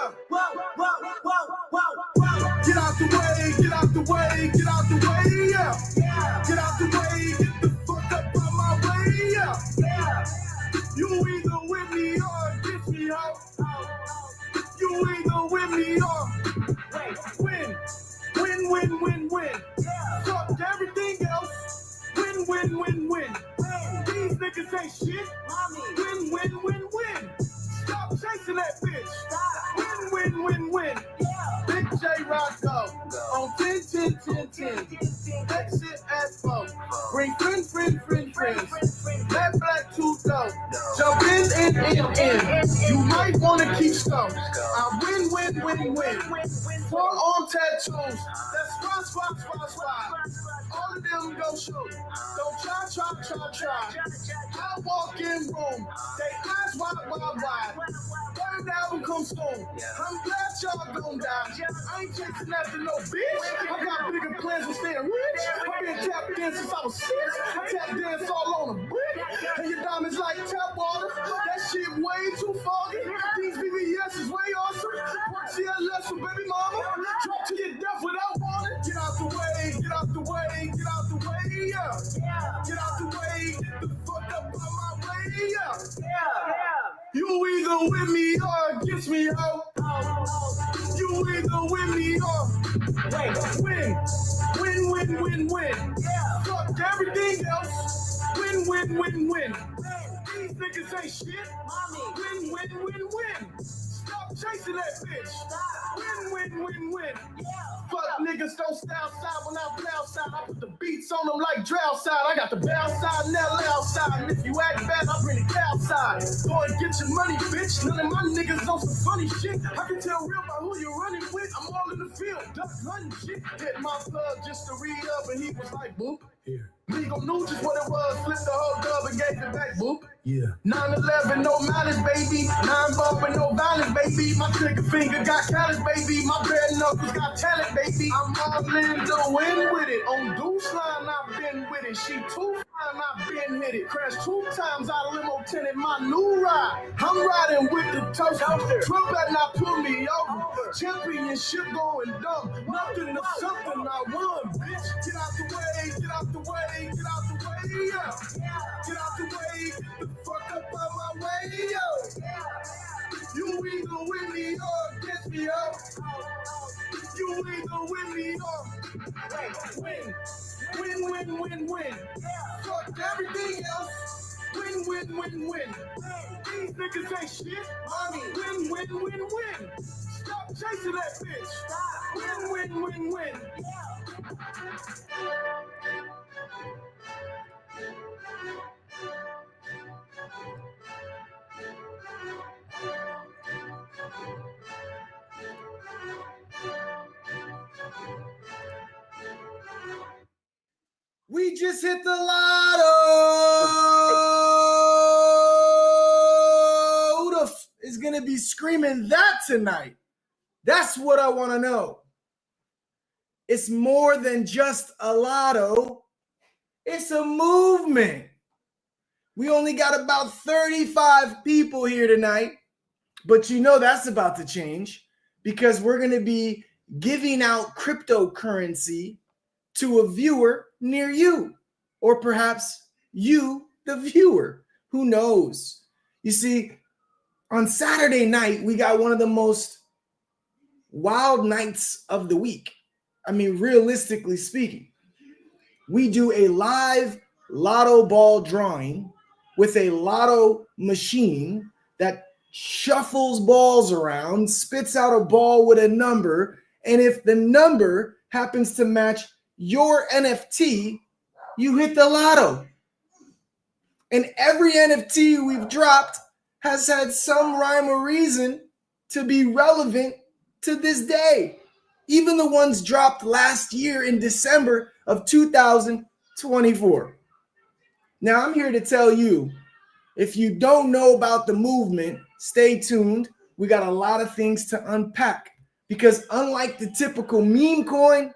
yeah. Get out the way, get out the way, get out the way, yeah. Get out the way, get the fuck up out my way, yeah. You either with me or against me, ho. You either with me or win. Win. Fuck everything else. Win. These niggas ain't shit. Win. Stop chasing that bitch. Win. Big J Rocco on 10. That shit ass phone. Bring friends. Black tooth though. Jump in. You might wanna keep some. I win. Forearm tattoos. That's squad. All of them go shoot. Don't try. I walk in room. They eyes wide. Third album comes soon. I'm glad y'all gon' die. I ain't chasing after no bitch. I got bigger plans for staying rich. I've been tapped in since I was 6. I tap dance all on a brick. And your diamonds like tap water. That shit way too foggy. These BBS is way awesome. Work CLS for baby mama. Drop to your death without warning. Get out the way, yeah. Get out the way, get the fuck up out my way, yeah. You either with me or against me, ho. You either with me or win. Fuck everything else. Win. These niggas ain't shit. Win. Stop chasing that bitch. Win. Fuck niggas don't stay outside when I play outside. I put the beats on them like drought side. I got the bow side and that loud side. And if you act bad, I bring the cow side. Go and get your money, bitch. None of my niggas on some funny shit. I can tell real by who you're running with. I'm all in the field, duck hunting shit. Hit my plug just to read up, and he was like, boop. Here. Legal knew just what it was. Flipped the whole dub and gave it back, boop. Yeah. 9/11, no malice, baby. 9-ball with no violence, baby. My trigger finger got callous, baby. My bare knuckles got talent, baby. I'm all in the win with it. On Deuce line, I've been with it. She too fine, I've been hit it. Crashed 2 times out of limo tinted my new ride. I'm riding with the toaster. Trump better not pull me over. Championship going dumb. Nothing to something I won, bitch. Get out the way, yeah. Get out the way, get the fuck up out my way, yo. You either with me or against me, yo. You either with me or win. Fuck everything else. Win. These niggas ain't shit. Win. Stop chasing that bitch. Win. We just hit the lotto. Who the f is going to be screaming that tonight? That's what I want to know. It's more than just a lotto. It's a movement. We only got about 35 people here tonight, but you know that's about to change because we're going to be giving out cryptocurrency to a viewer near you, or perhaps you, the viewer. Who knows? You see, on Saturday night, we got one of the most wild nights of the week. I mean, realistically speaking, we do a live lotto ball drawing with a lotto machine that shuffles balls around, spits out a ball with a number, and if the number happens to match your NFT, you hit the lotto. And every NFT we've dropped has had some rhyme or reason to be relevant to this day. Even the ones dropped last year in December of 2024. Now, I'm here to tell you, if you don't know about the movement, stay tuned. We got a lot of things to unpack because unlike the typical meme coin,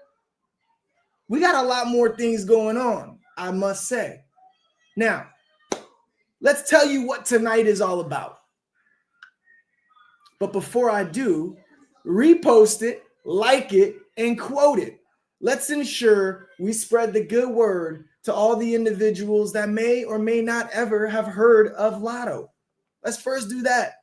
we got a lot more things going on, I must say. Now, let's tell you what tonight is all about. But before I do, repost it, like it, and quote it. Let's ensure we spread the good word to all the individuals that may or may not ever have heard of Lotto. Let's first do that.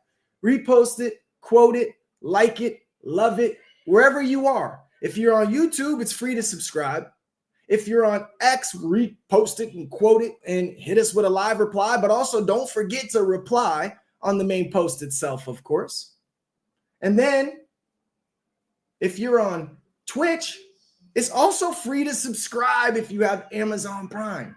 Repost it, quote it, like it, love it, wherever you are. If you're on YouTube, it's free to subscribe. If you're on X, repost it and quote it and hit us with a live reply. But also don't forget to reply on the main post itself, of course. And then if you're on Twitch, it's also free to subscribe if you have Amazon Prime.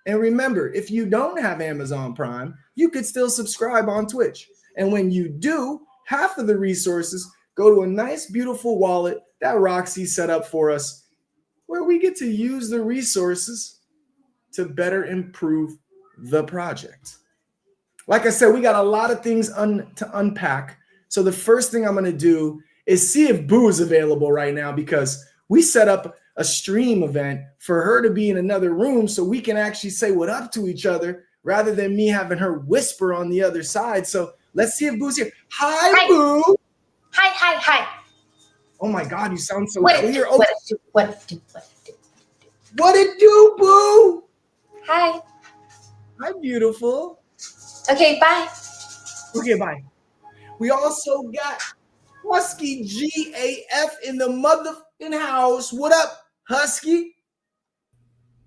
And remember, if you don't have Amazon Prime, you could still subscribe on Twitch. And when you do, half of the resources go to a nice, beautiful wallet that Roxy set up for us, where we get to use the resources to better improve the project. Like I said, we got a lot of things to unpack. So the first thing I'm going to do is see if Boo is available right now, because we set up a stream event for her to be in another room so we can actually say what up to each other rather than me having her whisper on the other side. So let's see if Boo's here. Hi. Boo. Hi. Oh my God, you sound so What clear. What it do, Boo? Hi. Hi, beautiful. Okay, bye. Okay, bye. We also got Husky GAF in the motherfucking house. What up, Husky?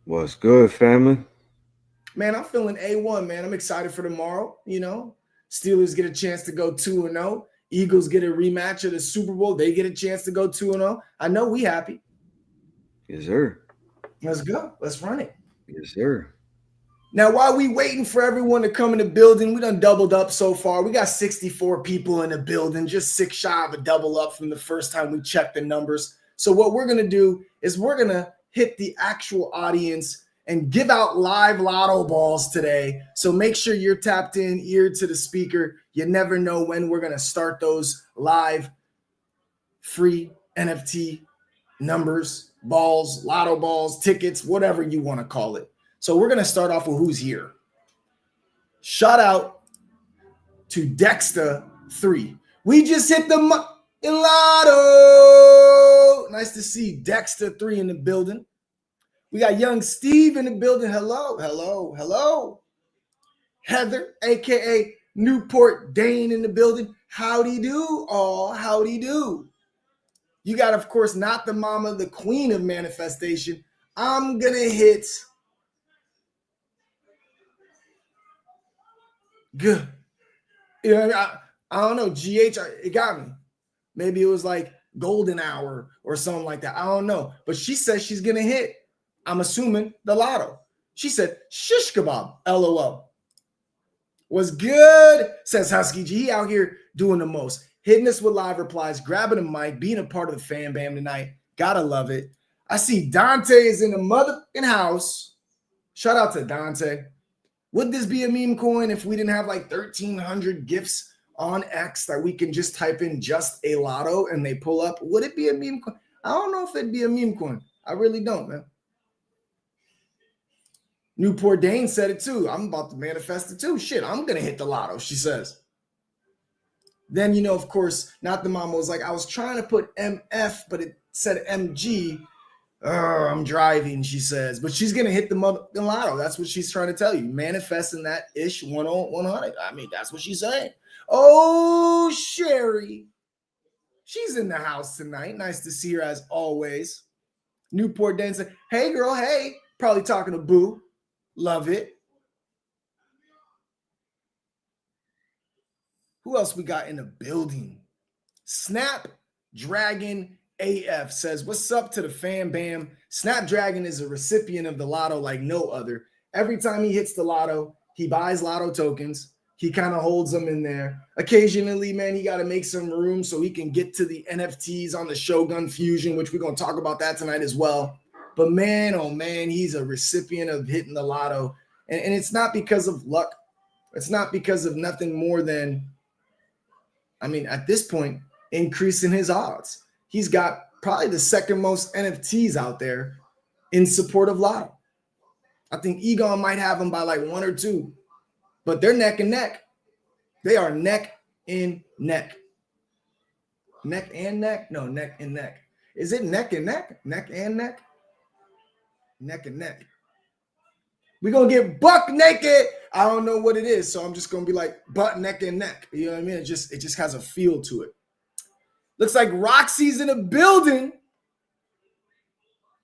What's good, family? Man, I'm feeling A1, man. I'm excited for tomorrow. You know, Steelers get a chance to go 2-0. Eagles get a rematch of the Super Bowl. They get a chance to go 2-0. I know we happy. Yes, sir. Let's go. Let's run it. Yes, sir. Now, while we waiting for everyone to come in the building, we done doubled up so far. We got 64 people in the building, just 6 shy of a double up from the first time we checked the numbers. So what we're going to do is we're going to hit the actual audience and give out live Lotto balls today. So make sure you're tapped in, ear to the speaker. You never know when we're going to start those live free NFT numbers, balls, Lotto balls, tickets, whatever you want to call it. So we're going to start off with who's here. Shout out to Dexter3. We just hit the Lotto. Nice to see Dexter3 in the building. We got young Steve in the building. Hello. Heather, a.k.a. Newport Dane in the building. Howdy do, all. Howdy do. You got, of course, not the mama, the queen of manifestation. I'm going to hit good. You know, I don't know. GH, it got me. Maybe it was like golden hour or something like that. I don't know. But she says she's going to hit, I'm assuming, the Lotto. She said, shish kebab, LOL. Was good, says Husky G. He out here doing the most. Hitting us with live replies, grabbing a mic, being a part of the fan bam tonight. Gotta love it. I see Dante is in the motherfucking house. Shout out to Dante. Would this be a meme coin if we didn't have like 1,300 gifts on X that we can just type in just a Lotto and they pull up? Would it be a meme coin? I don't know if it'd be a meme coin. I really don't, man. Newport Dane said it too. I'm about to manifest it too. Shit, I'm going to hit the Lotto, she says. Then, you know, of course, not the mama was like, I was trying to put MF, but it said MG. I'm driving, she says. But she's going to hit the Lotto. That's what she's trying to tell you. Manifesting that ish 100. I mean, that's what she's saying. Oh, Sherry. She's in the house tonight. Nice to see her as always. Newport Dane said, hey, girl, hey. Probably talking to Boo. Love it. Who else we got in the building? Snapdragon AF says, what's up to the fan bam? Snapdragon is a recipient of the Lotto like no other. Every time he hits the Lotto, he buys Lotto tokens. He kind of holds them in there. Occasionally, man, he got to make some room so he can get to the NFTs on the Shogun Fusion, which we're going to talk about that tonight as well. But man, oh man, he's a recipient of hitting the Lotto. And it's not because of luck. It's not because of nothing more than, I mean, at this point, increasing his odds. He's got probably the second most NFTs out there in support of Lotto. I think Egon might have them by like 1 or 2, but they're neck and neck. They are neck in neck. Neck and neck? No, neck and neck. Is it neck and neck? Neck and neck? Neck and neck. We're going to get buck naked. I don't know what it is, so I'm just going to be like butt, neck, and neck. You know what I mean? It just has a feel to it. Looks like Roxy's in the building.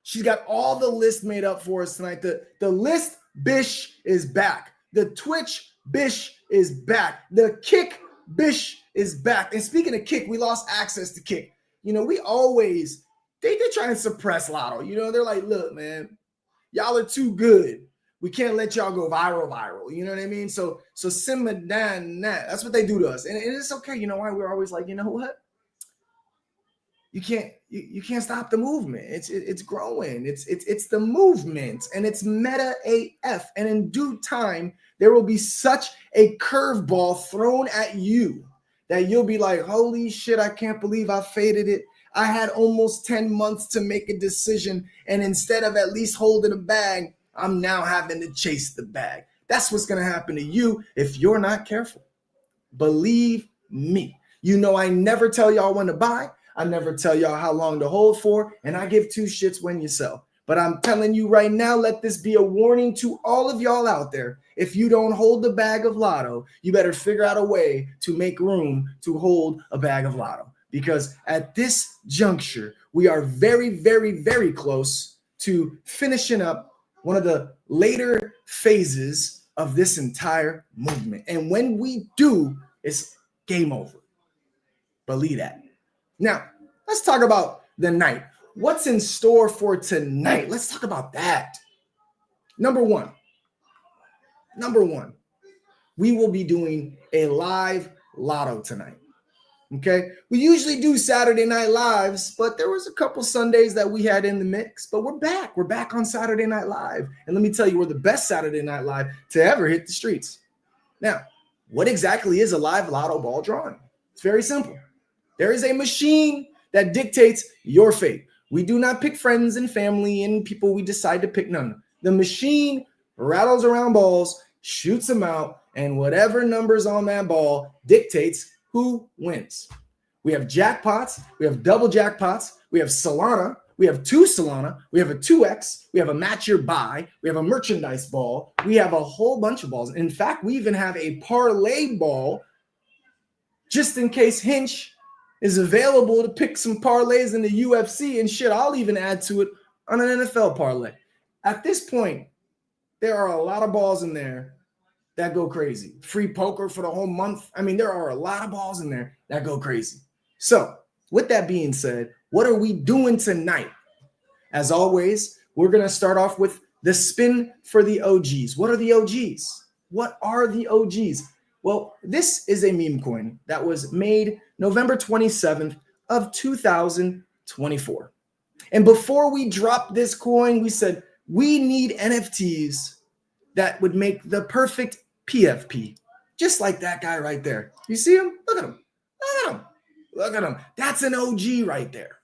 She's got all the list made up for us tonight. The list bish is back. The Twitch bish is back. The kick bish is back. And speaking of kick, we lost access to kick. You know, we always, they try and suppress Lotto. You know, they're like, look, man, y'all are too good. We can't let y'all go viral. You know what I mean? So simmer down that. That's what they do to us. And it's okay. You know why? We're always like, you know what? You can't stop the movement. It's growing. It's the movement, and it's meta AF. And in due time, there will be such a curveball thrown at you that you'll be like, holy shit, I can't believe I faded it. I had almost 10 months to make a decision, and instead of at least holding a bag, I'm now having to chase the bag. That's what's going to happen to you if you're not careful. Believe me. You know, I never tell y'all when to buy. I never tell y'all how long to hold for, and I give two shits when you sell. But I'm telling you right now, let this be a warning to all of y'all out there. If you don't hold the bag of Lotto, you better figure out a way to make room to hold a bag of Lotto. Because at this juncture, we are very, very, very close to finishing up one of the later phases of this entire movement. And when we do, it's game over. Believe that. Now, let's talk about the night. What's in store for tonight? Let's talk about that. Number one, we will be doing a live Lotto tonight. Okay, we usually do Saturday Night Lives, but there was a couple Sundays that we had in the mix, but we're back. We're back on Saturday Night Live. And let me tell you, we're the best Saturday Night Live to ever hit the streets. Now, what exactly is a live Lotto ball drawing? It's very simple. There is a machine that dictates your fate. We do not pick friends and family and people we decide to pick. None. The machine rattles around balls, shoots them out, and whatever number's on that ball dictates who wins. We have jackpots. We have double jackpots. We have Solana. We have two Solana. We have a 2X. We have a match your buy. We have a merchandise ball. We have a whole bunch of balls. In fact, we even have a parlay ball just in case Hinch is available to pick some parlays in the UFC and shit. I'll even add to it on an NFL parlay. At this point, there are a lot of balls in there that go crazy. Free poker for the whole month. I mean, there are a lot of balls in there that go crazy. So with that being said, what are we doing tonight? As always, we're going to start off with the spin for the OGs. What are the OGs? What are the OGs? Well, this is a meme coin that was made November 27th of 2024. And before we dropped this coin, we said we need NFTs that would make the perfect PFP, just like that guy right there. You see him? Look at him. Look at him. Look at him. That's an OG right there.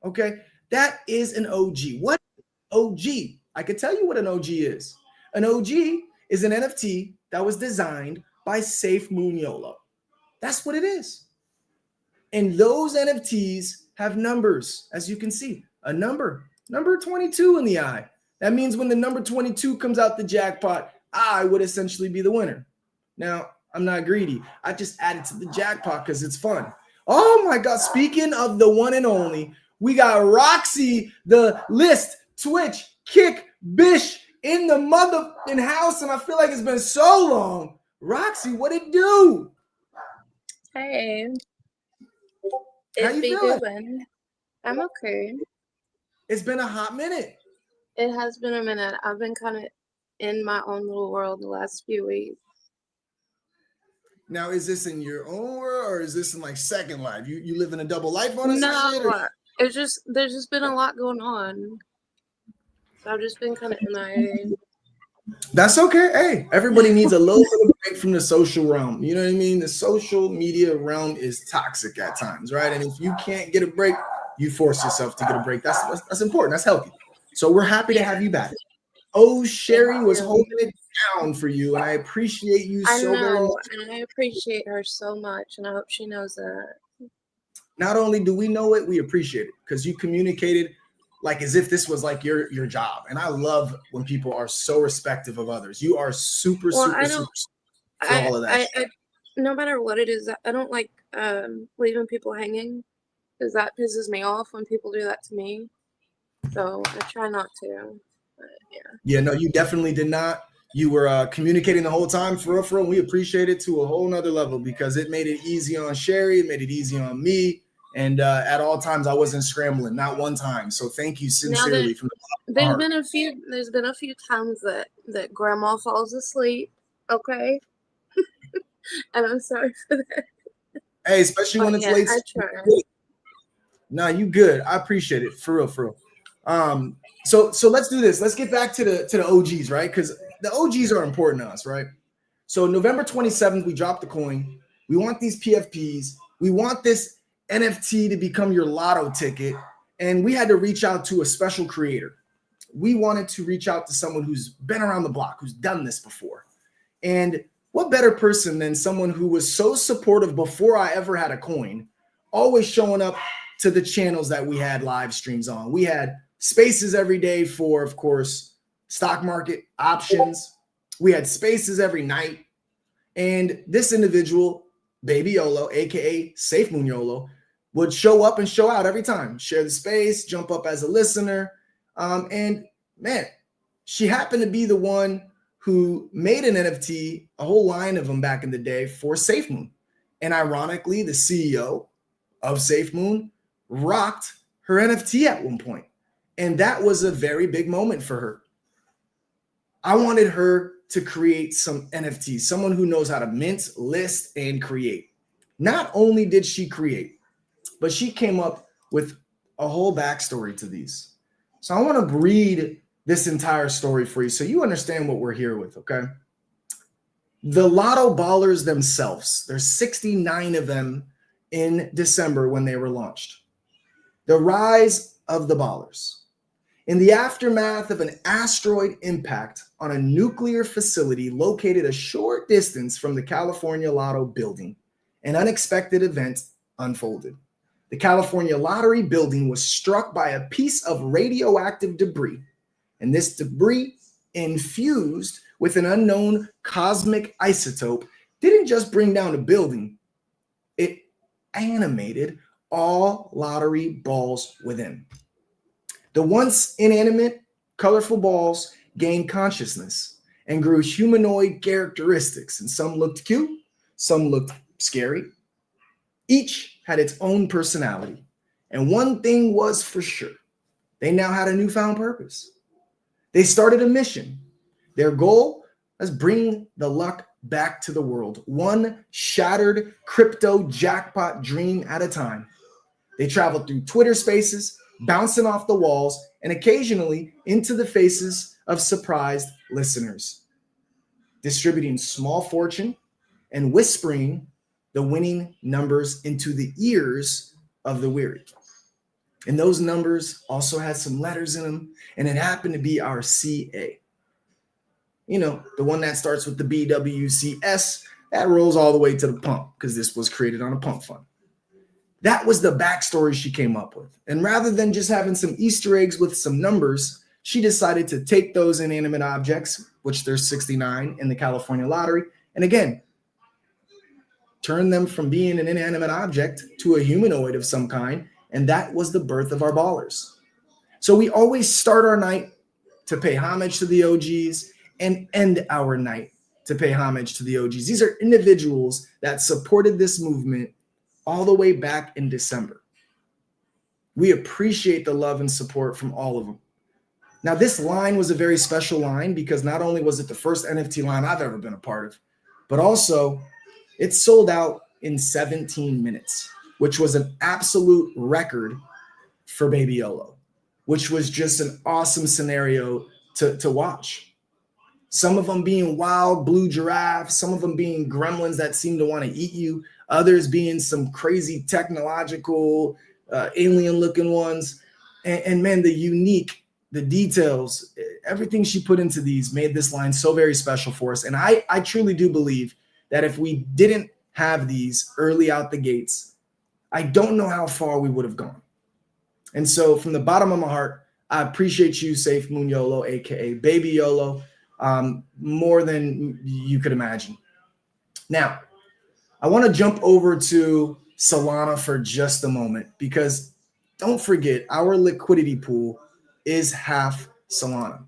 Okay? That is an OG. What OG? I could tell you what an OG is. An OG is an NFT that was designed by Safe Moon YOLO. That's what it is. And those NFTs have numbers, as you can see. A number 22 in the eye. That means when the number 22 comes out the jackpot, I would essentially be the winner. Now, I'm not greedy. I just added to the jackpot because it's fun. Oh my God. Speaking of the one and only, we got Roxy, the list, Twitch, kick, bish in the motherfucking house. And I feel like it's been so long. Roxy, what it do? Hey. How you feeling? Doing? I'm okay. It's been a hot minute. It has been a minute. I've been kind of in my own little world the last few weeks. Now, is this in your own world or is this in like Second Life? You live in a double life on us? No, there's just been a lot going on. So I've just been kind of MIA. That's okay. Hey, everybody needs a little bit of break from the social realm. You know what I mean? The social media realm is toxic at times, right? And if you can't get a break, you force yourself to get a break. That's important. That's healthy. So we're happy to have you back. Sherry was holding it down for you, and I appreciate you I so very know, much. and I appreciate her so much, and I hope she knows that. Not only do we know it, we appreciate it because you communicated like as if this was like your job. And I love when people are so respectful of others. You are super, Well, super, I super don't. for all of that. I no matter what it is, I don't like leaving people hanging because that pisses me off when people do that to me. So I try not to. But yeah. Yeah, no, you definitely did not. You were communicating the whole time for real, and we appreciate it to a whole nother level because it made it easy on Sherry, it made it easy on me, and at all times I wasn't scrambling, not one time. So thank you Now that sincerely from the bottom of my heart. there's been a few times that grandma falls asleep, okay? And I'm sorry for that. Hey, especially when But it's yeah, late. I try. No, you good. I appreciate it for real, for real. So let's do this. Let's get back to the OGs, right? Because the OGs are important to us, right? So November 27th, we dropped the coin. We want these PFPs. We want this NFT to become your lotto ticket. And we had to reach out to a special creator. We wanted to reach out to someone who's been around the block, who's done this before. And what better person than someone who was so supportive before I ever had a coin, always showing up to the channels that we had live streams on. We had spaces every day for, of course, stock market options. We had spaces every night. And this individual, Baby YOLO, aka Safe Moon YOLO, would show up and show out every time, share the space, jump up as a listener. And man, she happened to be the one who made an NFT, a whole line of them back in the day for Safe Moon. And ironically, the CEO of Safe Moon rocked her NFT at one point. And that was a very big moment for her. I wanted her to create some NFTs, someone who knows how to mint, list, and create. Not only did she create, but she came up with a whole backstory to these. So I want to read this entire story for you so you understand what we're here with, okay? The Lotto Ballers themselves, there's 69 of them in December when they were launched. The rise of the ballers. In the aftermath of an asteroid impact on a nuclear facility located a short distance from the California Lotto building, an unexpected event unfolded. The California Lottery building was struck by a piece of radioactive debris, and this debris, infused with an unknown cosmic isotope, didn't just bring down the building, it animated all lottery balls within. The once inanimate, colorful balls gained consciousness and grew humanoid characteristics, and some looked cute, some looked scary. Each had its own personality, and one thing was for sure: they now had a newfound purpose. They started a mission. Their goal was bring the luck back to the world, one shattered crypto jackpot dream at a time. They traveled through Twitter spaces, bouncing off the walls, and occasionally into the faces of surprised listeners, distributing small fortune and whispering the winning numbers into the ears of the weary. And those numbers also had some letters in them, and it happened to be our CA. You know, the one that starts with the BWCS, that rolls all the way to the pump because this was created on a pump fund. That was the backstory she came up with. And rather than just having some Easter eggs with some numbers, she decided to take those inanimate objects, which there's 69 in the California Lottery, and again, turn them from being an inanimate object to a humanoid of some kind. And that was the birth of our ballers. So we always start our night to pay homage to the OGs and end our night to pay homage to the OGs. These are individuals that supported this movement all the way back in December. We appreciate the love and support from all of them. Now, this line was a very special line because not only was it the first NFT line I've ever been a part of, but also it sold out in 17 minutes, which was an absolute record for Baby YOLO, which was just an awesome scenario to watch. Some of them being wild blue giraffes, some of them being gremlins that seem to want to eat you, others being some crazy technological alien looking ones. And man, the the details, everything she put into these made this line so very special for us. And I truly do believe that if we didn't have these early out the gates, I don't know how far we would have gone. And so from the bottom of my heart, I appreciate you, Safe Moon YOLO, aka Baby YOLO, more than you could imagine. Now, I want to jump over to Solana for just a moment, because don't forget, our liquidity pool is half Solana.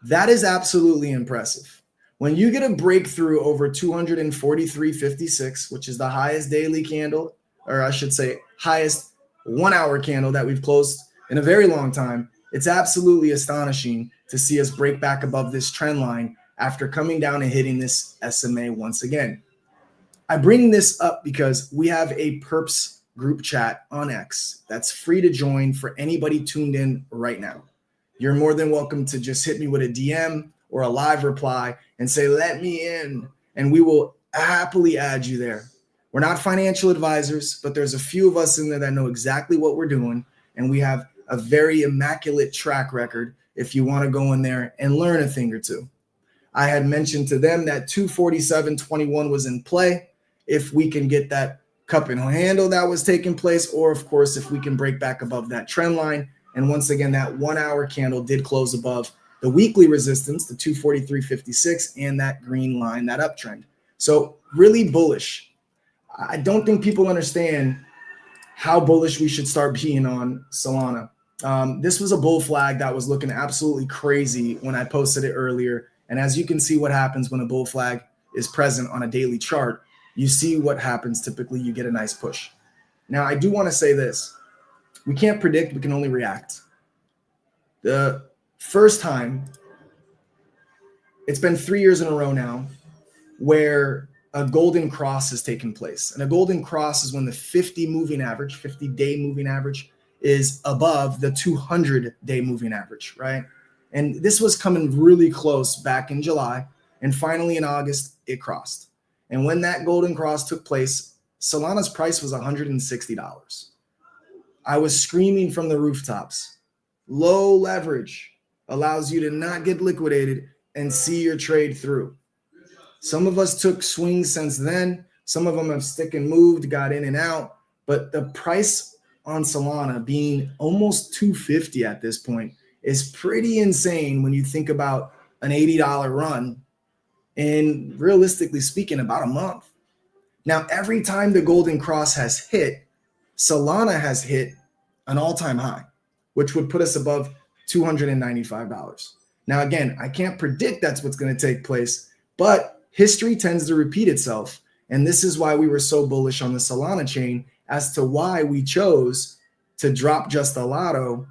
That is absolutely impressive. When you get a breakthrough over 243.56, which is the highest daily candle, or I should say highest 1 hour candle that we've closed in a very long time, it's absolutely astonishing to see us break back above this trend line after coming down and hitting this SMA once again. I bring this up because we have a Perps group chat on X that's free to join for anybody tuned in right now. You're more than welcome to just hit me with a DM or a live reply and say, let me in, and we will happily add you there. We're not financial advisors, but there's a few of us in there that know exactly what we're doing, and we have a very immaculate track record if you want to go in there and learn a thing or two. I had mentioned to them that 247.21 was in play. If we can get that cup and handle that was taking place, or of course, if we can break back above that trend line. And once again, that 1 hour candle did close above the weekly resistance, the 243.56, and that green line, that uptrend. So really bullish. I don't think people understand how bullish we should start being on Solana. This was a bull flag that was looking absolutely crazy when I posted it earlier. And as you can see what happens when a bull flag is present on a daily chart, you see what happens. Typically, you get a nice push. Now, I do want to say this. We can't predict, we can only react. The first time, it's been 3 years in a row now, where a golden cross has taken place. And a golden cross is when the 50-day moving average is above the 200-day moving average, right? And this was coming really close back in July, and finally in August, it crossed. And when that golden cross took place, Solana's price was $160. I was screaming from the rooftops. Low leverage allows you to not get liquidated and see your trade through. Some of us took swings since then. Some of them have stick and moved, got in and out. But the price on Solana being almost $250 at this point is pretty insane when you think about an $80 run in, realistically speaking, about a month. Now, every time the golden cross has hit, Solana has hit an all-time high, which would put us above $295. Now, again, I can't predict that's what's going to take place, but history tends to repeat itself. And this is why we were so bullish on the Solana chain as to why we chose to drop just a Lotto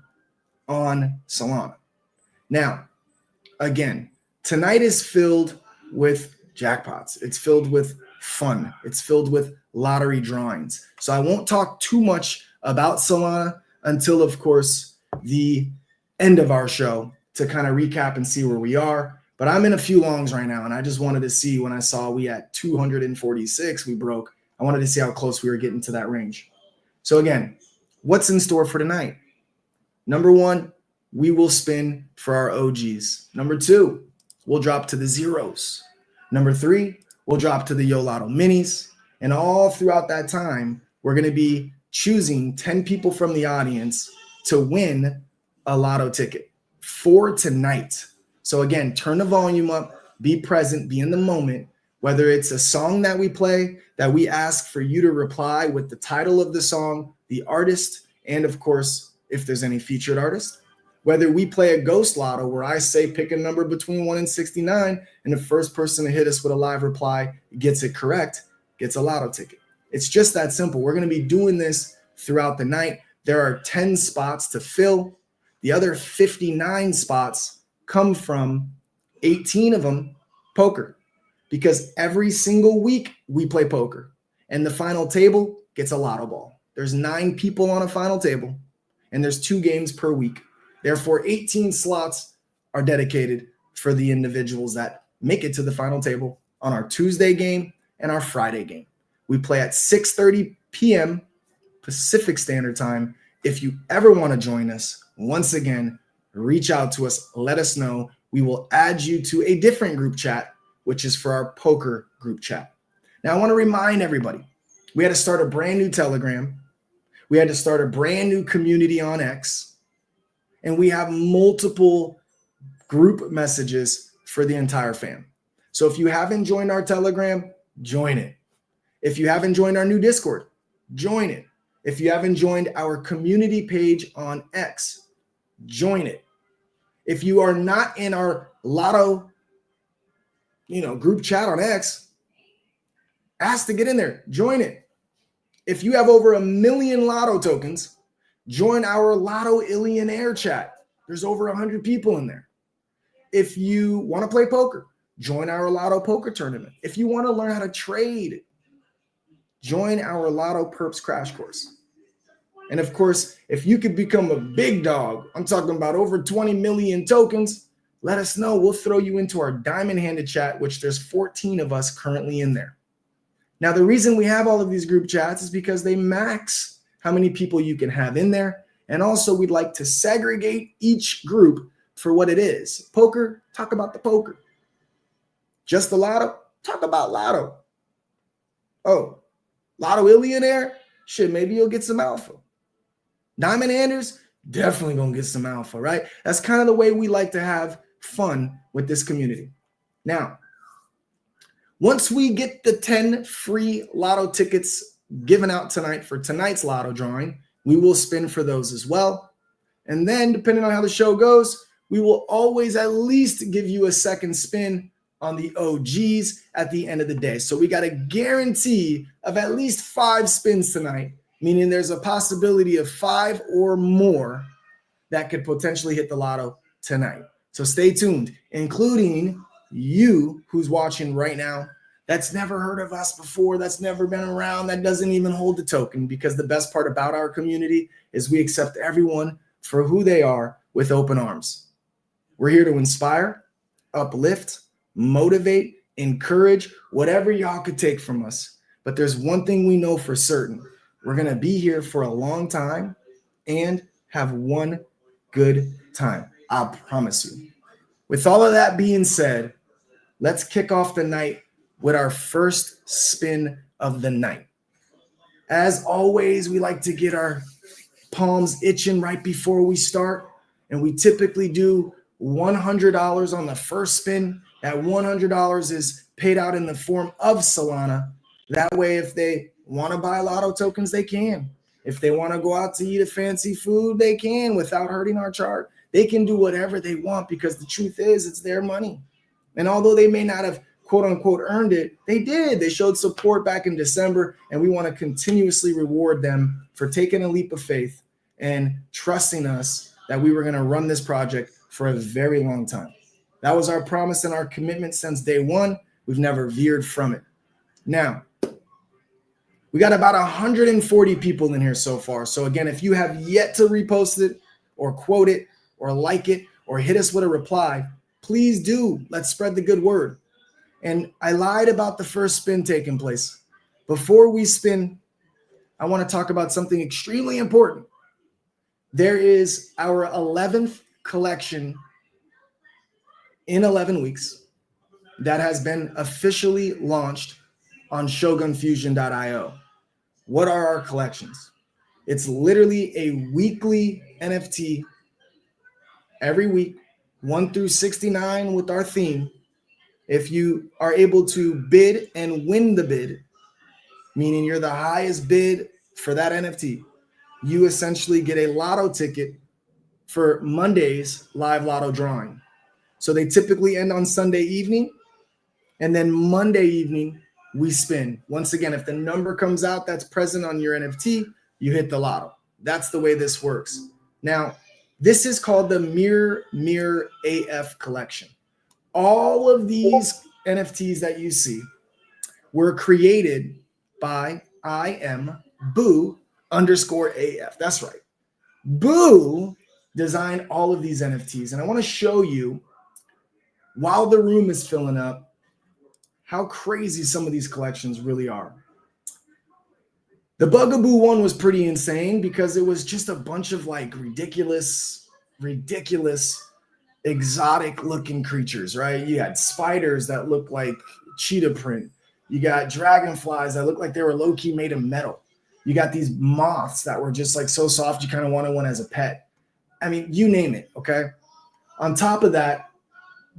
on Solana. Now, again, tonight is filled with jackpots. It's filled with fun. It's filled with lottery drawings. So I won't talk too much about Solana until, of course, the end of our show to kind of recap and see where we are. But I'm in a few longs right now, and I just wanted to see, when I saw we at 246, we broke. I wanted to see how close we were getting to that range. So again, what's in store for tonight? Number one, we will spin for our OGs. Number two, we'll drop to the zeros. Number three, we'll drop to the Yo Lotto minis. And all throughout that time, we're going to be choosing 10 people from the audience to win a Lotto ticket for tonight. So again, turn the volume up, be present, be in the moment. Whether it's a song that we play, that we ask for you to reply with the title of the song, the artist, and of course, if there's any featured artist. Whether we play a ghost lotto where I say pick a number between 1 and 69, and the first person to hit us with a live reply gets it correct, gets a Lotto ticket. It's just that simple. We're going to be doing this throughout the night. There are 10 spots to fill. The other 59 spots come from 18 of them poker, because every single week we play poker, and the final table gets a Lotto ball. There's 9 people on a final table, and there's 2 games per week. Therefore, 18 slots are dedicated for the individuals that make it to the final table on our Tuesday game and our Friday game. We play at 6:30 p.m. Pacific Standard Time. If you ever want to join us, once again, reach out to us, let us know. We will add you to a different group chat, which is for our poker group chat. Now, I want to remind everybody, we had to start a brand new Telegram. We had to start a brand new community on X. And we have multiple group messages for the entire fam. So if you haven't joined our Telegram, join it. If you haven't joined our new Discord, join it. If you haven't joined our community page on X, join it. If you are not in our Lotto, group chat on X, ask to get in there, join it. If you have over 1 million Lotto tokens, join our Lotto Illionaire chat. There's over 100 people in there. If you want to play poker, join our Lotto poker tournament. If you want to learn how to trade, join our Lotto Perps crash course. And of course, if you could become a big dog, I'm talking about over 20 million tokens, let us know. We'll throw you into our diamond-handed chat, which there's 14 of us currently in there. Now, the reason we have all of these group chats is because they max how many people you can have in there. And also, we'd like to segregate each group for what it is. Poker, talk about the poker. Just the Lotto, talk about Lotto. Oh, Lotto Illionaire? Shit, maybe you'll get some alpha. Diamond Handers, definitely gonna get some alpha, right? That's kind of the way we like to have fun with this community. Now, once we get the 10 free Lotto tickets given out tonight for tonight's Lotto drawing, we will spin for those as well. And then, depending on how the show goes, we will always at least give you a second spin on the OGs at the end of the day. So we got a guarantee of at least 5 spins tonight, meaning there's a possibility of 5 or more that could potentially hit the Lotto tonight. So stay tuned, including you who's watching right now that's never heard of us before, that's never been around, that doesn't even hold the token, because the best part about our community is we accept everyone for who they are with open arms. We're here to inspire, uplift, motivate, encourage, whatever y'all could take from us. But there's one thing we know for certain. We're going to be here for a long time and have one good time. I promise you. With all of that being said, let's kick off the night with our first spin of the night. As always, we like to get our palms itching right before we start. And we typically do $100 on the first spin. That $100 is paid out in the form of Solana. That way, if they want to buy Lotto tokens, they can. If they want to go out to eat a fancy food, they can without hurting our chart. They can do whatever they want, because the truth is it's their money. And although they may not have quote unquote earned it, they did. They showed support back in December, and we want to continuously reward them for taking a leap of faith and trusting us that we were going to run this project for a very long time. That was our promise and our commitment since day one. We've never veered from it. Now, we got about 140 people in here so far. So again, if you have yet to repost it or quote it or like it or hit us with a reply, please do. Let's spread the good word. And I lied about the first spin taking place. Before we spin, I want to talk about something extremely important. There is our 11th collection in 11 weeks that has been officially launched on shogunfusion.io. What are our collections? It's literally a weekly NFT every week, 1 through 69 with our theme. If you are able to bid and win the bid, meaning you're the highest bid for that NFT, you essentially get a Lotto ticket for Monday's live Lotto drawing. So they typically end on Sunday evening, and then Monday evening we spin. Once again, if the number comes out that's present on your NFT, you hit the Lotto. That's the way this works. Now, this is called the Mirror AF collection. All of these NFTs that you see were created by @Boo_AF. That's right. Boo designed all of these NFTs. And I want to show you, while the room is filling up, how crazy some of these collections really are. The Bugaboo one was pretty insane because it was just a bunch of like ridiculous ridiculous, exotic looking creatures, right? You had spiders that look like cheetah print. You got dragonflies that look like they were low-key made of metal. You got these moths that were just like so soft you kind of wanted one as a pet. I mean, you name it, okay? On top of that,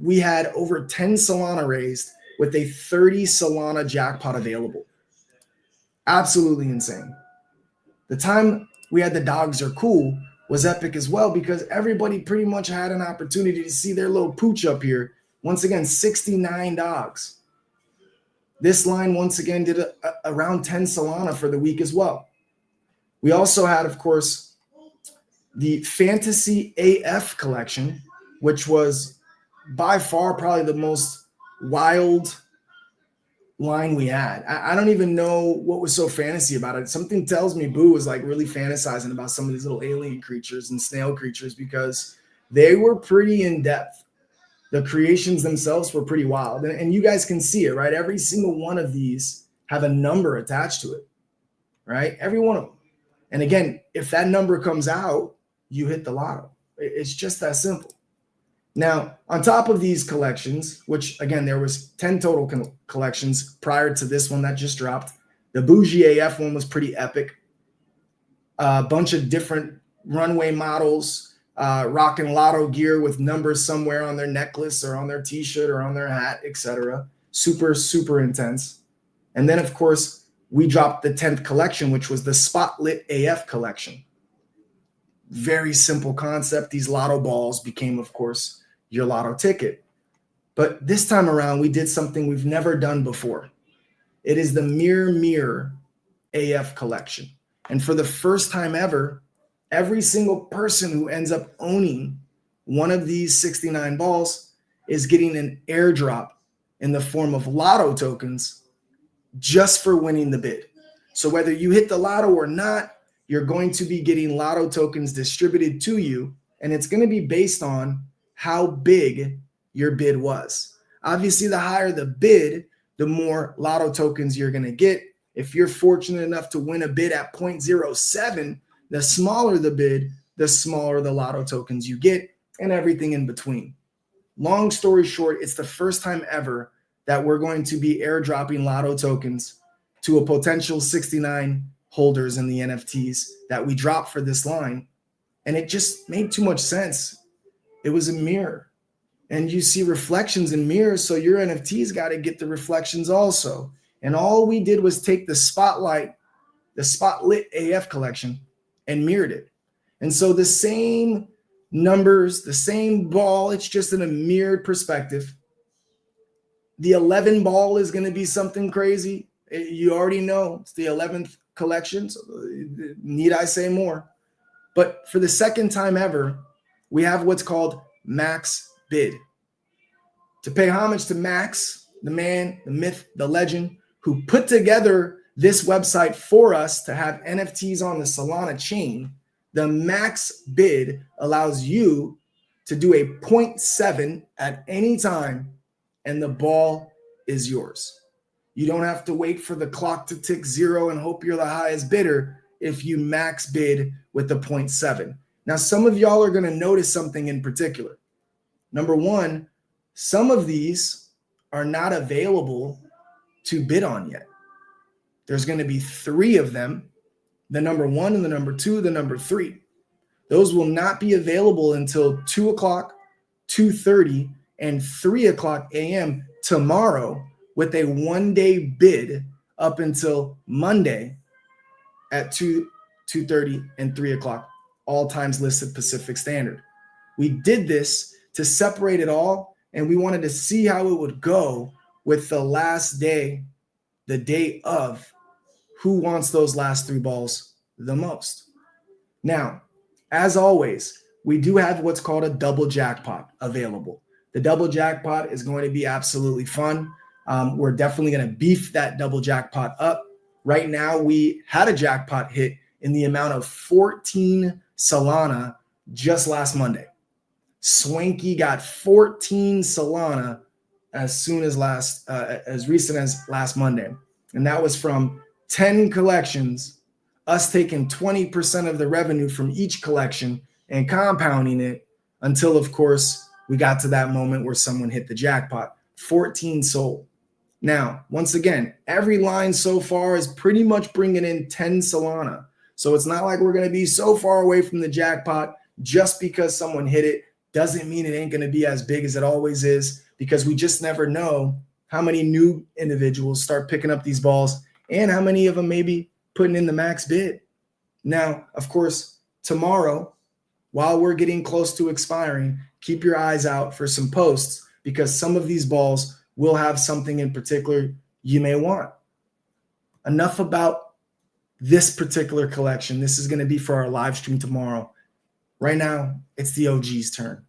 we had over 10 Solana raised with a 30 Solana jackpot available. Absolutely insane. The time we had the dogs are cool was epic as well because everybody pretty much had an opportunity to see their little pooch up here. Once again, 69 dogs. This line once again did around 10 Solana for the week as well. We also had, of course, the Fantasy AF collection, which was by far probably the most wild line we had. I don't even know what was so fantasy about it. Something tells me Boo was like really fantasizing about some of these little alien creatures and snail creatures because they were pretty in depth. The creations themselves were pretty wild. And you guys can see it, right? Every single one of these have a number attached to it, right? Every one of them. And again, if that number comes out, you hit the lotto. It's just that simple. Now, on top of these collections, which again, there was 10 total collections prior to this one that just dropped. The Bougie AF one was pretty epic. A bunch of different runway models, rocking lotto gear with numbers somewhere on their necklace or on their t-shirt or on their hat, etc. Super, super intense. And then, of course, we dropped the 10th collection, which was the Spotlit AF collection. Very simple concept. These lotto balls became, of course, your lotto ticket. But this time around, we did something we've never done before. It is the Mirror AF collection. And for the first time ever, every single person who ends up owning one of these 69 balls is getting an airdrop in the form of lotto tokens just for winning the bid. So whether you hit the lotto or not, you're going to be getting lotto tokens distributed to you, and it's going to be based on how big your bid was. Obviously, the higher the bid, the more lotto tokens you're going to get. If you're fortunate enough to win a bid at 0.07, the smaller the bid, the smaller the lotto tokens you get, and everything in between. Long story short, it's the first time ever that we're going to be airdropping lotto tokens to a potential 69 holders in the NFTs that we dropped for this line. And it just made too much sense. It was a mirror. And you see reflections in mirrors, so your NFTs got to get the reflections also. And all we did was take the Spotlit AF collection and mirrored it. And so the same numbers, the same ball, it's just in a mirrored perspective. The 11 ball is going to be something crazy. You already know it's the 11th collection. So need I say more? But for the second time ever, we have what's called Max Bid. To pay homage to Max, the man, the myth, the legend, who put together this website for us to have NFTs on the Solana chain, the Max Bid allows you to do a 0.7 at any time, and the ball is yours. You don't have to wait for the clock to tick 0 and hope you're the highest bidder if you max bid with the 0.7. Now, some of y'all are going to notice something in particular. Number one, some of these are not available to bid on yet. There's going to be 3 of them, the number 1 and the number 2, the number 3. Those will not be available until 2 o'clock, 2:30, and 3 o'clock a.m. tomorrow, with a 1-day bid up until Monday at 2:30, and 3 o'clock, all times listed Pacific Standard. We did this to separate it all, and we wanted to see how it would go with the last day, the day of, who wants those last 3 balls the most. Now, as always, we do have what's called a double jackpot available. The double jackpot is going to be absolutely fun. We're definitely going to beef that double jackpot up. Right now, we had a jackpot hit in the amount of 14 Solana just last Monday. Swanky got 14 Solana as recent as last Monday. And that was from 10 collections, us taking 20% of the revenue from each collection and compounding it until, of course, we got to that moment where someone hit the jackpot. 14 sold. Now, once again, every line so far is pretty much bringing in 10 Solana. So it's not like we're going to be so far away from the jackpot. Just because someone hit it doesn't mean it ain't going to be as big as it always is, because we just never know how many new individuals start picking up these balls and how many of them may be putting in the max bid. Now, of course, tomorrow, while we're getting close to expiring, keep your eyes out for some posts, because some of these balls will have something in particular you may want. Enough about this particular collection. This is going to be for our live stream tomorrow. Right now, it's the OG's turn.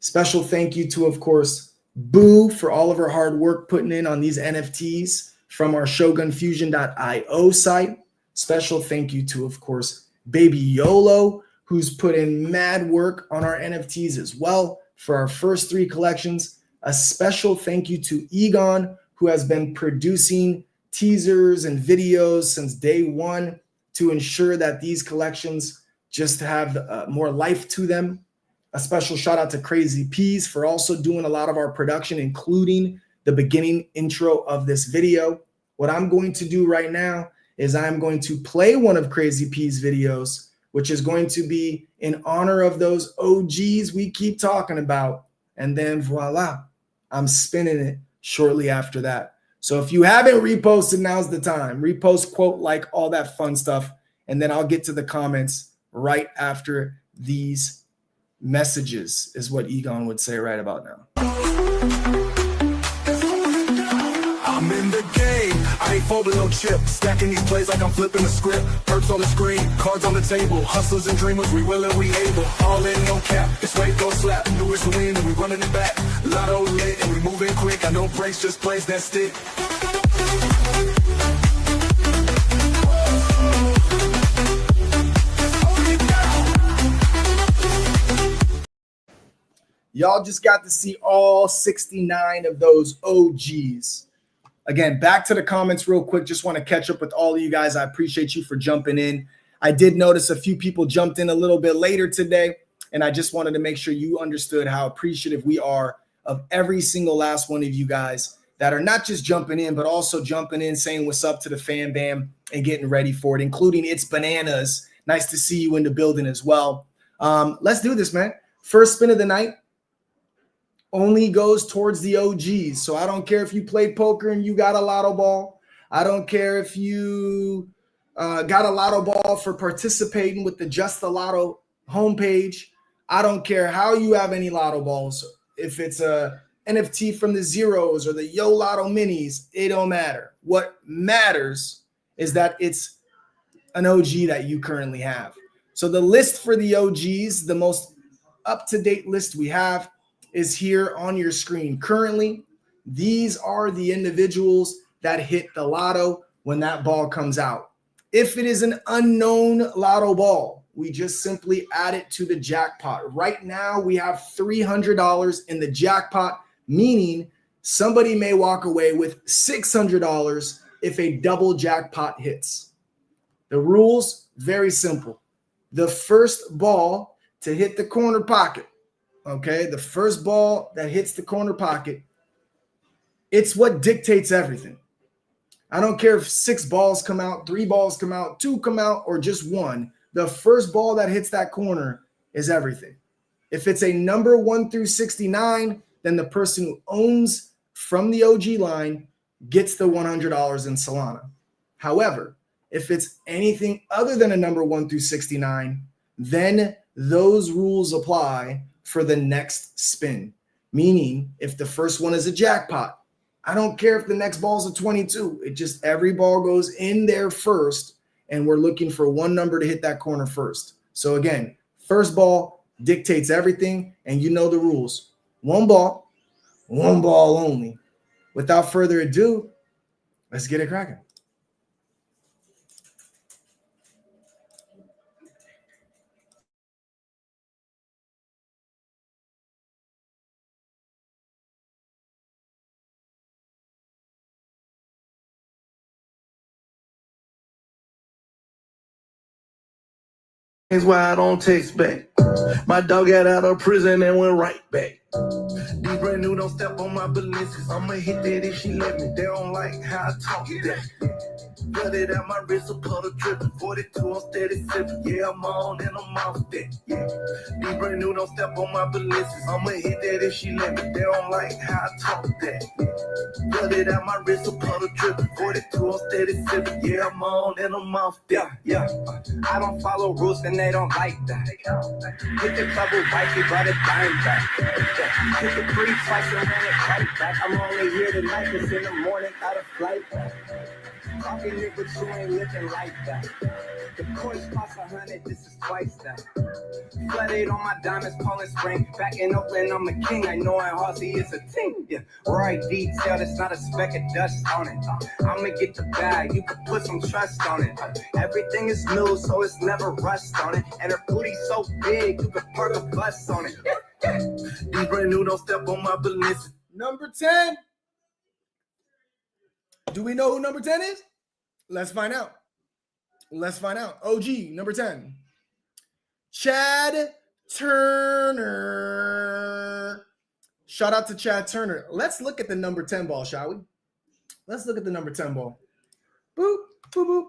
Special thank you to, of course, Boo for all of her hard work putting in on these NFTs from our shogunfusion.io site. Special thank you to, of course, Baby YOLO, who's put in mad work on our NFTs as well for our first 3 collections. A special thank you to Egon, who has been producing teasers and videos since day one to ensure that these collections just have more life to them. A special shout out to Crazy Peas for also doing a lot of our production, including the beginning intro of this video. What I'm going to do right now is I'm going to play one of Crazy Peas' videos, which is going to be in honor of those OGs we keep talking about. And then voila, I'm spinning it shortly after that. So if you haven't reposted, now's the time. Repost, quote, like, all that fun stuff. And then I'll get to the comments right after these messages, is what Egon would say right about now. I'm in the game. I ain't folding no chip. Stacking these plays like I'm flipping the script. Perks on the screen, cards on the table. Hustlers and dreamers, we will and we able. All in, no cap. It's wait, go slap. New is the win and we running it back. Lotto lit and we moving quick. I know breaks, just plays that stick. Y'all just got to see all 69 of those OGs. Again, back to the comments real quick. Just want to catch up with all of you guys. I appreciate you for jumping in. I did notice a few people jumped in a little bit later today, and I just wanted to make sure you understood how appreciative we are of every single last one of you guys that are not just jumping in, but also jumping in, saying what's up to the fan bam and getting ready for it, including It's Bananas. Nice to see you in the building as well. Let's do this, man. First spin of the night only goes towards the OGs. So I don't care if you played poker and you got a lotto ball. I don't care if you got a lotto ball for participating with the Just the Lotto homepage. I don't care how you have any lotto balls. If it's a NFT from the Zeros or the Yo Lotto Minis, it don't matter. What matters is that it's an OG that you currently have. So the list for the OGs, the most up-to-date list we have, is here on your screen currently. These are the individuals that hit the lotto when that ball comes out. If it is an unknown lotto ball, we just simply add it to the jackpot. Right now, we have $300 in the jackpot, meaning somebody may walk away with $600 if a double jackpot hits. The rules, very simple. The first ball to hit the corner pocket, okay, the first ball that hits the corner pocket, it's what dictates everything. I don't care if 6 balls come out, 3 balls come out, 2 come out, or just 1. The first ball that hits that corner is everything. If it's a number 1 through 69, then the person who owns from the OG line gets the $100 in Solana. However, if it's anything other than a number 1 through 69, then those rules apply for the next spin. Meaning, if the first one is a jackpot, I don't care if the next ball is a 22. It just, every ball goes in there first, and we're looking for one number to hit that corner first. So again, first ball dictates everything, and you know the rules. One ball only. Without further ado, let's get it cracking. That's why I don't text back. My dog got out of prison and went right back. These brand new don't step on my balances. I'ma hit that if she let me. They don't like how I talk that. Cut it out my wrist, a puddle dripping. 42, I'm steady sipping. Yeah, I'm on and I'm off that. Yeah. These brand new don't step on my balances. I'ma hit that if she let me. They don't like how I talk that. Cut it out my wrist, a puddle dripping. 42, I'm steady sipping. Yeah, I'm on and I'm off that. Yeah. I don't follow rules and they don't like that. Hit the trouble right, he brought it dime back. Hit the free twice and ran it right back. I'm only here tonight, cause in the morning, got a flight back. Talking it, but you ain't living like that. The course costs 100, this is twice that. Flooded on my diamonds, Poland Spring. Back in Oakland, I'm a king. I know in Halsey it's a ting. Yeah, right detail, it's not a speck of dust on it. I'ma get the bag, you can put some trust on it. Everything is new, so it's never rust on it. And her booty's so big, you can park a bus on it. These brand new don't step on my balance. Number 10. Do we know who number 10 is? Let's find out. Let's find out. OG, number 10. Chad Turner. Shout out to Chad Turner. Let's look at the number 10 ball, shall we? Let's look at the number 10 ball. Boop, boop, boop.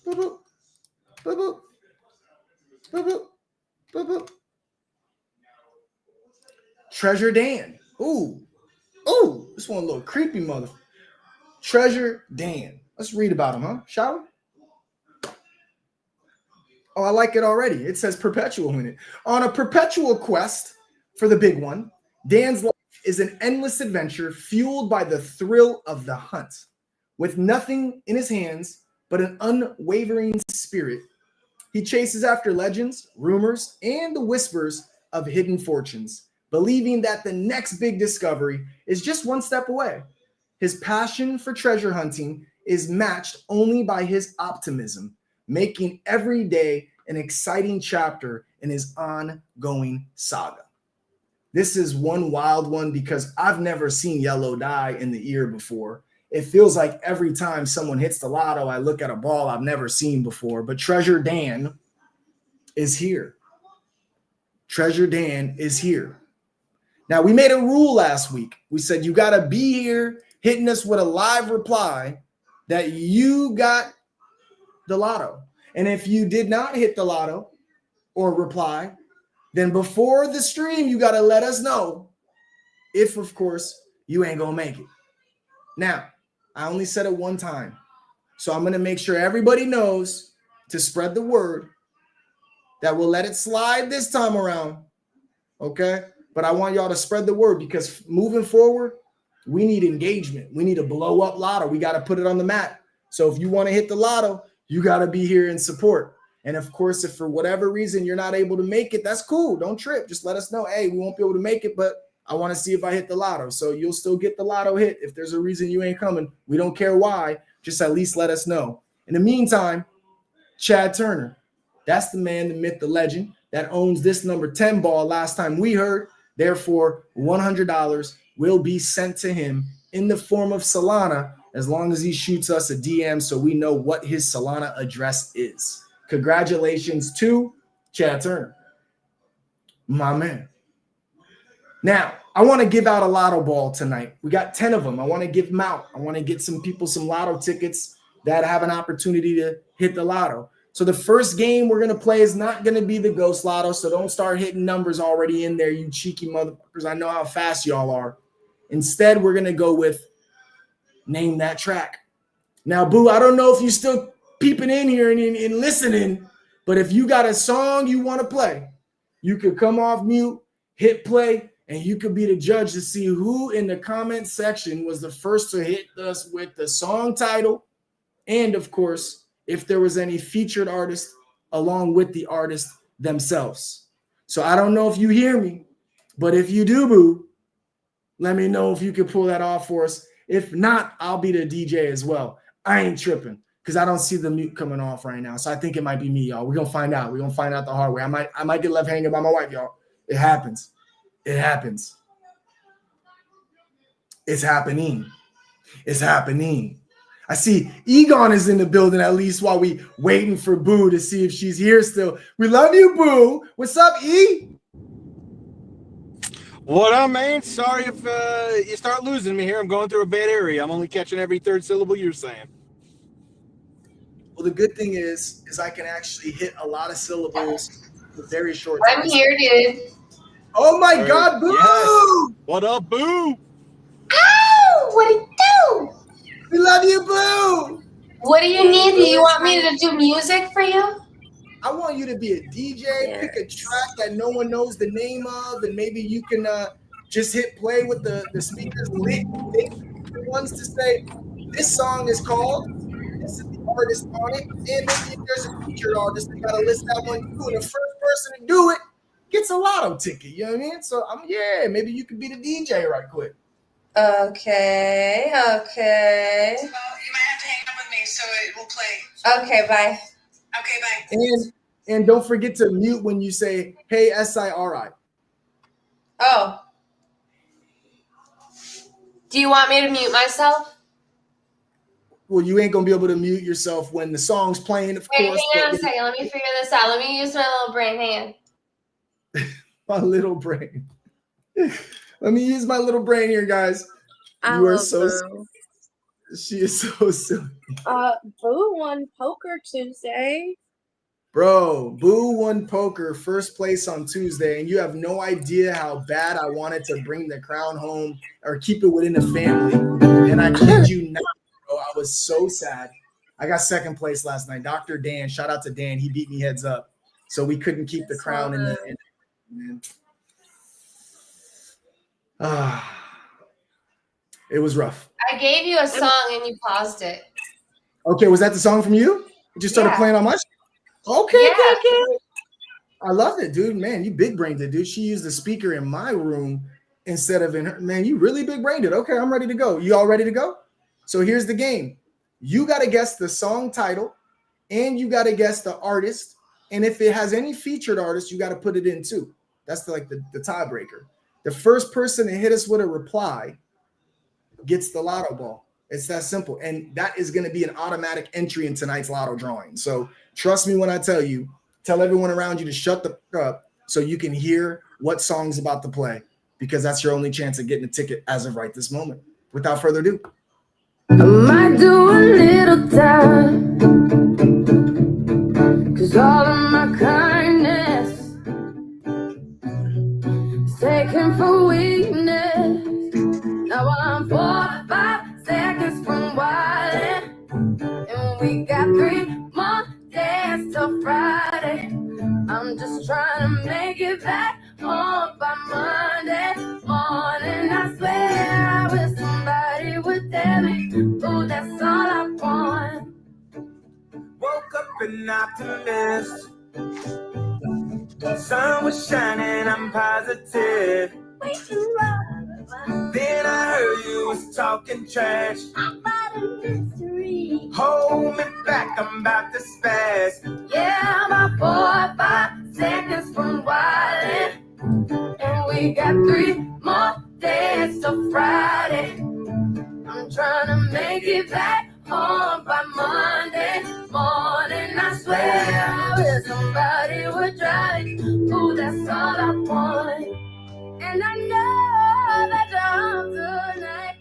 Boop, boop. Boop, boop. Boop, boop. Boop, boop. Treasure Dan. Ooh. Ooh, this one a little creepy mother. Treasure Dan. Let's read about him, huh? Shall we? Oh, I like it already. It says perpetual in it. On a perpetual quest for the big one, Dan's life is an endless adventure fueled by the thrill of the hunt. With nothing in his hands but an unwavering spirit, he chases after legends, rumors, and the whispers of hidden fortunes, believing that the next big discovery is just one step away. His passion for treasure hunting is matched only by his optimism, making every day an exciting chapter in his ongoing saga. This is one wild one because I've never seen yellow dye in the ear before. It feels like every time someone hits the lotto, I look at a ball I've never seen before. But Treasure Dan is here. Treasure Dan is here. Now, we made a rule last week. We said you got to be here hitting us with a live reply that you got the lotto. And if you did not hit the lotto or reply, then before the stream, you got to let us know if, of course, you ain't going to make it. Now, I only said it one time. So I'm going to make sure everybody knows to spread the word that we'll let it slide this time around. Okay? But I want y'all to spread the word because moving forward, we need engagement. We need to blow up lotto. We got to put it on the map. So if you want to hit the lotto, you got to be here in support. And of course, if for whatever reason you're not able to make it, that's cool. Don't trip. Just let us know. Hey, we won't be able to make it, but I want to see if I hit the lotto. So you'll still get the lotto hit. If there's a reason you ain't coming, we don't care why. Just at least let us know. In the meantime, Chad Turner, that's the man, the myth, the legend that owns this number 10 ball last time we heard. Therefore, $100 will be sent to him in the form of Solana as long as he shoots us a DM so we know what his Solana address is. Congratulations to Chad Turner, my man. Now, I want to give out a lotto ball tonight. We got 10 of them. I want to give them out. I want to get some people some lotto tickets that have an opportunity to hit the lotto. So the first game we're going to play is not going to be the Ghost Lotto, so don't start hitting numbers already in there, you cheeky motherfuckers. I know how fast y'all are. Instead, we're going to go with Name That Track. Now, Boo, I don't know if you're still peeping in here and listening, but if you got a song you want to play, you could come off mute, hit play, and you could be the judge to see who in the comment section was the first to hit us with the song title and, of course, if there was any featured artist along with the artist themselves. So I don't know if you hear me, but if you do, Boo, let me know if you could pull that off for us. If not, I'll be the DJ as well. I ain't tripping because I don't see the mute coming off right now. So I think it might be me, y'all. We're going to find out. We're going to find out the hard way. I might get left hanging by my wife, y'all. It happens. It happens. It's happening. It's happening. I see Egon is in the building, at least while we waiting for Boo to see if she's here still. We love you, Boo. What's up, E? What up, man? Sorry if you start losing me here. I'm going through a bad area. I'm only catching every third syllable you're saying. Well, the good thing is I can actually hit a lot of syllables with very short time. I'm here, dude. Oh my God, Boo! Yes. What up, Boo? Ow! What'd it do? We love you, Boo! What do you need? Do you want me to do music for you? I want you to be a DJ, pick a track that no one knows the name of, and maybe you can just hit play with the speakers lit ones to say, this song is called, this is the artist on it, and maybe if there's a featured artist, you gotta list that one too. And the first person to do it gets a Lotto ticket, you know what I mean? So yeah, maybe you could be the DJ right quick. Okay. Well, you might have to hang up with me so it will play. Okay, bye. Okay, bye. And don't forget to mute when you say, hey, SIRI. Oh. Do you want me to mute myself? Well, you ain't gonna be able to mute yourself when the song's playing, of Wait, course. hang on a second. Let me figure this out. Let me use my little brain. Hang on. My little brain. Let me use my little brain here, guys. I You are love so Boo. She is so silly. Boo won Poker Tuesday. Bro, Boo won poker first place on Tuesday, and you have no idea how bad I wanted to bring the crown home or keep it within the family. And I kid you not, bro, I was so sad. I got second place last night. Dr. Dan, shout out to Dan. He beat me heads up. So we couldn't keep the crown in the it was rough. I gave you a song and you paused it. Okay, was that the song from you? It just started playing on my Okay, Yeah. okay. I love it, dude. Man, you big brained it, dude. She used the speaker in my room instead of in her. Man, you really big brained it. Okay, I'm ready to go. You all ready to go? So here's the game. You got to guess the song title and you got to guess the artist. And if it has any featured artist, you got to put it in too. That's the tiebreaker. The first person to hit us with a reply gets the Lotto ball. It's that simple. And that is going to be an automatic entry in tonight's Lotto drawing. So trust me when I tell you, tell everyone around you to shut the fuck up so you can hear what song's about to play, because that's your only chance of getting a ticket as of right this moment. Without further ado. I might do a little time, 'cause all of my kindness is taken for weakness. Now I'm 4 or 5 seconds from wildin', and we got 3 more days till Friday. I'm just trying to make it back home by Monday morning. I swear I wish somebody would tell me, oh, that's all I want. Woke up an optimist. The sun was shining, I'm positive. Then I heard you was talking trash. About a mystery. Hold me back, I'm about to spaz. Yeah, I'm about 4 or 5 seconds from wildin', and we got 3 more days till Friday. I'm trying to make it back home by Monday morning. I swear I wish somebody would drive it. Ooh, that's all I want. And I know that I'm tonight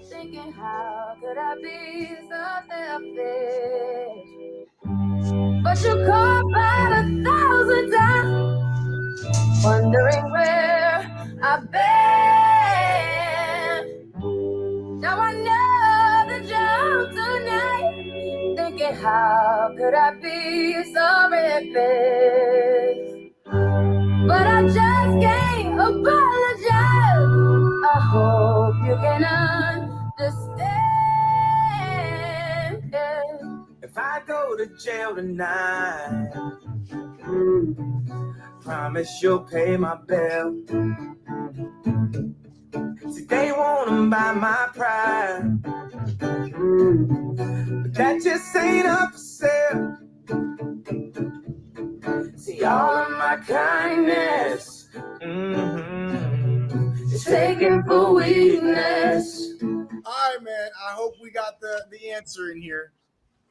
thinking, how could I be so selfish? But you called about 1,000 times, wondering where I've been. Now I know that you're tonight thinking, how could I be so reckless? But I just can't apologize. I hope you can understand. If I go to jail tonight, promise you'll pay my bill. See, they wanna buy my pride, but that just ain't up for sale. See, all of my kindness is taken for weakness. All right, man. I hope we got got the answer in here.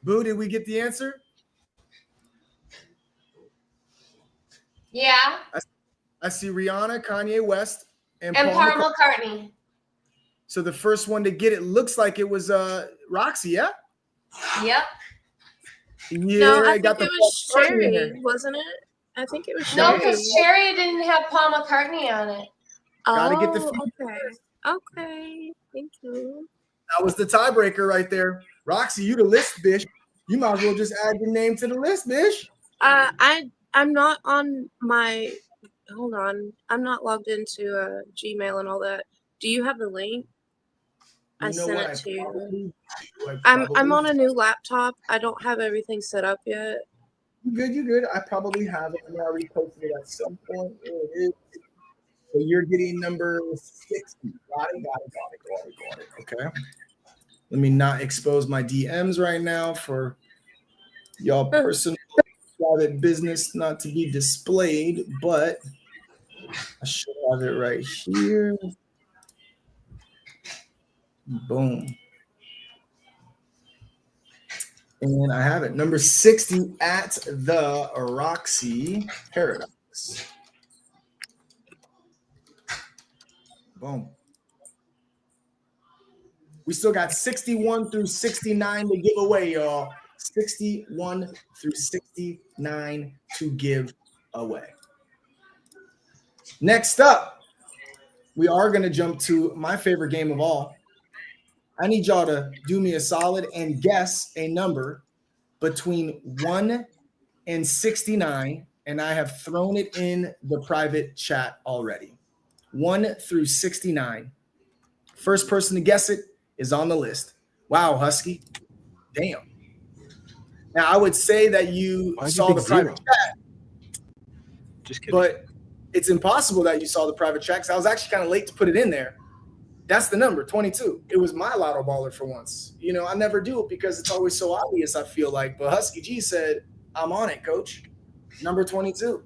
Boo, did we get the answer? Yeah. I see Rihanna, Kanye West, and And Paul Paul McCartney. So the first one to get it looks like it was Roxy, yeah? Yep. Yeah, No, I I got think the it was Paul McCartney in Sherry, there. wasn't it? I think it was No, Sherry. because Sherry didn't have Paul McCartney on it. Gotta get the Oh, feedback. okay. Thank you. That was the tiebreaker right there. Roxy, you the list, bitch. You might as well just add your name to the list, bitch. I'm not on my. Hold on. I'm not logged into Gmail and all that. Do you have the link? I sent it to you. I'm on a new laptop. I don't have everything set up yet. You good. I probably have it. I'm gonna repost it at some point. There it is. So you're getting number 60. Got it. Okay. Let me not expose my DMs right now for y'all personal private business not to be displayed, but I should have it right here. Boom. And I have it. Number 60 at the Roxy Paradox. Boom. We still got 61 through 69 to give away, y'all. 61 through 69 to give away. Next up, we are going to jump to my favorite game of all. I need y'all to do me a solid and guess a number between 1 and 69, and I have thrown it in the private chat already. 1 through 69. First person to guess it is on the list. Wow, Husky. Damn. Now, I would say that you saw the private chat. Just kidding. But it's impossible that you saw the private chat because I was actually kind of late to put it in there. That's the number, 22. It was my Lotto baller for once. You know, I never do it because it's always so obvious, I feel like. But Husky G said, I'm on it, coach. Number 22.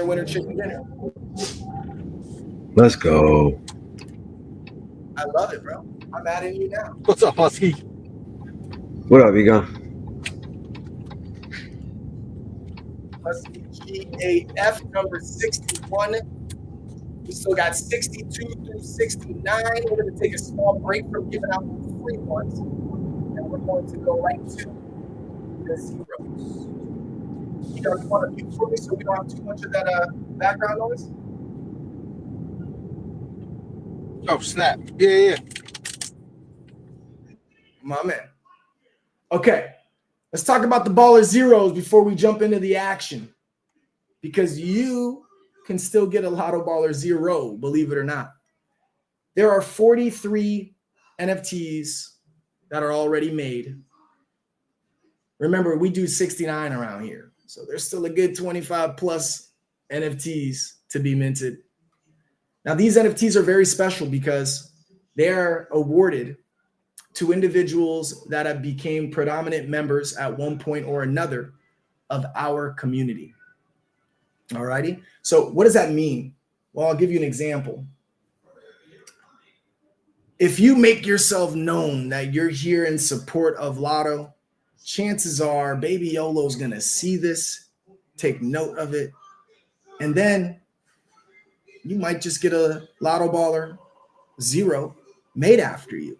Winner, chicken dinner. Let's go. I love it, bro. I'm adding you now. What's up, Husky? What up, Egon? Husky GAF number 61. We still got 62 through 69. We're going to take a small break from giving out the free ones. And we're going to go right to the zeros. You guys want to mute for me so we don't have too much of that background noise? Oh, snap. Yeah. My man. Okay. Let's talk about the baller zeros before we jump into the action. Because you can still get a Lotto Baller zero, believe it or not. There are 43 NFTs that are already made. Remember, we do 69 around here. So there's still a good 25 plus NFTs to be minted. Now, these NFTs are very special because they are awarded to individuals that have became predominant members at one point or another of our community. All righty. So what does that mean? Well, I'll give you an example. If you make yourself known that you're here in support of Lotto, chances are Baby Yolo's going to see this, take note of it, and then you might just get a Lotto Baller zero made after you,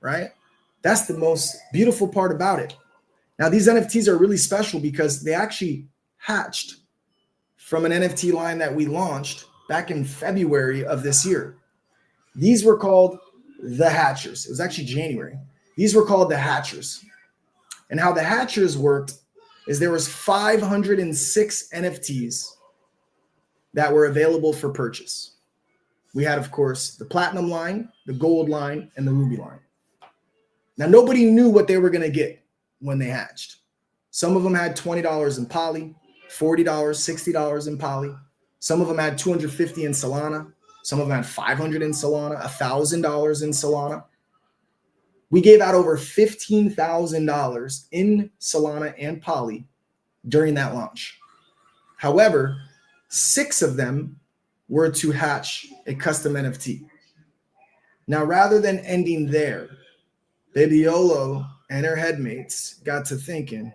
right? That's the most beautiful part about it. Now, these NFTs are really special because they actually hatched from an NFT line that we launched back in February of this year. These were called the Hatchers. It was actually January. These were called the Hatchers. And how the Hatchers worked is there was 506 NFTs that were available for purchase. We had, of course, the Platinum line, the Gold line, and the Ruby line. Now, nobody knew what they were going to get when they hatched. Some of them had $20 in Poly, $40, $60 in Poly. Some of them had $250 in Solana. Some of them had $500 in Solana, $1,000 in Solana. We gave out over $15,000 in Solana and Poly during that launch. However, 6 of them were to hatch a custom NFT. Now, rather than ending there, Baby Yolo and her headmates got to thinking,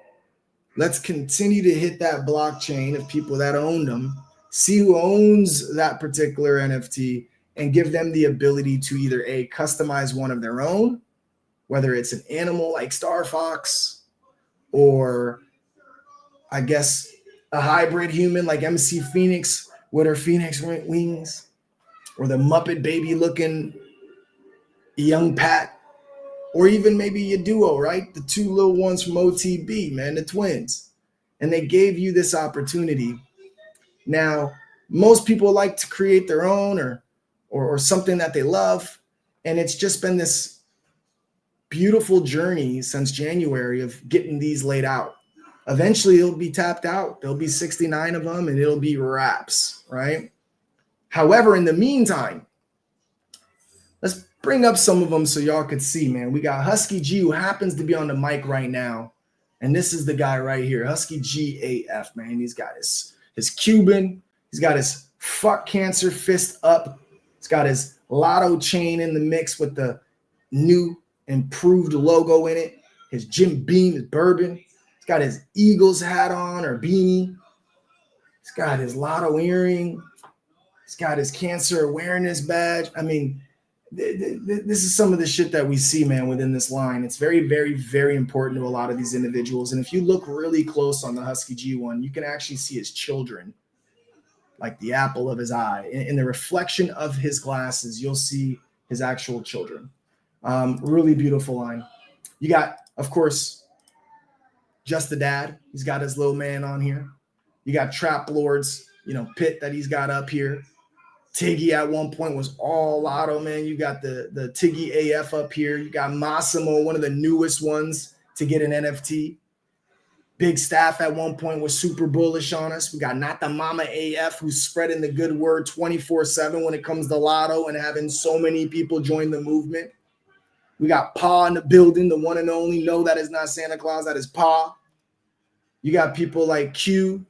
let's continue to hit that blockchain of people that own them, see who owns that particular NFT, and give them the ability to either A, customize one of their own, whether it's an animal like Star Fox, or I guess a hybrid human like MC Phoenix with her Phoenix wings, or the Muppet baby looking young Pat, or even maybe a duo, right? The two little ones from OTB, man, the twins. And they gave you this opportunity. Now, most people like to create their own or something that they love. And it's just been this beautiful journey since January of getting these laid out. Eventually, it'll be tapped out. There'll be 69 of them, and it'll be wraps, right? However, in the meantime, let's bring up some of them so y'all could see, man. We got Husky G, who happens to be on the mic right now. And this is the guy right here, Husky G AF, man. He's got his Cuban. He's got his fuck cancer fist up. He's got his Lotto chain in the mix with the new improved logo in it. His Jim Beam, his bourbon. He's got his Eagles hat on or beanie. He's got his Lotto earring. He's got his cancer awareness badge. I mean, this is some of the shit that we see, man, within this line. It's very, very, very important to a lot of these individuals. And if you look really close on the Husky G one, you can actually see his children, like the apple of his eye. In the reflection of his glasses, you'll see his actual children. Really beautiful line. You got, of course, Just the Dad. He's got his little man on here. You got Trap Lords, Pit that he's got up here. Tiggy at one point was all Lotto, man. You got the Tiggy AF up here. You got Massimo, one of the newest ones to get an NFT. Big Staff at one point was super bullish on us. We got Not the Mama AF, who's spreading the good word 24/7 when it comes to Lotto and having so many people join the movement. We got Pa in the building, the one and only. No, that is not Santa Claus. That is Pa. You got people like Q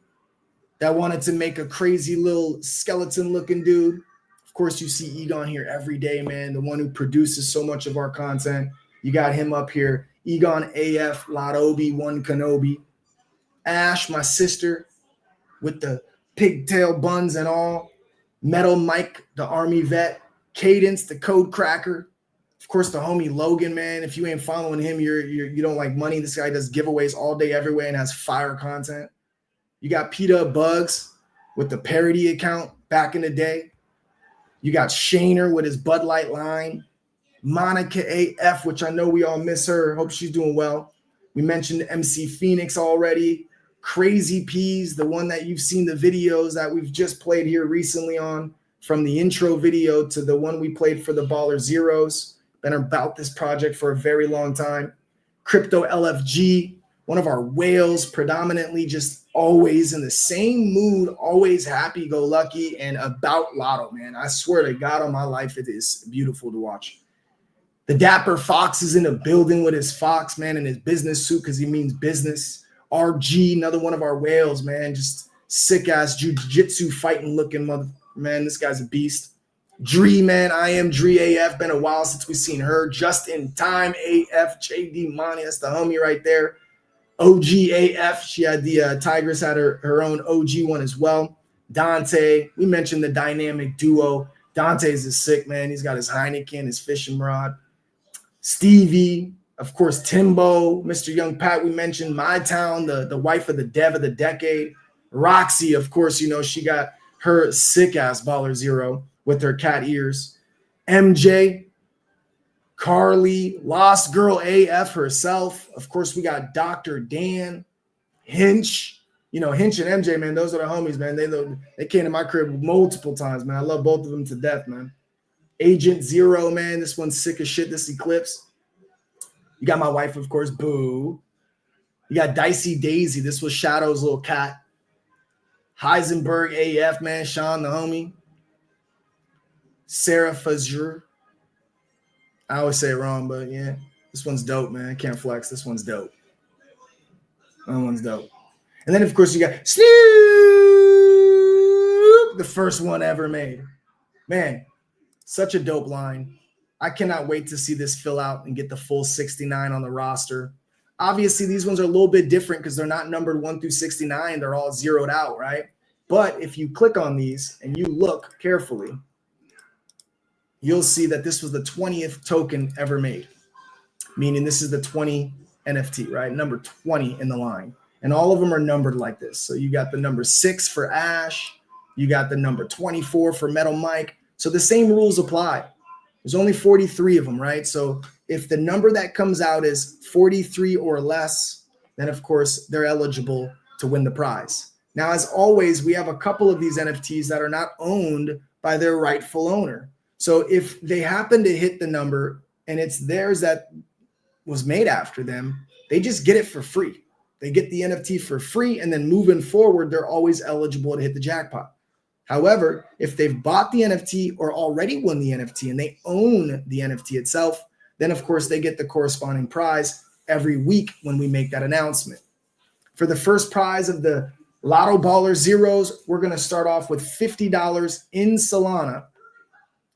that wanted to make a crazy little skeleton-looking dude. Of course, you see Egon here every day, man, the one who produces so much of our content. You got him up here. Egon AF, Lottobi, One Kenobi. Ash, my sister, with the pigtail buns and all. Metal Mike, the Army vet. Cadence, the code cracker. Of course, the homie Logan, man. If you ain't following him, you don't like money. This guy does giveaways all day, everywhere, and has fire content. You got Peta Bugs with the parody account back in the day. You got Shaner with his Bud Light line. Monica AF, which I know we all miss her. Hope she's doing well. We mentioned MC Phoenix already. Crazy Peas, the one that you've seen the videos that we've just played here recently on, from the intro video to the one we played for the Baller Zeros. Been about this project for a very long time. Crypto LFG, one of our whales, predominantly just always in the same mood, always happy-go-lucky and about Lotto, man. I swear to God on my life, it is beautiful to watch. The Dapper Fox is in the building with his fox, man, in his business suit because he means business. RG, another one of our whales, man, just sick-ass jiu-jitsu fighting looking mother, man. This guy's a beast. Dree, man, I am Dree AF. Been a while since we've seen her. Just in time AF, JD Money, that's the homie right there. OG AF, she had the Tigress had her own OG one as well. Dante, we mentioned the dynamic duo. Dante's is sick, man. He's got his Heineken, his fishing rod. Stevie, of course, Timbo, Mr. Young Pat, we mentioned. My Town, the wife of the dev of the decade. Roxy, of course, she got her sick-ass Baller Zero with her cat ears. MJ, Carly, Lost Girl AF herself. Of course, we got Dr. Dan, Hinch. Hinch and MJ, man, those are the homies, man. They came to my crib multiple times, man. I love both of them to death, man. Agent Zero, man. This one's sick as shit, this Eclipse. You got my wife, of course, Boo. You got Dicey Daisy. This was Shadow's little cat. Heisenberg AF, man. Sean, the homie. Sarah Fazur. I always say it wrong, but yeah. This one's dope, man. I can't flex. This one's dope. That one's dope. And then, of course, you got Snoop, the first one ever made. Man, such a dope line. I cannot wait to see this fill out and get the full 69 on the roster. Obviously, these ones are a little bit different because they're not numbered 1 through 69. They're all zeroed out, right? But if you click on these and you look carefully, you'll see that this was the 20th token ever made, meaning this is the 20 NFT, right? Number 20 in the line. And all of them are numbered like this. So you got the number 6 for Ash. You got the number 24 for Metal Mike. So the same rules apply. There's only 43 of them, right? So if the number that comes out is 43 or less, then of course they're eligible to win the prize. Now, as always, we have a couple of these NFTs that are not owned by their rightful owner. So if they happen to hit the number and it's theirs that was made after them, they just get it for free. They get the NFT for free, and then moving forward, they're always eligible to hit the jackpot. However, if they've bought the NFT or already won the NFT and they own the NFT itself, then of course they get the corresponding prize every week when we make that announcement. For the first prize of the Lotto Baller Zeros, we're going to start off with $50 in Solana.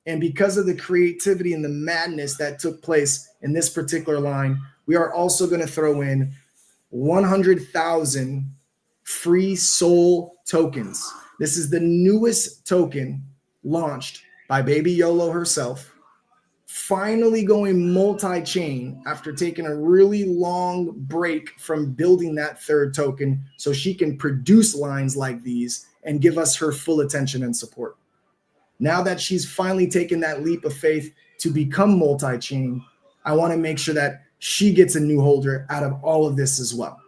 And because of the creativity and the madness that took place in this particular line, we are also going to throw in 100,000 free soul tokens. This is the newest token launched by Baby YOLO herself, finally going multi-chain after taking a really long break from building that third token so she can produce lines like these and give us her full attention and support. Now that she's finally taken that leap of faith to become multi-chain, I want to make sure that she gets a new holder out of all of this as well.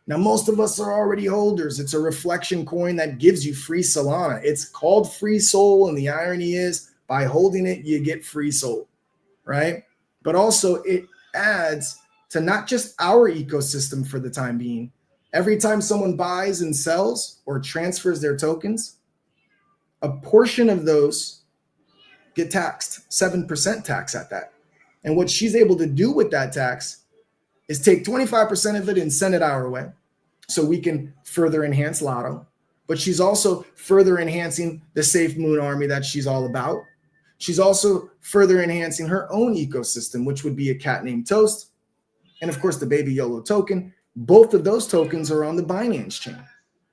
Now, most of us are already holders. It's a reflection coin that gives you free Solana. It's called free soul, and the irony is by holding it, you get free soul, right? But also it adds to not just our ecosystem for the time being. Every time someone buys and sells or transfers their tokens, a portion of those get taxed, 7% tax at that. And what she's able to do with that tax is take 25% of it and send it our way so we can further enhance Lotto. But she's also further enhancing the Safe Moon Army that she's all about. She's also further enhancing her own ecosystem, which would be a cat named Toast. And of course, the Baby YOLO token. Both of those tokens are on the Binance chain.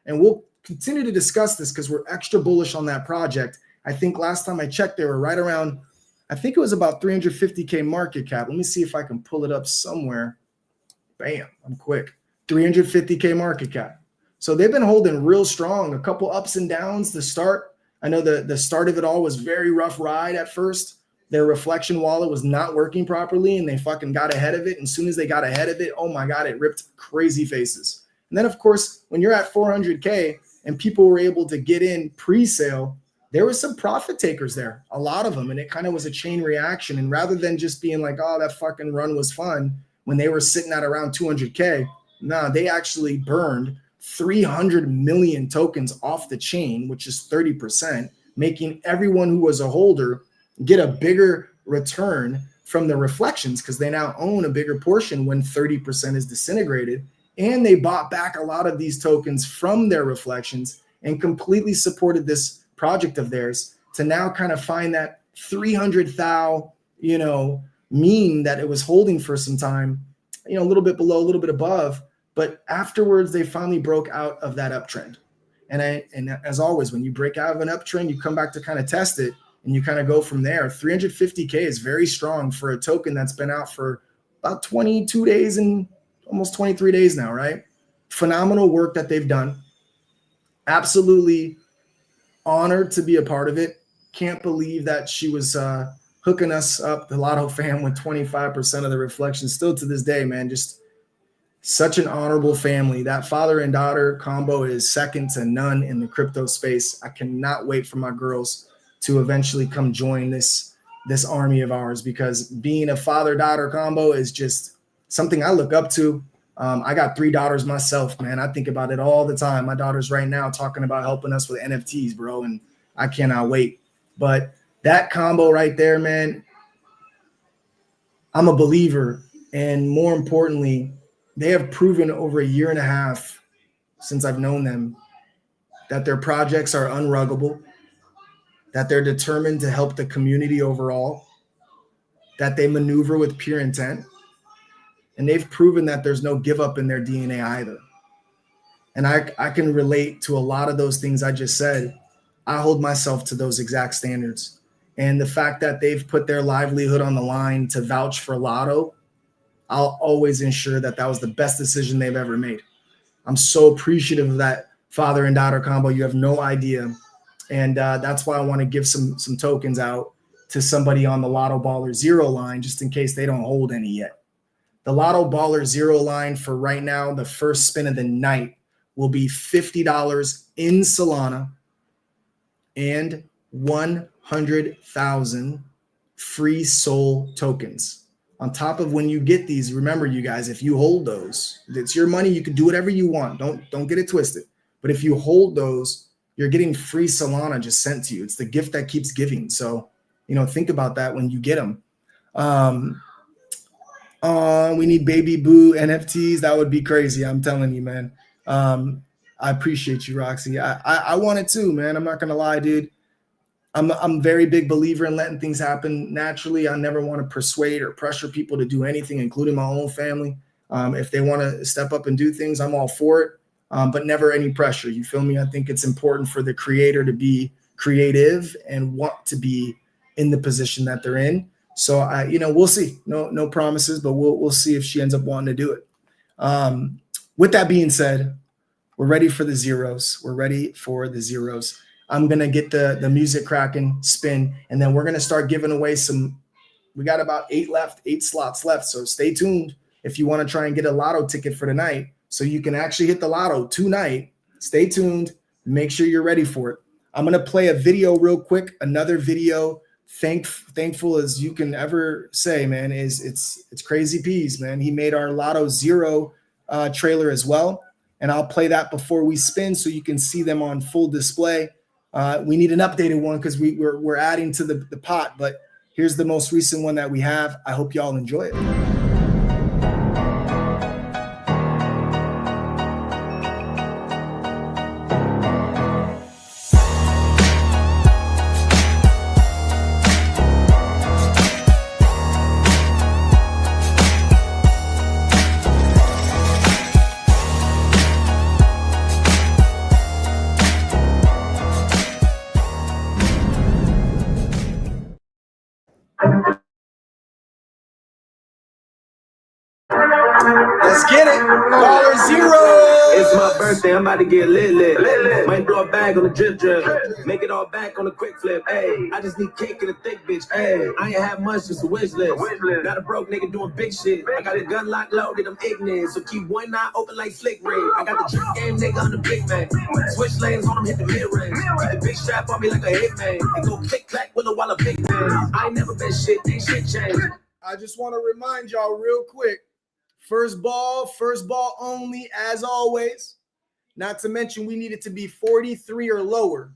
And we'll continue to discuss this because we're extra bullish on that project. I think last time I checked, they were right around, I think it was about 350K market cap. Let me see if I can pull it up somewhere. Bam, I'm quick. 350K market cap. So they've been holding real strong. A couple ups and downs to start. I know the start of it all was very rough ride at first. Their reflection wallet was not working properly, and they fucking got ahead of it. And as soon as they got ahead of it, oh my God, it ripped crazy faces. And then, of course, when you're at 400K and people were able to get in pre-sale, there were some profit takers there, a lot of them. And it kind of was a chain reaction. And rather than just being like, oh, that fucking run was fun, when they were sitting at around 200K, nah, they actually burned 300 million tokens off the chain, which is 30%, making everyone who was a holder get a bigger return from the reflections because they now own a bigger portion when 30% is disintegrated. And they bought back a lot of these tokens from their reflections and completely supported this project of theirs to now kind of find that 300,000, mean that it was holding for some time, a little bit below, a little bit above. But afterwards, they finally broke out of that uptrend. And as always, when you break out of an uptrend, you come back to kind of test it and you kind of go from there. 350K is very strong for a token that's been out for about 22 days and almost 23 days now, right? Phenomenal work that they've done. Absolutely honored to be a part of it. Can't believe that she was hooking us up, the Lotto fam, with 25% of the reflections. Still to this day, man, just such an honorable family. That father and daughter combo is second to none in the crypto space. I cannot wait for my girls to eventually come join this army of ours, because being a father-daughter combo is just something I look up to. I got 3 daughters myself, man. I think about it all the time. My daughter's right now talking about helping us with NFTs, bro, and I cannot wait. But that combo right there, man, I'm a believer. And more importantly, they have proven over a year and a half since I've known them that their projects are unruggable, that they're determined to help the community overall, that they maneuver with pure intent. And they've proven that there's no give up in their DNA either. And I can relate to a lot of those things I just said. I hold myself to those exact standards. And the fact that they've put their livelihood on the line to vouch for Lotto, I'll always ensure that that was the best decision they've ever made. I'm so appreciative of that father and daughter combo. You have no idea. And that's why I want to give some tokens out to somebody on the Lotto Baller Zero line, just in case they don't hold any yet. The Lotto Baller Zero line for right now, the first spin of the night, will be $50 in Solana and 100,000 free SOL tokens. On top of when you get these, remember you guys, if you hold those, it's your money. You can do whatever you want. Don't get it twisted. But if you hold those, you're getting free Solana just sent to you. It's the gift that keeps giving. So, think about that when you get them. We need Baby Boo NFTs. That would be crazy. I'm telling you, man. I appreciate you, Roxy. I want it too, man. I'm not going to lie, dude. I'm a very big believer in letting things happen naturally. I never want to persuade or pressure people to do anything, including my own family. If they want to step up and do things, I'm all for it, but never any pressure. You feel me? I think it's important for the creator to be creative and want to be in the position that they're in. So we'll see. No promises, but we'll see if she ends up wanting to do it. With that being said, we're ready for the zeros. I'm going to get the music cracking, spin, and then we're going to start giving away we got about 8 slots left. So stay tuned if you want to try and get a Lotto ticket for tonight so you can actually hit the Lotto tonight. Stay tuned. Make sure you're ready for it. I'm going to play a video real quick. Another video, thankful as you can ever say, man, it's Crazy Peas, man. He made our Lotto Zero trailer as well. And I'll play that before we spin so you can see them on full display. We need an updated one because we're adding to the pot, but here's the most recent one that we have. I hope y'all enjoy it. Let's get it. Baller Zero. It's my birthday, I'm about to get lit. Might blow a bag on the drip. Make it all back on a quick flip. Hey, I just need cake and a thick bitch. Hey, I ain't have much, just a wish list. Got a broke nigga doing big shit. I got a gun locked loaded, I'm ignorant. So keep one eye open like Slick Ray. I got the trick game nigga on the big man. Switch lanes on him, hit the mid-range. The big strap on me like a hitman. And go click-clack with a while a big man. I ain't never been shit, ain't shit changed. I just want to remind y'all real quick. First ball only, as always. Not to mention, we need it to be 43 or lower.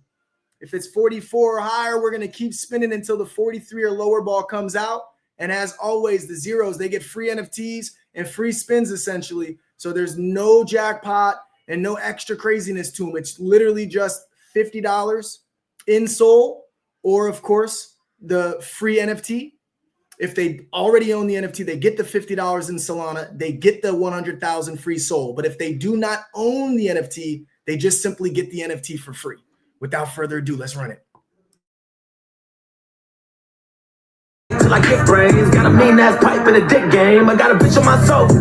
If it's 44 or higher, we're going to keep spinning until the 43 or lower ball comes out. And as always, the zeros, they get free NFTs and free spins, essentially. So there's no jackpot and no extra craziness to them. It's literally just $50 in SOL or, of course, the free NFT. If they already own the NFT, they get the $50 in Solana. They get the 100,000 free SOL. But if they do not own the NFT, they just simply get the NFT for free. Without further ado, let's run it. Like big brains, got a mean ass pipe in a dick game. I got a bitch on my sofa.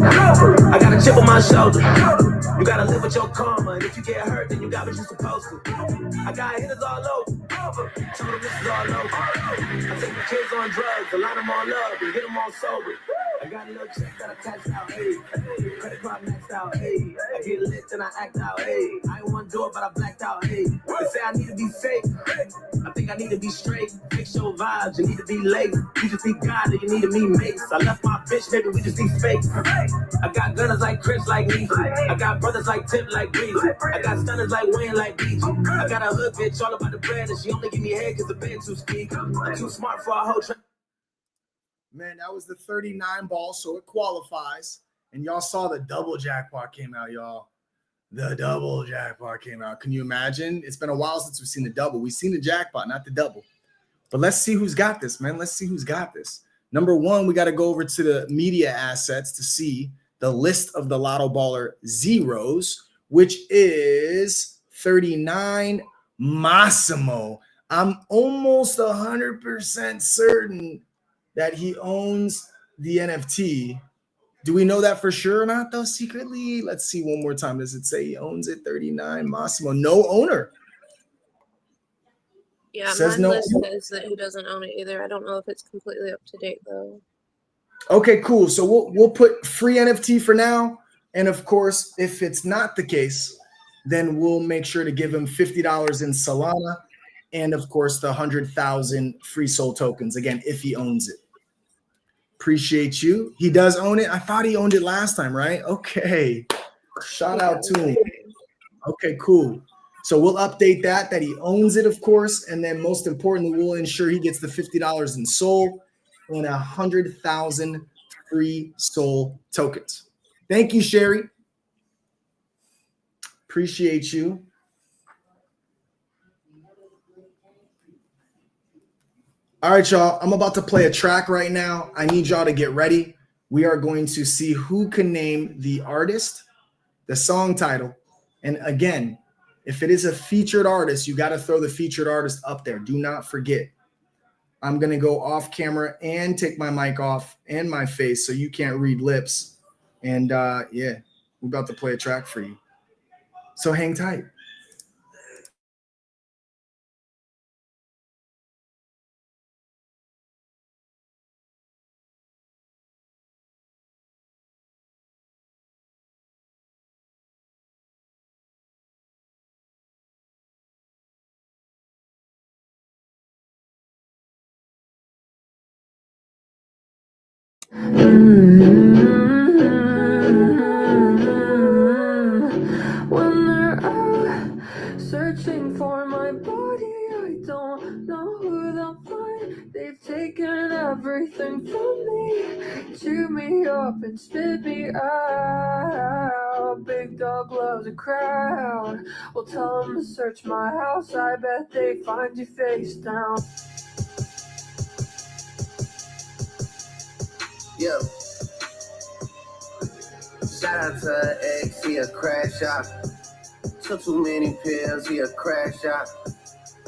I got a chip on my shoulder. You gotta live with your karma. And if you get hurt, then you got what you're supposed to. I got hitters all over. Some of the bitches all over. I take the kids on drugs, I line them all up and get them all sober. I got a little check that I taxed out, hey. Credit card maxed out, hey. I get lit and I act out, hey. I ain't want to do it, but I blacked out, hey. They say I need to be safe. I think I need to be straight. Fix your vibes, you need to be late. You just need God and you need to meet mates. I left my bitch, baby, we just need space. I got gunners like Chris, like me. I got brothers like Tip, like Breeze. I got stunners like Wayne, like BG. I got a hood bitch all about the bread and she only give me head cause the bed too speak. I'm too smart for a whole trip. Man, that was the 39 ball, so it qualifies. And y'all saw the double jackpot came out, y'all. The double jackpot came out. Can you imagine? It's been a while since we've seen the double. We've seen the jackpot, not the double. But let's see who's got this, man. Let's see who's got this. Number one, we got to go over to the media assets to see the list of the Lotto Baller zeros, which is 39 Massimo. I'm almost 100% certain that he owns the NFT. Do we know that for sure or not, though, secretly? Let's see one more time. Does it say he owns it? 39 Massimo. No owner. Yeah, Says my no. list says that he doesn't own it either. I don't know if it's completely up to date, though. Okay, cool. So we'll put free NFT for now. And, of course, if it's not the case, then we'll make sure to give him $50 in Solana and, of course, the 100,000 free soul tokens, again, if he owns it. Appreciate you. He does own it. I thought he owned it last time, right? Okay. Shout out to him. Okay, cool. So we'll update that he owns it, of course. And then most importantly, we'll ensure he gets the $50 in soul and 100,000 free soul tokens. Thank you, Sherry. Appreciate you. All right, y'all. I'm about to play a track right now. I need y'all to get ready. We are going to see who can name the artist, the song title. And again, if it is a featured artist, you got to throw the featured artist up there. Do not forget. I'm going to go off camera and take my mic off and my face so you can't read lips. And yeah, we're about to play a track for you. So hang tight. When they're out searching for my body, I don't know who they'll find. They've taken everything from me, chew me up and spit me out. Big dog loves a crowd. Well, tell them to search my house. I bet they find you face down. Yo. Shout out to her ex, he a crash out. Took too many pills, he a crash out.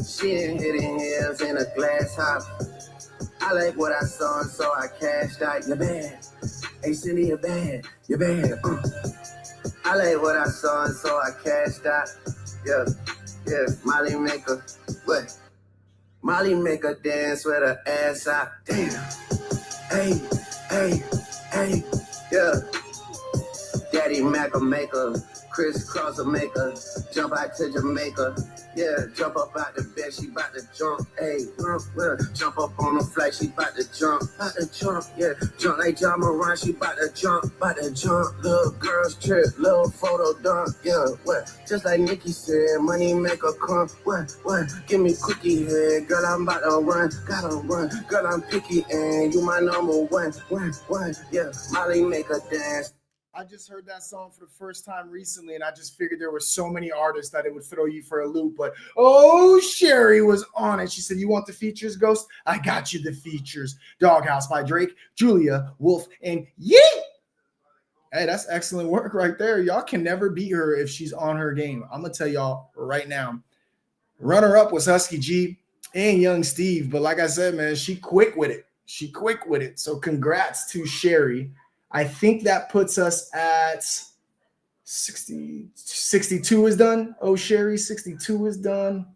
She ain't hitting heels in a glass hop. I like what I saw and so I cashed out. You're bad. Hey Cindy, you're bad. You're bad. I like what I saw and so I cashed out. Yeah. Molly make a, what? Molly make a dance with her ass out. Damn. Hey. Yeah. Daddy Mac a maker, crisscross a maker, jump out to Jamaica. Yeah, jump up out the bed, she bout to jump. Hey, jump up on the flight, she bout to jump. Yeah, jump like John Moran, she bout to jump. Little girls trip, little photo dump. Yeah, what? Just like Nikki said, money make her come. What? Give me cookie head, girl, I'm about to run. Gotta run, girl, I'm picky and you my number one. Yeah, Molly make her dance. I just heard that song for the first time recently, and I just figured there were so many artists that it would throw you for a loop. But, Sherry was on it. She said, you want the features, Ghost? I got you the features. Doghouse by Drake, Julia, Wolf, and Yeet. Hey, that's excellent work right there. Y'all can never beat her if she's on her game. I'm going to tell y'all right now. Runner-up was Husky G and Young Steve. But like I said, man, she quick with it. So congrats to Sherry. I think that puts us at 62 is done. Sherry, 62 is done.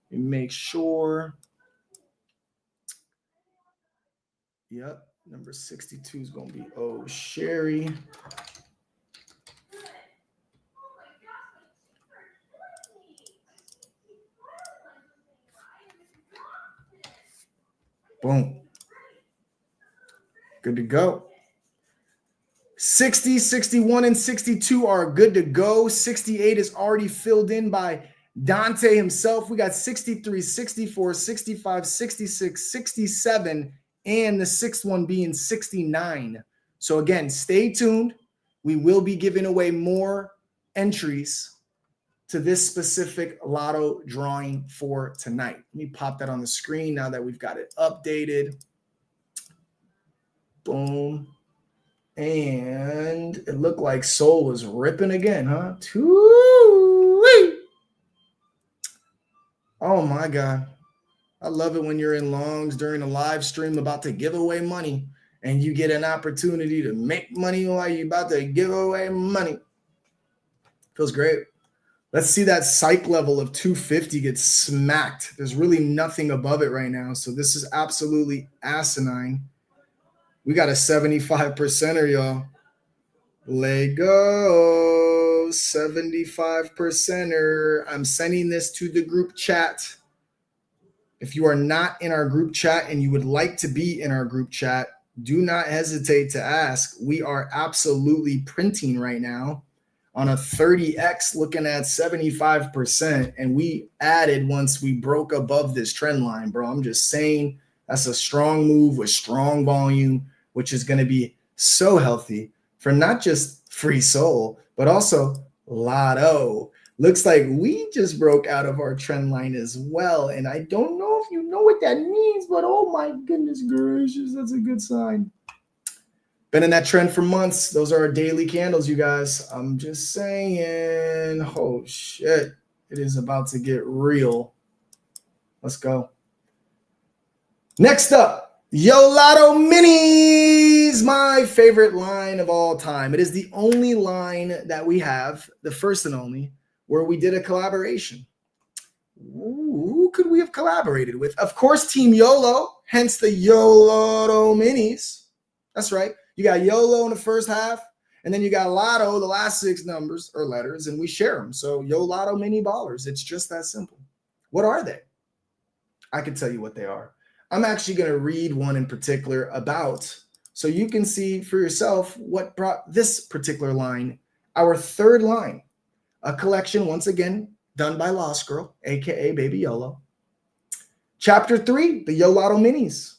Let me make sure. Yep, number 62 is going to be Sherry. Boom. Good to go. 60, 61, and 62 are good to go. 68 is already filled in by Dante himself. We got 63, 64, 65, 66, 67, and the sixth one being 69. So again, stay tuned. We will be giving away more entries to this specific lotto drawing for tonight. Let me pop that on the screen now that we've got it updated. Boom. And it looked like Soul was ripping again, huh? Too-wee. Oh my God. I love it when you're in longs during a live stream about to give away money and you get an opportunity to make money while you're about to give away money. Feels great. Let's see that psych level of 250 get smacked. There's really nothing above it right now. So this is absolutely asinine. We got a 75%er, y'all. Lego 75%er. I'm sending this to the group chat. If you are not in our group chat and you would like to be in our group chat, do not hesitate to ask. We are absolutely printing right now on a 30x looking at 75%. And we added once we broke above this trend line, bro. I'm just saying that's a strong move with strong volume, which is going to be so healthy for not just Free Soul, but also Lotto. Looks like we just broke out of our trend line as well. And I don't know if you know what that means, but oh my goodness gracious, that's a good sign. Been in that trend for months. Those are our daily candles, you guys. I'm just saying, oh shit, it is about to get real. Let's go. Next up, Yo Lotto Minis, my favorite line of all time. It is the only line that we have, the first and only, where we did a collaboration. Ooh, who could we have collaborated with? Of course, Team YOLO, hence the Yo Lotto Minis. That's right. You got YOLO in the first half, and then you got Lotto, the last 6 numbers or letters, and we share them. So Yo Lotto Mini Ballers. It's just that simple. What are they? I can tell you what they are. I'm actually going to read one in particular about, so you can see for yourself what brought this particular line, our third line. A collection, once again, done by Lost Girl, a.k.a. Baby YOLO. Chapter 3, the Yo Lotto Minis.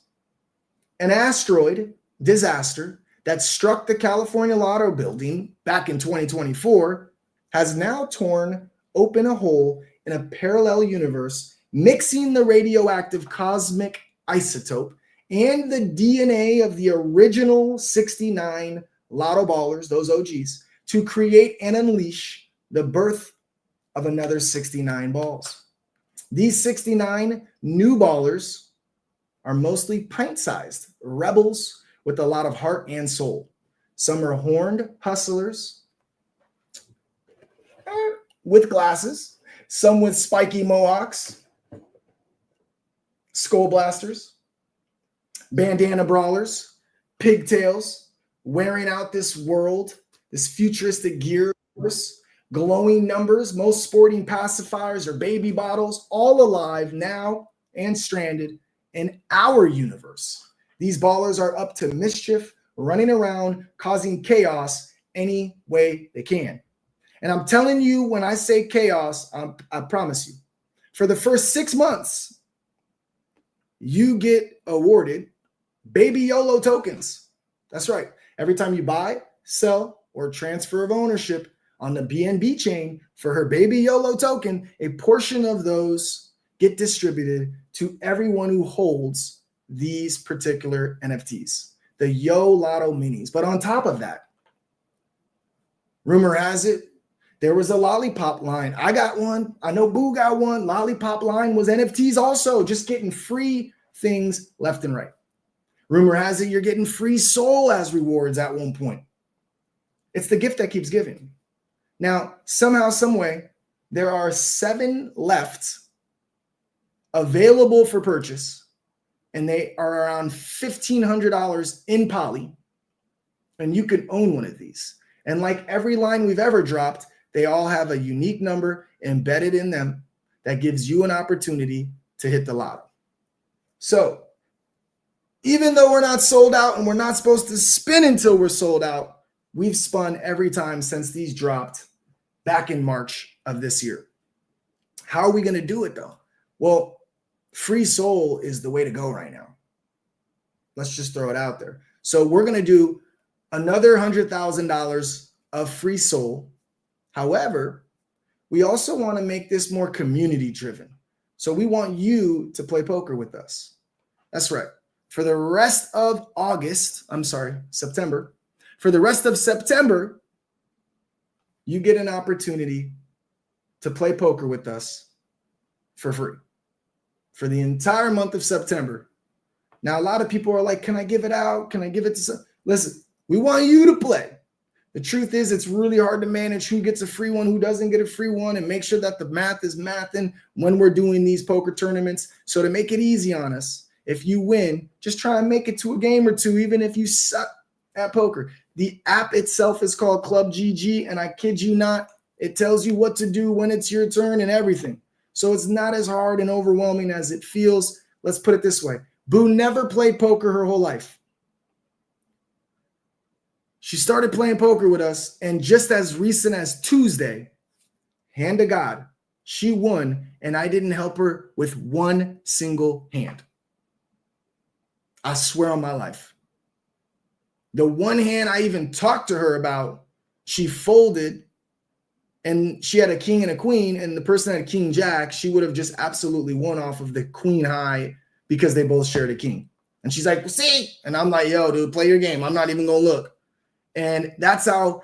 An asteroid disaster that struck the California Lotto building back in 2024 has now torn open a hole in a parallel universe, mixing the radioactive cosmic isotope and the DNA of the original 69 Lotto Ballers, those OGs, to create and unleash the birth of another 69 balls. These 69 new ballers are mostly pint-sized rebels with a lot of heart and soul. Some are horned hustlers with glasses, some with spiky mohawks, skull blasters, bandana brawlers, pigtails, wearing out this world, this futuristic gear, glowing numbers, most sporting pacifiers or baby bottles, all alive now and stranded in our universe. These ballers are up to mischief, running around, causing chaos any way they can. And I'm telling you, when I say chaos, I promise you, for the first 6 months, you get awarded Baby YOLO tokens. That's right. Every time you buy, sell, or transfer of ownership on the BNB chain for her Baby YOLO token, a portion of those get distributed to everyone who holds these particular NFTs, the Yo Lotto Minis. But on top of that, rumor has it, there was a lollipop line. I got one. I know Boo got one. Lollipop line was NFTs also, just getting free things left and right. Rumor has it you're getting free soul as rewards at one point. It's the gift that keeps giving. Now, somehow, some way, there are 7 left available for purchase, and they are around $1,500 in poly, and you can own one of these. And like every line we've ever dropped, they all have a unique number embedded in them that gives you an opportunity to hit the lotto. So even though we're not sold out and we're not supposed to spin until we're sold out, we've spun every time since these dropped back in March of this year. How are we going to do it though? Well, free soul is the way to go right now. Let's just throw it out there. So we're going to do another $100,000 of free soul. However, we also want to make this more community driven. So we want you to play poker with us. That's right. for the rest of September. For the rest of September, you get an opportunity to play poker with us for free for the entire month of September. Now, a lot of people are like, can I give it out? Can I give it to some? Listen, we want you to play. The truth is, it's really hard to manage who gets a free one, who doesn't get a free one, and make sure that the math is mathing when we're doing these poker tournaments. So to make it easy on us, if you win, just try and make it to a game or two, even if you suck at poker. The app itself is called Club GG, and I kid you not, it tells you what to do when it's your turn and everything. So it's not as hard and overwhelming as it feels. Let's put it this way. Boo never played poker her whole life. She started playing poker with us, and just as recent as Tuesday, hand to God, she won, and I didn't help her with one single hand. I swear on my life. The one hand I even talked to her about, she folded, and she had a king and a queen, and the person had king jack. She would have just absolutely won off of the queen high because they both shared a king. And she's like, see? And I'm like, yo, dude, play your game. I'm not even going to look. And that's how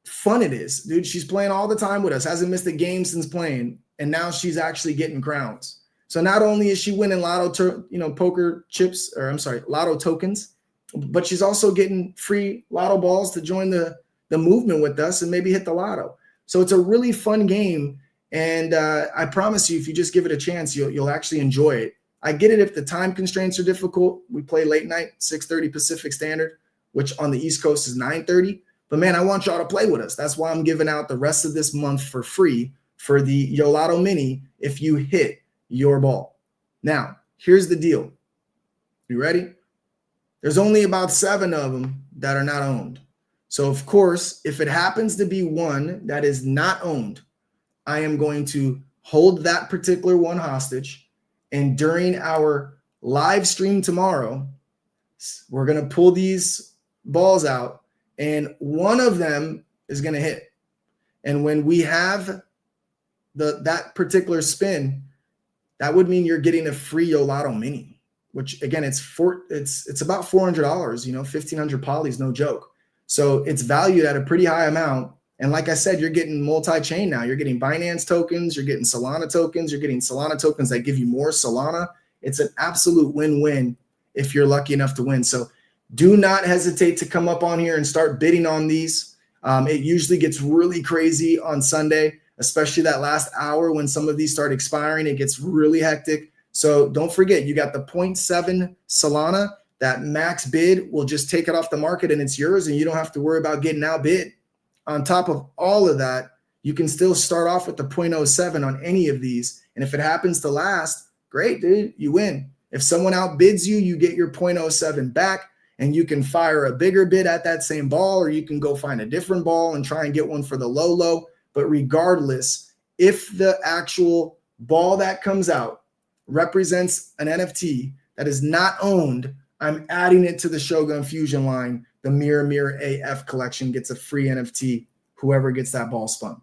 fun it is, dude. She's playing all the time with us, hasn't missed a game since playing, and now she's actually getting crowns. So not only is she winning lotto, poker chips, lotto tokens, but she's also getting free lotto balls to join the movement with us and maybe hit the lotto. So it's a really fun game, and I promise you, if you just give it a chance, you'll actually enjoy it. I get it if the time constraints are difficult. We play late night, 6:30 Pacific Standard, which on the East Coast is 9:30. But man, I want y'all to play with us. That's why I'm giving out the rest of this month for free for the YOLotto Mini if you hit your ball. Now, here's the deal. You ready? There's only about 7 of them that are not owned. So of course, if it happens to be one that is not owned, I am going to hold that particular one hostage. And during our live stream tomorrow, we're going to pull these balls out, and one of them is going to hit. And when we have that particular spin, that would mean you're getting a free YOLotto Mini, which again, it's about $400, 1,500 polys, no joke. So it's valued at a pretty high amount. And like I said, you're getting multi-chain now. You're getting Binance tokens, you're getting Solana tokens, you're getting Solana tokens that give you more Solana. It's an absolute win-win if you're lucky enough to win. So do not hesitate to come up on here and start bidding on these. It usually gets really crazy on Sunday, especially that last hour when some of these start expiring. It gets really hectic. So don't forget, you got the 0.7 Solana. That max bid will just take it off the market and it's yours, and you don't have to worry about getting outbid. On top of all of that, you can still start off with the 0.07 on any of these. And if it happens to last, great, dude, you win. If someone outbids you, you get your 0.07 back, and you can fire a bigger bid at that same ball, or you can go find a different ball and try and get one for the low. But regardless, if the actual ball that comes out represents an NFT that is not owned, I'm adding it to the Shogun Fusion line. The Mirror AF collection gets a free NFT, whoever gets that ball spun.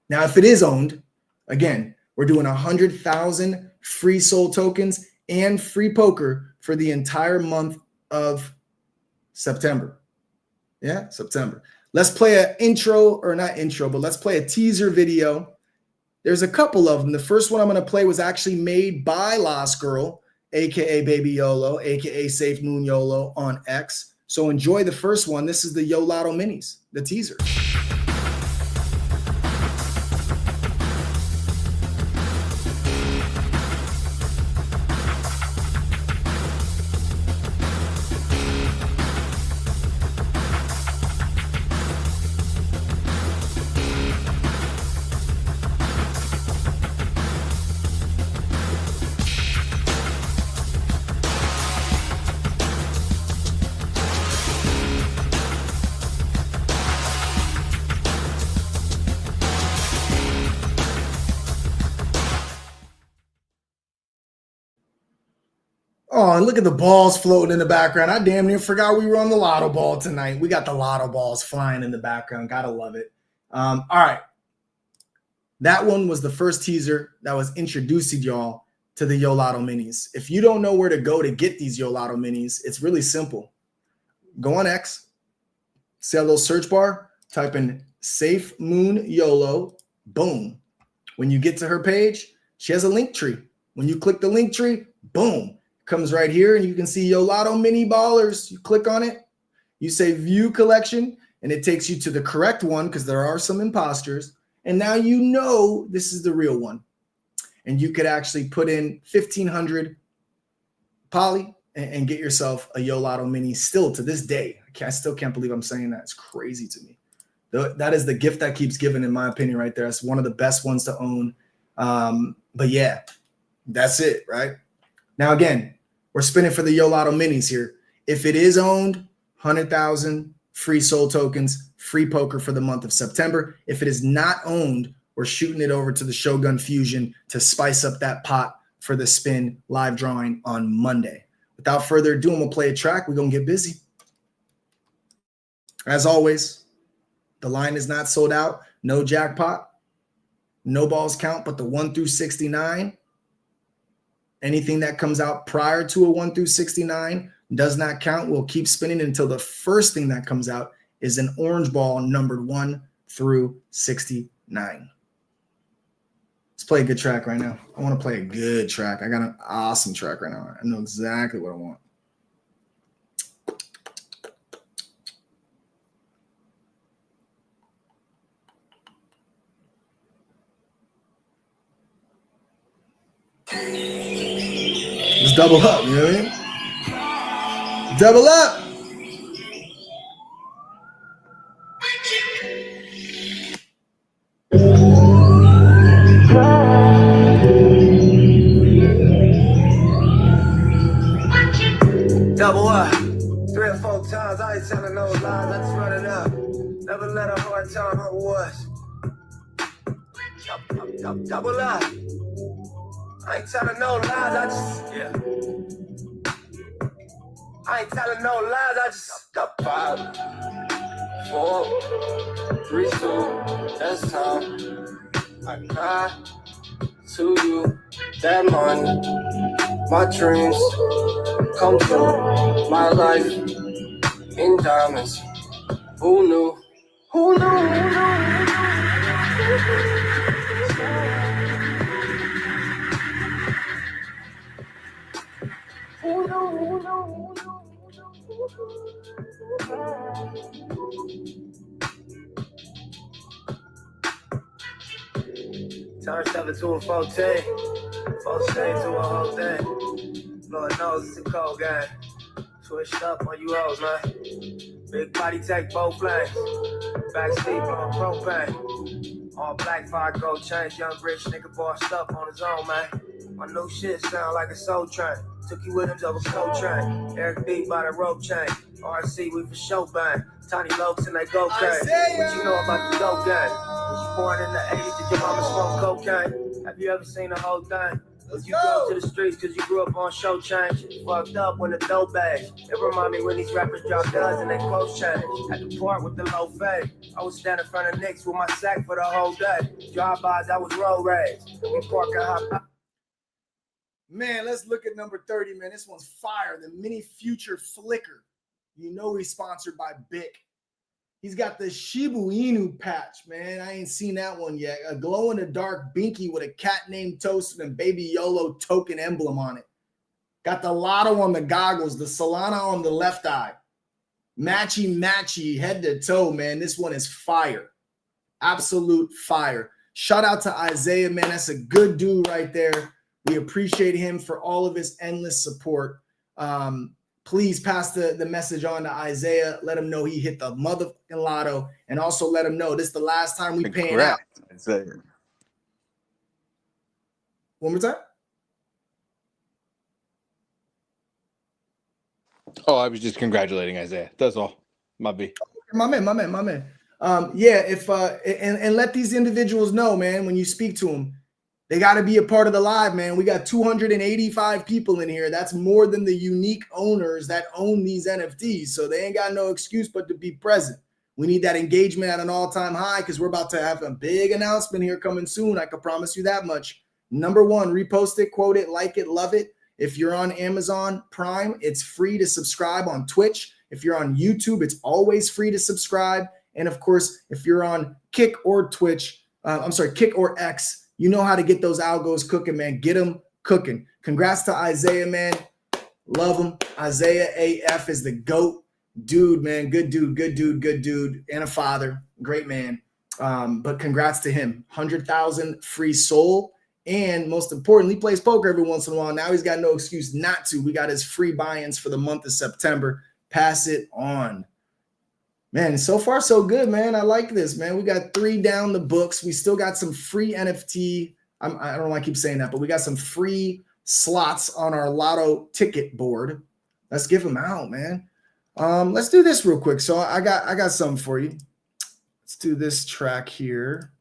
Now, if it is owned, again, we're doing 100,000 free soul tokens and free poker for the entire month of September. Yeah, September. Let's play an let's play a teaser video. There's a couple of them. The first one I'm going to play was actually made by Lost Girl, aka Baby YOLO, aka Safe Moon YOLO on X. So enjoy the first one. This is the YOLotto Minis, the teaser. Oh, and look at the balls floating in the background. I damn near forgot we were on the Lotto Ball tonight. We got the Lotto balls flying in the background. Gotta love it. All right. That one was the first teaser that was introducing y'all to the Yo Lotto minis. If you don't know where to go to get these Yo Lotto minis, it's really simple. Go on X, see a little search bar, type in Safe Moon YOLO, boom. When you get to her page, she has a link tree. When you click the link tree, boom, comes right here and you can see Yo Lotto mini ballers. You click on it, you say view collection, and it takes you to the correct one because there are some imposters. And now you know this is the real one. And you could actually put in 1,500 poly and get yourself a Yo Lotto mini still to this day. I still can't believe I'm saying that. It's crazy to me. That is the gift that keeps giving, in my opinion, right there. It's one of the best ones to own. But yeah, that's it, right? Now, again, we're spinning for the Yo Lotto minis here. If it is owned, 100,000 free soul tokens, free poker for the month of September. If it is not owned, we're shooting it over to the Shogun Fusion to spice up that pot for the spin live drawing on Monday. Without further ado, I'm going to play a track. We're going to get busy. As always, the line is not sold out. No jackpot. No balls count, but the 1 through 69. Anything that comes out prior to a 1 through 69 does not count. We'll keep spinning until the first thing that comes out is an orange ball numbered 1 through 69. Let's play a good track right now. I want to play a good track. I got an awesome track right now. I know exactly what I want. Let's double up, you know what I mean? Double up. Double up. 3 or 4 times, I ain't telling no lies, I just run it up. Never let a hard time hurt was. Double up. I ain't telling no lies, I just, yeah. I ain't telling no lies, I just got 5, 4, 3, 2, that's time. I cry to you that money, my dreams come true, my life in diamonds. Who knew? Who knew? Who knew? Turn 7 to a 14, 14 to a whole thing. Lord knows it's a cold game. Switched up on you hoes, man. Big body take both lanes. Backseat blowing propane. All black, 5 gold chains. Young rich nigga bossed up on his own, man. My new shit sound like a soul train. Took you with him over co-train. Eric B by the rope chain. RC, we for show bang. Tiny Lokes and they go crazy. What you know about the dope game? Was you born in the 80s? Did your mama smoke cocaine? Have you ever seen the whole thing? If you go to the streets cause you grew up on show change, fucked up when the dope bags. It remind me when these rappers drop duds and they close change. At the part with the low fade, I was standing in front of Knicks with my sack for the whole day. Drive-bys, I was road rage. We park and hop. Man, let's look at number 30, man. This one's fire. The Mini Future Flicker. You know he's sponsored by Bic. He's got the Shibu Inu patch, man. I ain't seen that one yet. A glow-in-the-dark binky with a cat named Toast and Baby YOLO token emblem on it. Got the Lotto on the goggles, the Solana on the left eye. Matchy, head to toe, man. This one is fire. Absolute fire. Shout out to Isaiah, man. That's a good dude right there. We appreciate him for all of his endless support. Please pass the message on to Isaiah. Let him know he hit the motherfucking lotto. And also let him know this is the last time we paying out. Isaiah. One more time. Oh, I was just congratulating Isaiah. That's all. My man. Yeah, if and let these individuals know, man, when you speak to them, they got to be a part of the live, man. We got 285 people in here. That's more than the unique owners that own these NFTs. So they ain't got no excuse but to be present. We need that engagement at an all-time high because we're about to have a big announcement here coming soon. I can promise you that much. Number one, repost it, quote it, like it, love it. If you're on Amazon Prime, it's free to subscribe. On Twitch, if you're on YouTube, it's always free to subscribe. And of course, if you're on Kick or Twitch, Kick or X, you know how to get those algos cooking, man. Get them cooking. Congrats to Isaiah, man. Love him. Isaiah AF is the GOAT. Dude, man. Good dude. And a father. Great man. But congrats to him. 100,000 free soul. And most importantly, he plays poker every once in a while. Now he's got no excuse not to. We got his free buy-ins for the month of September. Pass it on. Man, so far so good, man. I like this, man. We got 3 down the books. We still got some free NFT. I don't know why I keep saying that, but we got some free slots on our Lotto Ticket board. Let's give them out, man. Let's do this real quick. So I got something for you. Let's do this track here.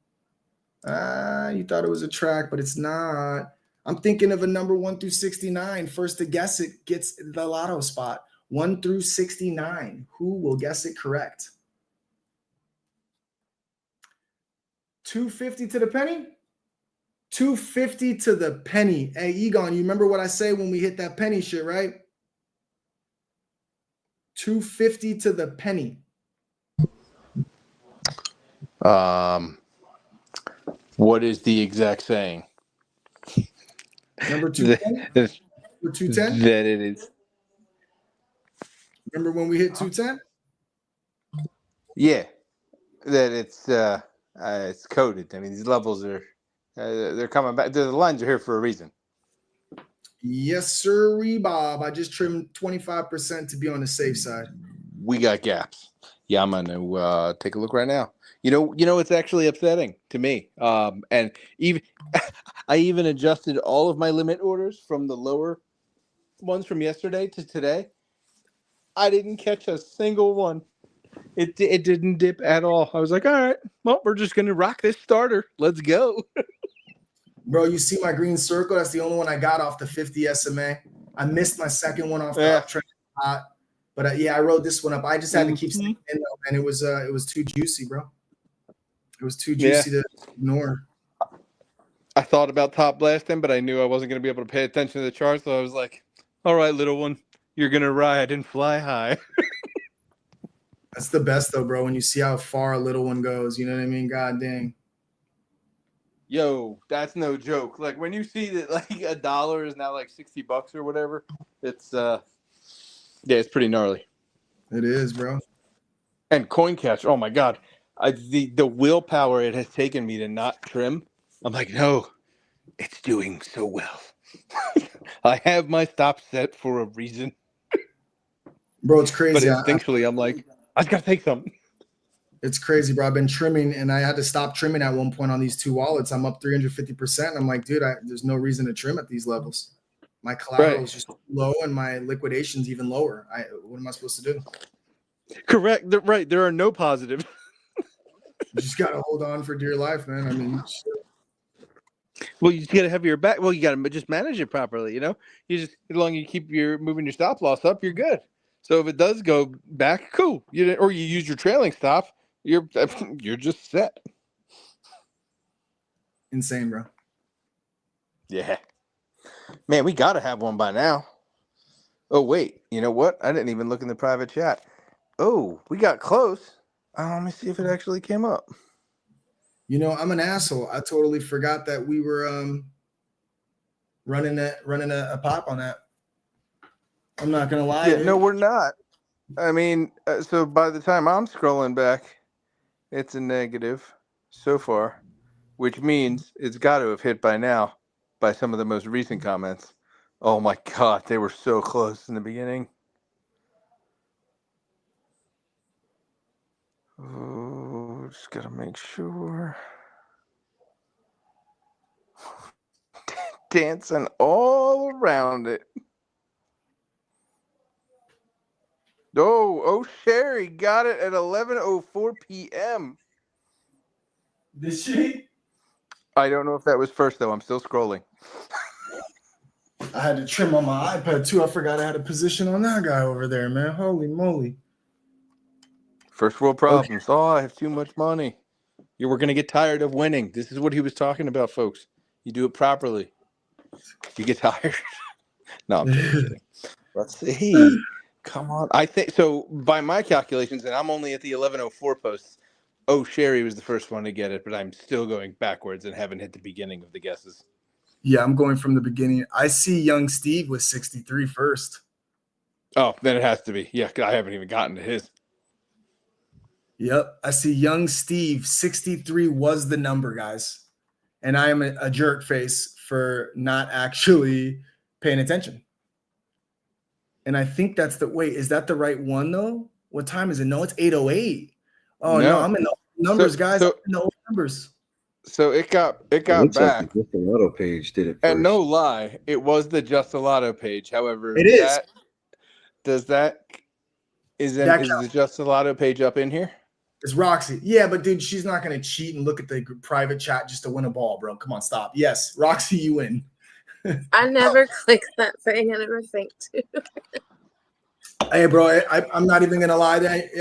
You thought it was a track, but it's not. I'm thinking of a number 1 through 69. First to guess it gets the Lotto spot. 1 through 69. Who will guess it correct? $2.50 to the penny? $2.50 to the penny. Hey, Egon, you remember what I say when we hit that penny shit, right? $2.50 to the penny. What is the exact saying? Number 210? Number 210? That it is. Remember when we hit 210? Yeah, that it's coded. I mean, these levels are they're coming back. The lines are here for a reason. Yes, sir, Bob. I just trimmed 25% to be on the safe side. We got gaps. Yeah, I'm gonna take a look right now. You know, it's actually upsetting to me. And even I even adjusted all of my limit orders from the lower ones from yesterday to today. I didn't catch a single one. It didn't dip at all. I was like, all right, well, we're just gonna rock this starter. Let's go. Bro, you see my green circle? That's the only one I got off the 50 SMA. I missed my second one off the uptrend. But I wrote this one up. I just had to keep sticking in though, and it was too juicy, bro. It was too juicy to ignore. I thought about top blasting, but I knew I wasn't going to be able to pay attention to the chart, so I was like, all right, little one, you're going to ride and fly high. That's the best, though, bro, when you see how far a little one goes. You know what I mean? God dang. Yo, that's no joke. Like, when you see that, like, $1 is now, like, $60 or whatever, it's, it's pretty gnarly. It is, bro. And coin catch, oh, my God. The willpower it has taken me to not trim, I'm like, no, it's doing so well. I have my stop set for a reason. Bro, it's crazy. But instinctually, I'm like, I just got to take something. It's crazy, bro. I've been trimming, and I had to stop trimming at one point on these 2 wallets. I'm up 350%. I'm like, dude, there's no reason to trim at these levels. My collateral is just low, and my liquidation's even lower. What am I supposed to do? Correct. Right. There are no positives. You just got to hold on for dear life, man. I mean, well, you just got to have your back. Well, you got to just manage it properly. You know, as long as you keep moving your stop loss up, you're good. So if it does go back, cool. Or you use your trailing stop, you're just set. Insane, bro. Yeah, man, we got to have one by now. Oh wait, you know what? I didn't even look in the private chat. Oh, we got close. Let me see if it actually came up. You know, I'm an asshole. I totally forgot that we were running a pop on that. I'm not gonna lie. Yeah, no, we're not. I mean, so by the time I'm scrolling back, it's a negative so far, which means it's got to have hit by now by some of the most recent comments. Oh my God, they were so close in the beginning. Oh, just gotta make sure. Dancing all around it. Oh, Sherry got it at 11:04 p.m. Did she? I don't know if that was first though. I'm still scrolling. I had to trim on my iPad too. I forgot I had a position on that guy over there, man. Holy moly. First world problems. Okay. Oh, I have too much money. You were going to get tired of winning. This is what he was talking about, folks. You do it properly. You get tired. No, I'm kidding. Let's see. Come on. I think so. By my calculations, and I'm only at the 11:04 posts. Oh, Sherry was the first one to get it, but I'm still going backwards and haven't hit the beginning of the guesses. Yeah, I'm going from the beginning. I see young Steve with 63 first. Oh, then it has to be. Yeah, 'cause I haven't even gotten to his. Yep, I see young Steve. 63 was the number, guys. And I am a jerk face for not actually paying attention. And I think that's the wait. Is that the right one though? What time is it? No, it's 8:08. Oh no, I'm in the numbers, guys. I'm in the old numbers. So it got It back. looks like the Just a Lotto page did it first. And no lie, it was the Just a Lotto page. However, It is. Is the Just a Lotto page up in here? It's Roxy. Yeah, but dude, she's not gonna cheat and look at the private chat just to win a ball, bro. Come on, stop. Yes, Roxy, you win. I never click that thing. I never think to. Hey, bro, I'm not even gonna lie.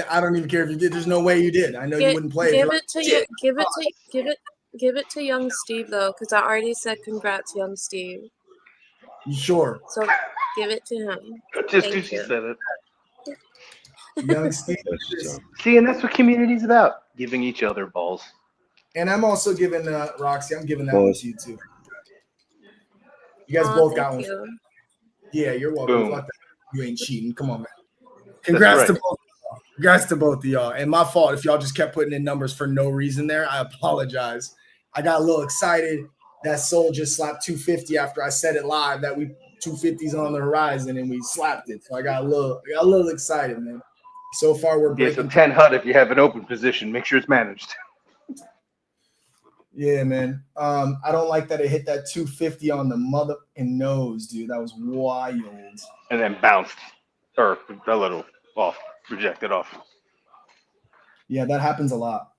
I don't even care if you did. There's no way you did. I know you wouldn't play. Give it to young Steve though, because I already said congrats, young Steve. You sure? So give it to him. Just because she said it. Young Steve. See, and that's what community's about: giving each other balls. And I'm also giving Roxy. I'm giving that one to you too. You guys both got one. Yeah, you're welcome. Fuck that. You ain't cheating. Come on, man. Congrats to both. Congrats to both of y'all. And my fault if y'all just kept putting in numbers for no reason there. I apologize. I got a little excited. That soul just slapped 250 after I said it live that 250's on the horizon and we slapped it. So I got a little excited, man. So far we're breaking. Yeah, so 10 HUD if you have an open position, make sure it's managed. Yeah, man. I don't like that it hit that 250 on the motherfucking nose, dude. That was wild. And then bounced or a little off, rejected off. Yeah, that happens a lot.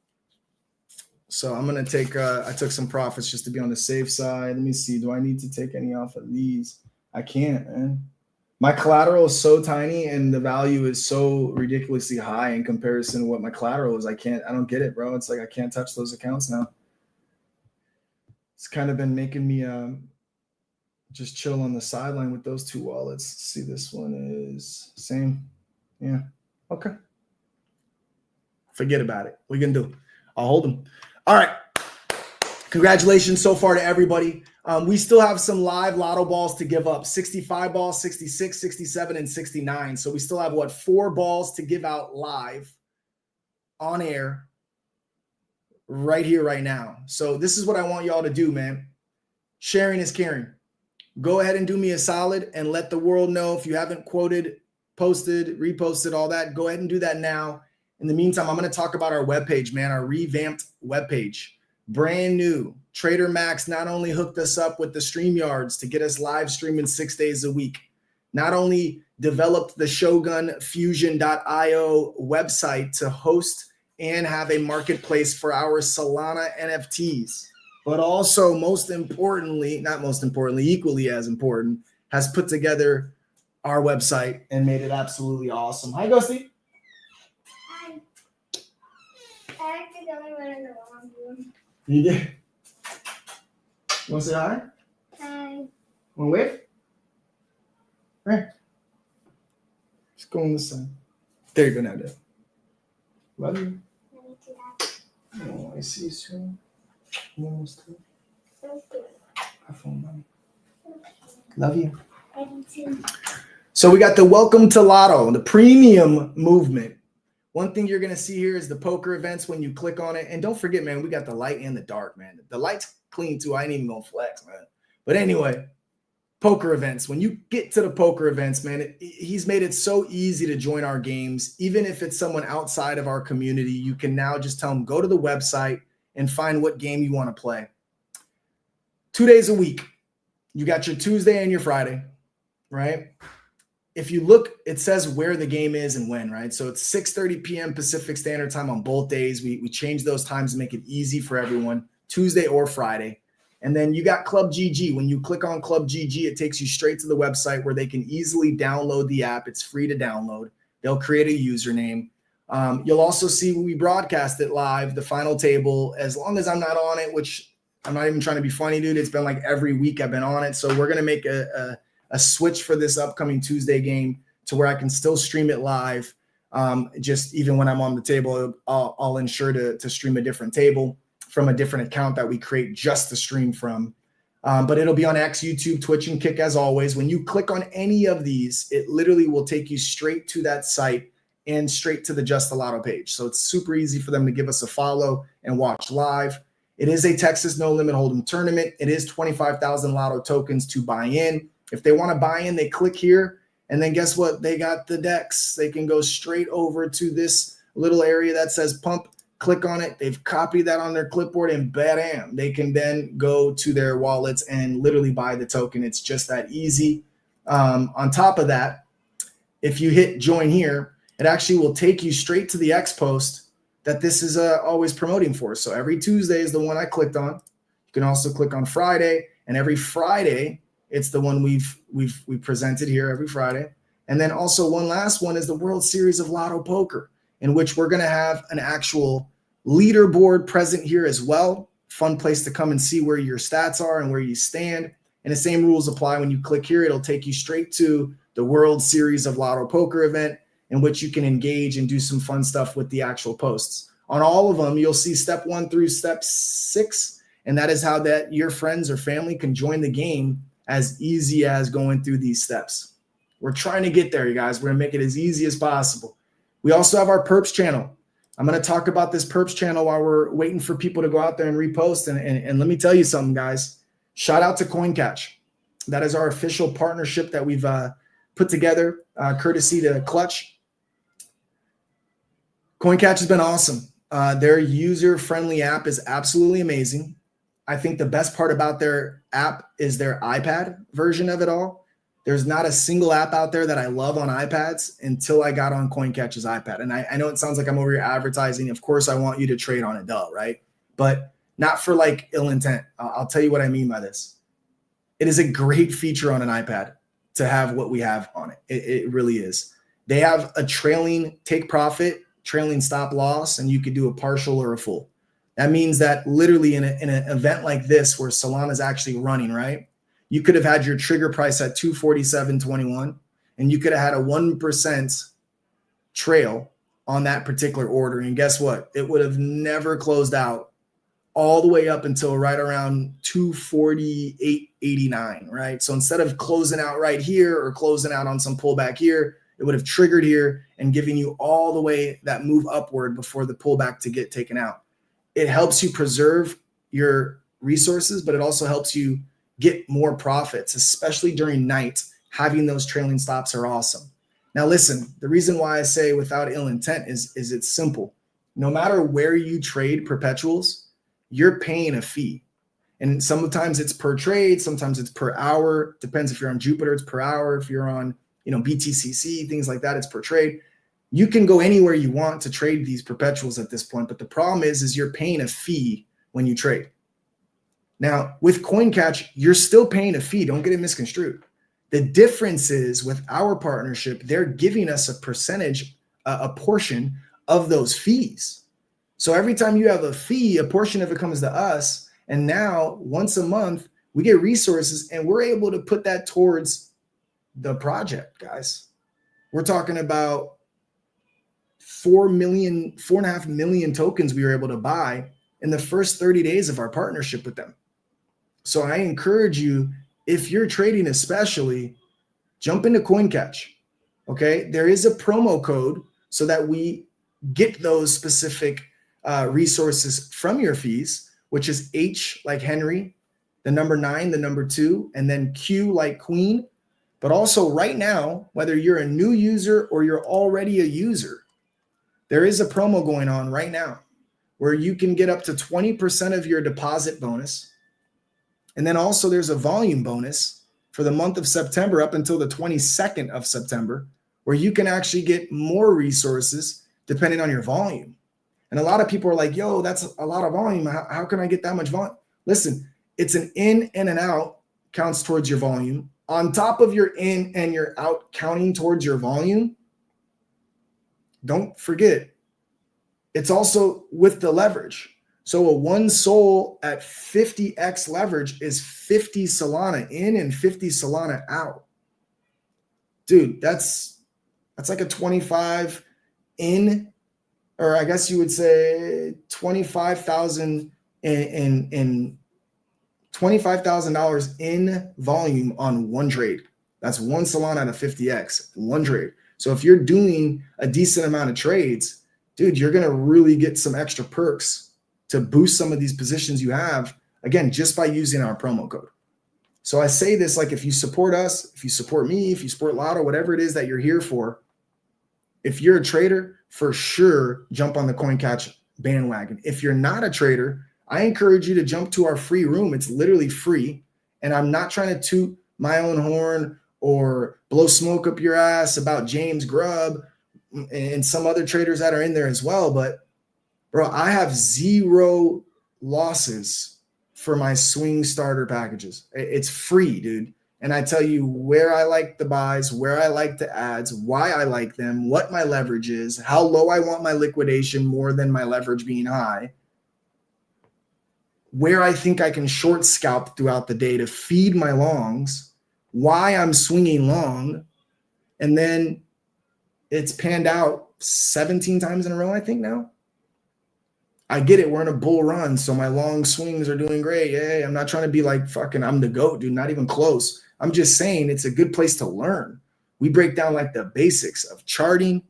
So I'm gonna take. I took some profits just to be on the safe side. Let me see. Do I need to take any off of these? I can't, man. My collateral is so tiny and the value is so ridiculously high in comparison to what my collateral is. I don't get it, bro. It's like I can't touch those accounts now. It's kind of been making me just chill on the sideline with those two wallets. See, this one is same. Yeah. Okay. Forget about it. What are you going to do? I'll hold them. All right. Congratulations so far to everybody. We still have some live lotto balls to give up. 65 balls, 66, 67, and 69. So we still have, 4 balls to give out live on air right here, right now. So this is what I want y'all to do, man. Sharing is caring. Go ahead and do me a solid and let the world know if you haven't quoted, posted, reposted, all that. Go ahead and do that now. In the meantime, I'm going to talk about our webpage, man, our revamped webpage. Brand new. Trader Max not only hooked us up with the StreamYards to get us live streaming 6 days a week, not only developed the ShogunFusion.io website to host and have a marketplace for our Solana NFTs, but also equally as important, has put together our website and made it absolutely awesome. Hi, Ghosty. Hi. I accidentally went in the wrong room. You did? You want to say hi? Hi. Want to wave? Right. Just go on this side. There you go now, Dad. Love you. Oh, I see you soon. Almost too. Have fun, Mommy. Love you. Love you too. So we got the Welcome to Lotto, the premium movement. One thing you're going to see here is the poker events when you click on it. And don't forget, man, we got the light and the dark, man. The light's clean too. I ain't even going to flex, man. But anyway, poker events. When you get to the poker events, man, he's made it so easy to join our games. Even if it's someone outside of our community, you can now just tell them, go to the website and find what game you want to play. 2 days a week. You got your Tuesday and your Friday, right? If you look, it says where the game is and when, right? So it's 6:30 p.m. Pacific Standard Time on both days. We change those times to make it easy for everyone, Tuesday or Friday. And then you got Club GG. When you click on Club GG, it takes you straight to the website where they can easily download the app. It's free to download. They'll create a username. You'll also see when we broadcast it live, the final table, as long as I'm not on it, which I'm not even trying to be funny, dude. It's been like every week I've been on it. So we're going to make a switch for this upcoming Tuesday game to where I can still stream it live. Just even when I'm on the table, I'll ensure to stream a different table from a different account that we create just to stream from. But it'll be on X, YouTube, Twitch, and Kick as always. When you click on any of these, it literally will take you straight to that site and straight to the Just the Lotto page. So it's super easy for them to give us a follow and watch live. It is a Texas No Limit Hold'em tournament. It is 25,000 Lotto tokens to buy in. If they want to buy in, they click here. And then guess what? They got the decks. They can go straight over to this little area that says pump. Click on it. They've copied that on their clipboard and bam, they can then go to their wallets and literally buy the token. It's just that easy. On top of that, if you hit join here, it actually will take you straight to the X post that this is always promoting for. So every Tuesday is the one I clicked on. You can also click on Friday, and every Friday it's the one we've presented here every Friday. And then also one last one is the World Series of Lotto Poker, in which we're going to have an actual leaderboard present here as well. Fun place to come and see where your stats are and where you stand. And the same rules apply. When you click here, it'll take you straight to the World Series of Lotto Poker event, in which you can engage and do some fun stuff with the actual posts. On all of them, you'll see step 1 through step 6, and that is how that your friends or family can join the game as easy as going through these steps. We're trying to get there, you guys. We're going to make it as easy as possible. We also have our Perps channel. I'm going to talk about this Perps channel while we're waiting for people to go out there and repost. And let me tell you something, guys. Shout out to CoinCatch. That is our official partnership that we've put together, courtesy to Clutch. CoinCatch has been awesome. Their user-friendly app is absolutely amazing. I think the best part about their app is their iPad version of it all. There's not a single app out there that I love on iPads until I got on CoinCatch's iPad. And I know it sounds like I'm over here advertising. Of course, I want you to trade on it, duh, right? But not for like ill intent. I'll tell you what I mean by this. It is a great feature on an iPad to have what we have on it. It really is. They have a trailing take profit, trailing stop loss, and you could do a partial or a full. That means that literally in an event like this where Solana is actually running, right? You could have had your trigger price at 247.21, and you could have had a 1% trail on that particular order. And guess what? It would have never closed out all the way up until right around 248.89, right? So instead of closing out right here or closing out on some pullback here, it would have triggered here and giving you all the way that move upward before the pullback to get taken out. It helps you preserve your resources, but it also helps you get more profits, especially during night. Having those trailing stops are awesome. Now, listen, the reason why I say without ill intent is it's simple. No matter where you trade perpetuals, you're paying a fee. And sometimes it's per trade, sometimes it's per hour. Depends if you're on Jupiter, it's per hour. If you're on, BTCC, things like that, it's per trade. You can go anywhere you want to trade these perpetuals at this point. But the problem is you're paying a fee when you trade. Now, with CoinCatch, you're still paying a fee. Don't get it misconstrued. The difference is with our partnership, they're giving us a percentage, a portion of those fees. So every time you have a fee, a portion of it comes to us. And now once a month, we get resources and we're able to put that towards the project, guys. We're talking about 4.5 million tokens we were able to buy in the first 30 days of our partnership with them. So I encourage you, if you're trading especially, jump into CoinCatch, okay? There is a promo code so that we get those specific resources from your fees, which is H like Henry, the number 9, the number 2, and then Q like Queen. But also right now, whether you're a new user or you're already a user, there is a promo going on right now where you can get up to 20% of your deposit bonus. And then also there's a volume bonus for the month of September up until the 22nd of September, where you can actually get more resources depending on your volume. And a lot of people are like, yo, that's a lot of volume. How can I get that much volume? Listen, it's an in and an out counts towards your volume. On top of your in and your out counting towards your volume, don't forget, it's also with the leverage. So a one Sol at 50x leverage is 50 Solana in and 50 Solana out. Dude, that's like a 25 in, or I guess you would say 25,000 in $25,000 in volume on one trade. That's one Solana at a 50x, one trade. So if you're doing a decent amount of trades, dude, you're going to really get some extra perks to boost some of these positions you have, again, just by using our promo code. So I say this, like, if you support us, if you support me, if you support Lotto, whatever it is that you're here for, if you're a trader, for sure, jump on the CoinCatch bandwagon. If you're not a trader, I encourage you to jump to our free room. It's literally free. And I'm not trying to toot my own horn or blow smoke up your ass about James Grubb and some other traders that are in there as well. But bro, I have 0 losses for my swing starter packages. It's free, dude. And I tell you where I like the buys, where I like the ads, why I like them, what my leverage is, how low I want my liquidation more than my leverage being high, where I think I can short scalp throughout the day to feed my longs, why I'm swinging long, and then it's panned out 17 times in a row, I think now. I get it. We're in a bull run, so my long swings are doing great. Yay. I'm not trying to be like fucking I'm the GOAT, dude. Not even close. I'm just saying it's a good place to learn. We break down like the basics of charting,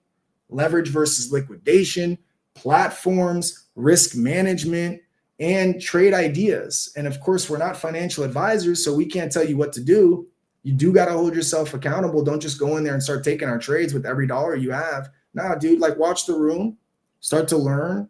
leverage versus liquidation, platforms, risk management, and trade ideas. And of course, we're not financial advisors, so we can't tell you what to do. You do got to hold yourself accountable. Don't just go in there and start taking our trades with every dollar you have. Nah, dude, like watch the room, start to learn.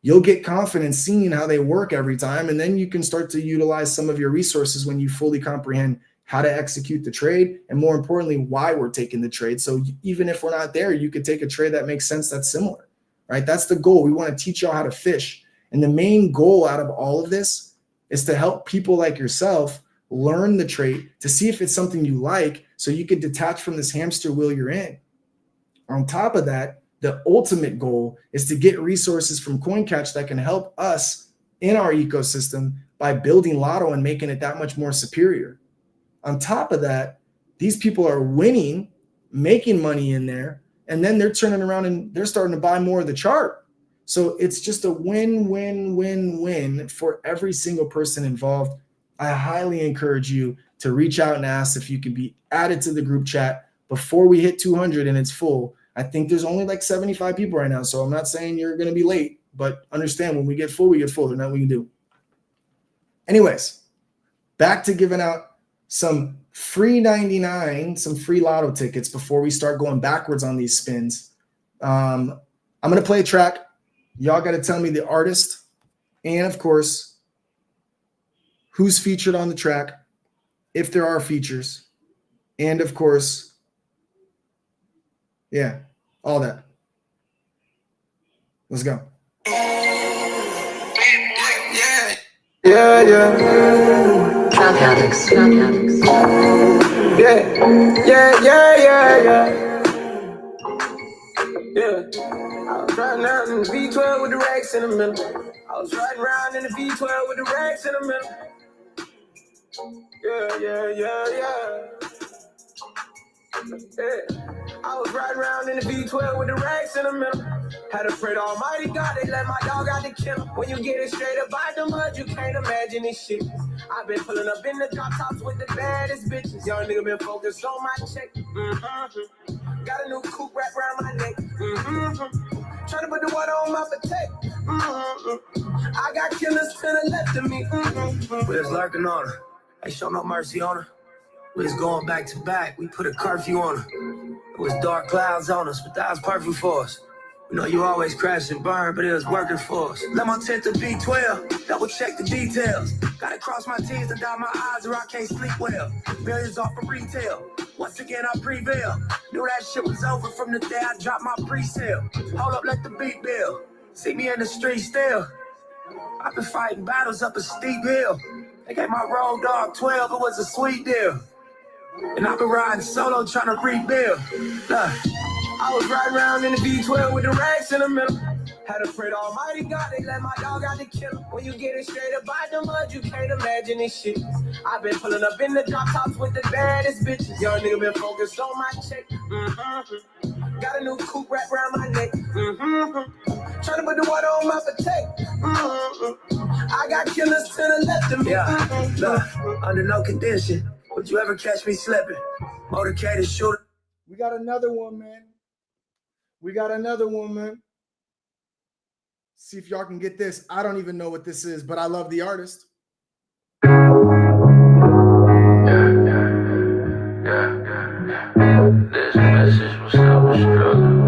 You'll get confidence seeing how they work every time. And then you can start to utilize some of your resources when you fully comprehend how to execute the trade. And more importantly, why we're taking the trade. So even if we're not there, you could take a trade that makes sense, that's similar, right? That's the goal. We want to teach y'all how to fish. And the main goal out of all of this is to help people like yourself learn the trade, to see if it's something you like, so you could detach from this hamster wheel you're in. On top of that, the ultimate goal is to get resources from CoinCatch that can help us in our ecosystem by building Lotto and making it that much more superior. On top of that, these people are winning, making money in there, and then they're turning around and they're starting to buy more of the chart. So it's just a win-win-win-win for every single person involved. I highly encourage you to reach out and ask if you can be added to the group chat before we hit 200 and it's full. I think there's only like 75 people right now, so I'm not saying you're going to be late, but understand when we get full, we get full. There's nothing we can do. Anyways, back to giving out some free 99, some free Lotto tickets before we start going backwards on these spins. I'm going to play a track. Y'all got to tell me the artist and, of course, who's featured on the track, if there are features, and, of course, yeah, all that. Let's go. Yeah. Drug addicts. Yeah. I was riding around in the V12 with the racks in the middle. I was riding around in the V12 with the racks in the middle. Yeah. I was riding around in the V12 with the racks in the middle. Had to pray to Almighty God, they let my dog out the kennel. When you get it straight up out the mud, you can't imagine this shit. I've been pulling up in the drop tops with the baddest bitches. Young nigga been focused on my check. Got a new coupe wrapped around my neck. Trying to put the water on my potato. I got killers to the left of me. We was lurking on her. Ain't show no mercy on her. We was going back to back. We put a curfew on her. It was dark clouds on us, but that was perfect for us. We know you always crash and burn, but it was working for us. Let my tent to B12, double check the details. Gotta cross my T's and dot my I's or I can't sleep well. Millions off of retail. Once again, I prevail. Knew that shit was over from the day I dropped my pre-sale. Hold up, let the beat build. See me in the street still. I've been fighting battles up a steep hill. They gave my road dog 12, it was a sweet deal. And I've been riding solo trying to rebuild. Look, I was riding around in the V12 with the racks in the middle. Had to pray to Almighty God, they let my dog out the killer. When you get it straight up by the mud, you can't imagine this shit. I've been pulling up in the drop tops with the baddest bitches. Young nigga been focused on my check. Got a new coupe wrapped around my neck. Trying to put the water on my potato. I got killers to the left of me. Yeah, look, under no condition would you ever catch me slipping. Motorcaded shooter. We got another one, man. We got another one, man. See if y'all can get this. I don't even know what this is, but I love the artist. This message was still a struggle.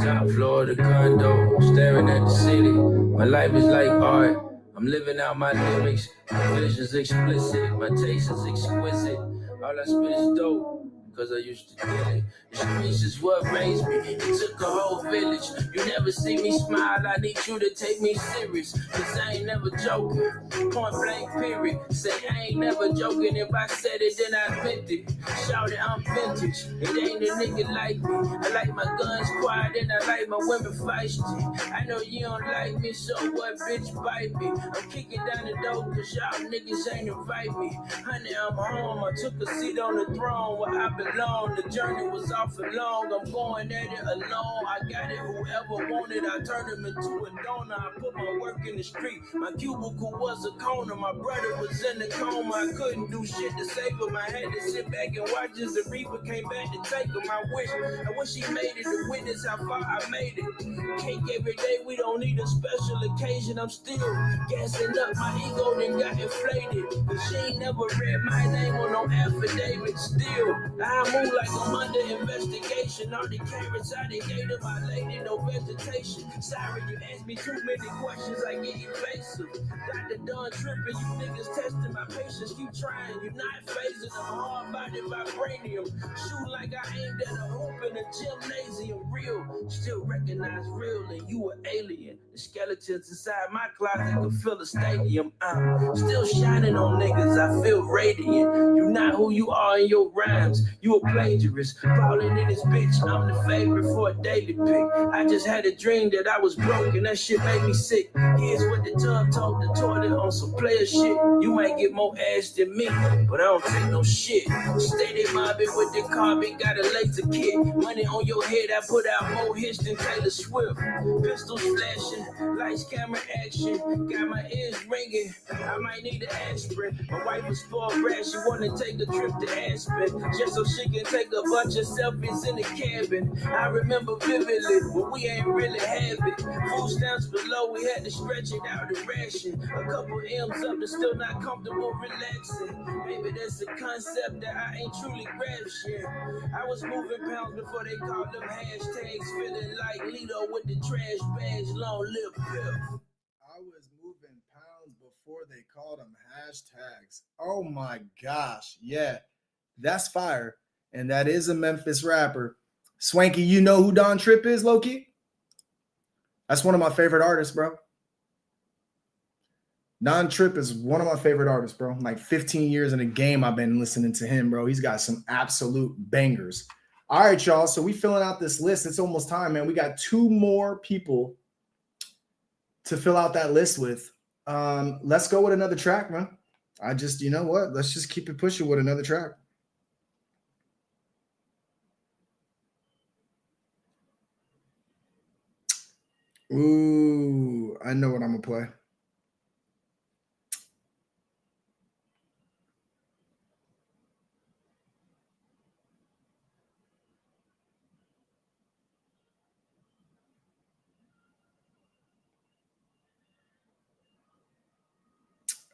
Top floor of the condo, staring at the city. My life is like art. I'm living out my lyrics. My vision's explicit. My taste is exquisite. All I spit is dope, cause I used to get it. The streets is what raised me. It took a whole village. You never see me smile. I need you to take me serious, cause I ain't never joking. Point blank period. Say I ain't never joking. If I said it, then I meant it. Shout it, I'm vintage. It ain't a nigga like me. I like my guns quiet and I like my women feisty. I know you don't like me, so what, bitch, bite me. I'm kicking down the door cause y'all niggas ain't invite me. Honey, I'm home. I took a seat on the throne where I belong. The journey was off and long. I'm going at it alone. I got it, whoever wanted. I turned him into a donor. I put my work in the street. My cubicle was a corner. My brother was in the coma. I couldn't do shit to save him. I had to sit back and watch as the Reaper came back to take him. I wish he made it to witness how far I made it. Cake every day, we don't need a special occasion. I'm still gassing up. My ego then got inflated. But she ain't never read my name on no affidavit. Still, I move like I'm under investigation. All the carrots I done gave to my lady, no vegetation. Sorry, you asked me too many questions, I get evasive. Dr. Don tripping, you niggas testing my patience. Keep trying, you're not phasing. I'm hard-bodied vibranium. Shoot like I aimed at a hoop in a gymnasium. Real, still recognize real, and you an alien. The skeletons inside my closet could fill a stadium. I'm still shining on niggas, I feel radiant. You not who you are in your rhymes, you a plagiarist. Ballin' in this bitch, I'm the favorite for a daily pick. I just had a dream that I was broke and that shit made me sick. Here's what the tub told the toilet on some player shit. You might get more ass than me, but I don't take no shit. Steady mobbing with the carbon, got a laser kit. Money on your head, I put out more hits than Taylor Swift. Pistols flashing, lights, camera, action. Got my ears ringing, I might need an aspirin. My wife was spoiled brat, she wanna take a trip to Aspen, just so she can take a bunch of selfies in the cabin. I remember vividly when we ain't really have it. Food stamps below, we had to stretch it out and ration. A couple M's up and still not comfortable relaxing. Maybe that's a concept that I ain't truly grasping. I was moving pounds before they called them hashtags. Feeling like Lito with the trash bags, long lip pill. I was moving pounds before they called them hashtags. Oh my gosh. Yeah, that's fire. And that is a Memphis rapper. Swanky, you know who Don Tripp is, Loki? That's one of my favorite artists, bro. Don Tripp is one of my favorite artists, bro. Like 15 years in the game, I've been listening to him, bro. He's got some absolute bangers. All right, y'all. So we filling out this list. It's almost time, man. We got 2 more people to fill out that list with. Let's go with another track, man. You know what? Let's just keep it pushing with another track. Ooh, I know what I'm gonna play.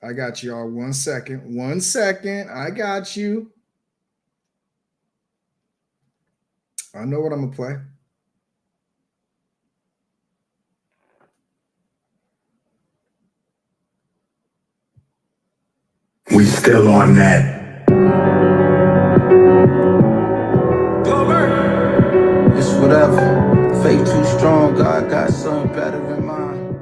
I got you all. 1 second. 1 second. I got you. I know what I'm gonna play. We still on that. It's whatever. Fake too strong, God got something better in mind.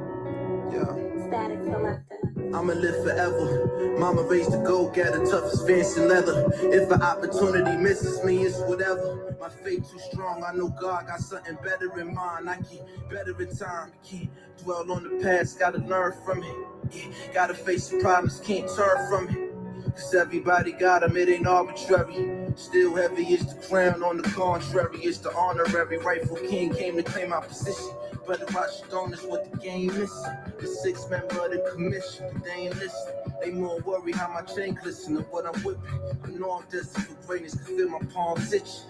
Yeah. I'ma live forever. Mama raised the go-getter, tough as fancy leather. If an opportunity misses me, it's whatever. My faith too strong, I know God got something better in mind. I keep better in time, can't dwell on the past, gotta learn from it. Yeah, gotta face the problems, can't turn from it. Cause everybody got them, it ain't arbitrary. Still heavy is the crown, on the contrary, it's the honorary. Rightful king came to claim my position. Better watch your donors, what the game is. The 6 member of the commission, but they ain't listen. They more worry how my chain glisten than what I'm whipping. I know I'm destined for greatness, can feel my palms itch.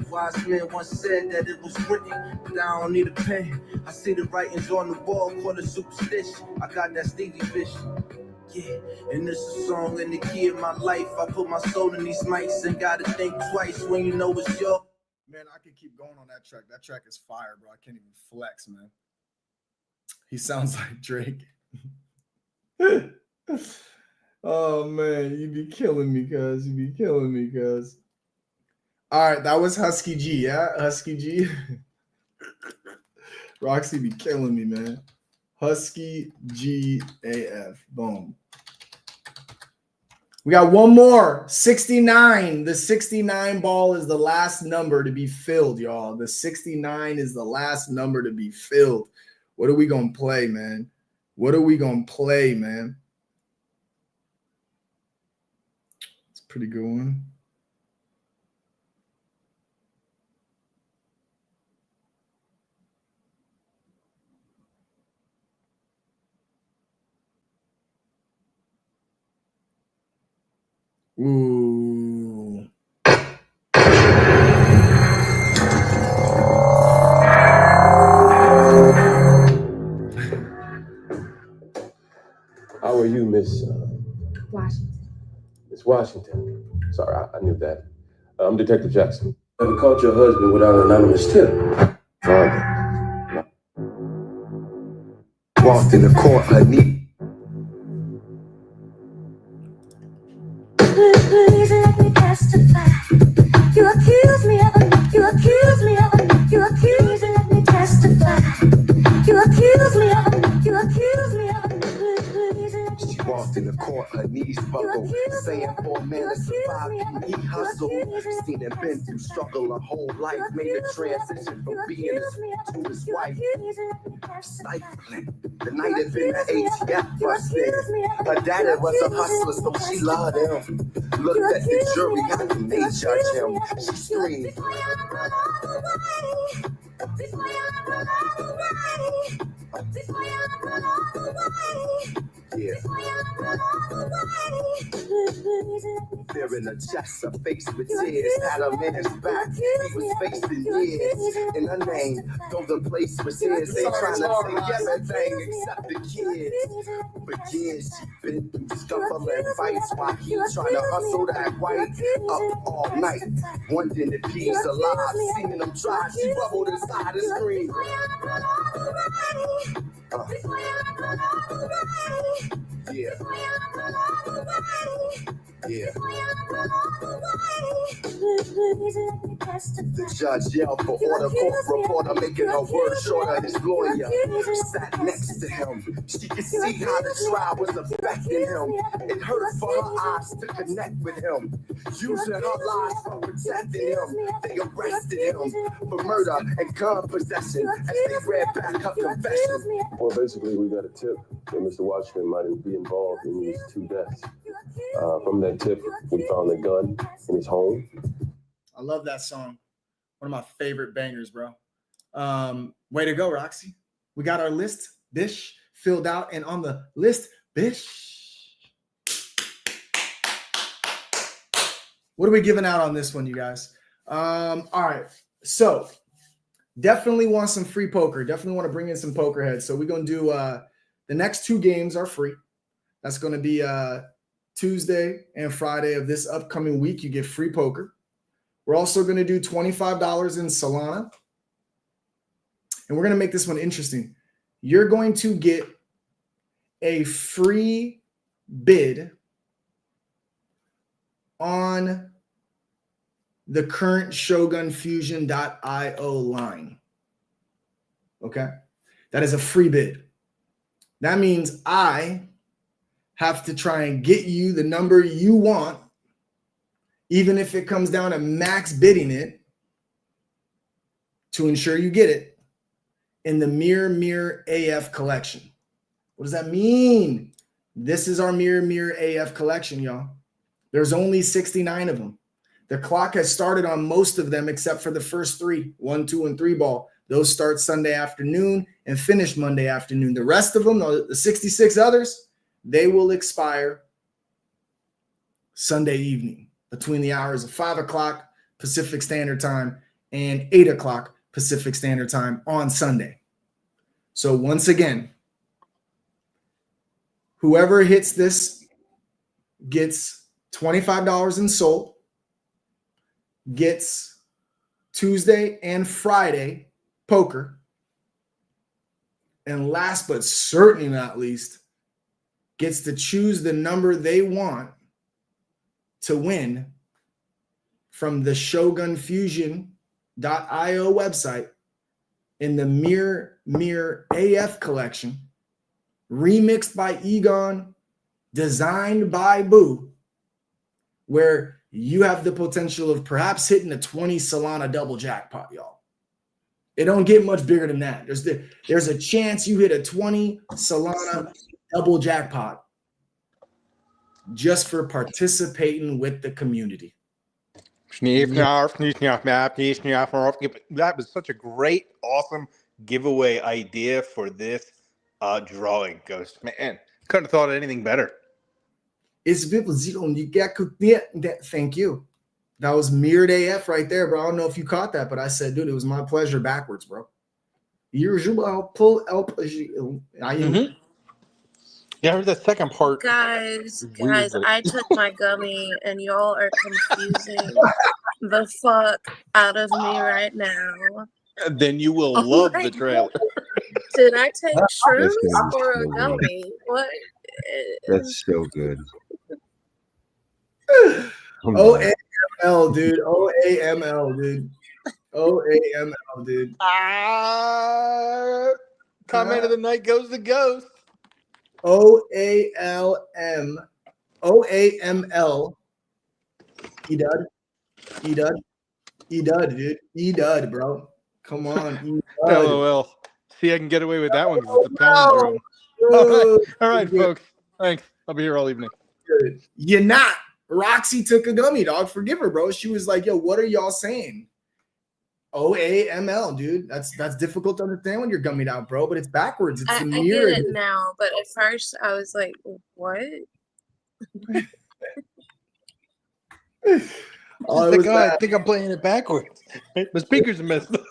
Wise man once said that it was written, but I don't need a pen. I see the writings on the wall, call it superstition. I got that Stevie vision. Yeah, and this a song in the key of my life. I put my soul in these mics and gotta think twice when you know it's yours. Man, I could keep going on that track. That track is fire, bro. I can't even flex, man. He sounds like Drake. Oh, man, you be killing me, cuz. You be killing me, cuz. All right, that was Husky G, yeah? Husky G. Roxy be killing me, man. Husky G AF. Boom. We got one more. 69. The 69 ball is the last number to be filled, y'all. The 69 is the last number to be filled. What are we going to play, man? What are we going to play, man? It's a pretty good one. Ooh. How are you, Miss Washington. Miss Washington? Sorry, I knew that. I'm Detective Jackson. Never caught your husband without an anonymous tip. Father. Walked in the court, her knee. Please let me testify. You accuse me of a, you accuse me of a, you accuse me, let me testify. You accuse me of a, you accuse me of a, please let me. She walked in the court, her knees buckled, saying for a man to survive, he hustled. Seen and been through struggle a whole life, made the transition from being to his wife. Stifling. The night had been an ATF busted. Her daddy was a hustler, so she loved him. Looked at the jury, how can they judge him? She screamed. Yeah. Fear in her chest, her face with tears, had him in his back. He was facing years in her name, though the place was his. They trying to take everything except the kids. For years she been through scuffle and fights while he trying to hustle that white up all night, wondering if he's alive. Seeing him try, she bubbled inside and screamed. Yeah. Yeah. The judge yelled for order, court reporter making her word shorter. His lawyer sat next to him. She could see how the trial was affecting him. It hurt for her eyes to connect with him. Using her lies for protecting him. They arrested him for murder and gun possession as they read back her confession. Well, basically, we got a tip that Mr. Washington might be involved in these 2 deaths. From that tip, we found a gun in his home. I love that song. One of my favorite bangers, bro. Way to go, Roxy. We got our list, bish, filled out, and on the list, bish. What are we giving out on this one, you guys? All right. So definitely want some free poker. Definitely want to bring in some poker heads. So we're going to do the next 2 games are free. That's going to be Tuesday and Friday of this upcoming week. You get free poker. We're also going to do $25 in Solana. And we're going to make this one interesting. You're going to get a free bid on the current ShogunFusion.io line. Okay? That is a free bid. That means I have to try and get you the number you want, even if it comes down to max bidding it to ensure you get it in the Mirror AF collection. What does that mean? This is our Mirror AF collection, y'all. There's only 69 of them. The clock has started on most of them except for the first 3, 1, 2, and 3 ball. Those start Sunday afternoon and finish Monday afternoon. The rest of them, the 66 others, they will expire Sunday evening between the hours of 5 o'clock Pacific Standard Time and 8 o'clock Pacific Standard Time on Sunday. So once again, whoever hits this gets $25 in SOL, gets Tuesday and Friday poker, and last but certainly not least, gets to choose the number they want to win from the shogunfusion.io website in the Mirror AF collection, remixed by Egon, designed by Boo, where you have the potential of perhaps hitting a 20 Solana double jackpot, y'all. It don't get much bigger than that. There's a chance you hit a 20 Solana double jackpot just for participating with the community. That was such a great, awesome giveaway idea for this drawing, Ghost. Man, couldn't have thought of anything better. Thank you. That was Mirrored AF right there, bro. I don't know if you caught that, but I said, dude, it was my pleasure backwards, bro. Mm-hmm. Yeah, I heard the second part. Guys, I took my gummy and y'all are confusing the fuck out of me right now. Then you will love the trailer. Did I take shrooms or a gummy? What? That's so good. OAML, dude. OAML, dude. OAML, dude. Comment of the night goes to Ghost. OALM. OAML. E-Dud, dude. E-Dud, bro. Come on. E-Dud. LOL. See, I can get away with that one because it's a palindrome. All right, folks. Thanks. I'll be here all evening. You're not. Roxy took a gummy, dog. Forgive her, bro. She was like, yo, what are y'all saying? OAML, dude. That's difficult to understand when you're gummied out, bro, but it's backwards. It's the mirror. I get it now, but at first I was like, what? I think I'm playing it backwards. The speakers are messed up.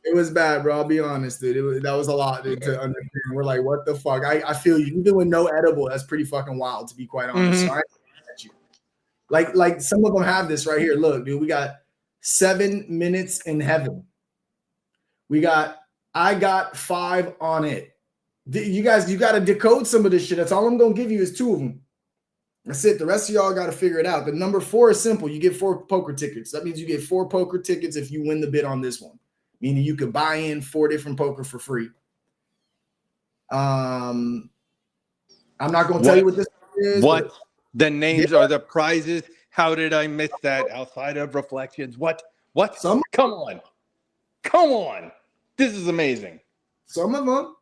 It was bad, bro. I'll be honest, dude. That was a lot, dude, to understand. We're like, what the fuck? I feel you. Even with no edible, that's pretty fucking wild, to be quite honest. Mm-hmm. So I get you. Like some of them have this right here. Look, dude, we got 7 minutes in heaven. I got 5 on it. You guys, you got to decode some of this shit. That's all I'm going to give you is 2 of them. That's it. The rest of y'all got to figure it out. The number 4 is simple. You get 4 poker tickets. That means you get 4 poker tickets if you win the bid on this one. Meaning you could buy in 4 different poker for free. I'm not going to tell you what this is. What? The names are the prizes. How did I miss that outside of reflections? What? Come on. This is amazing. Some of them.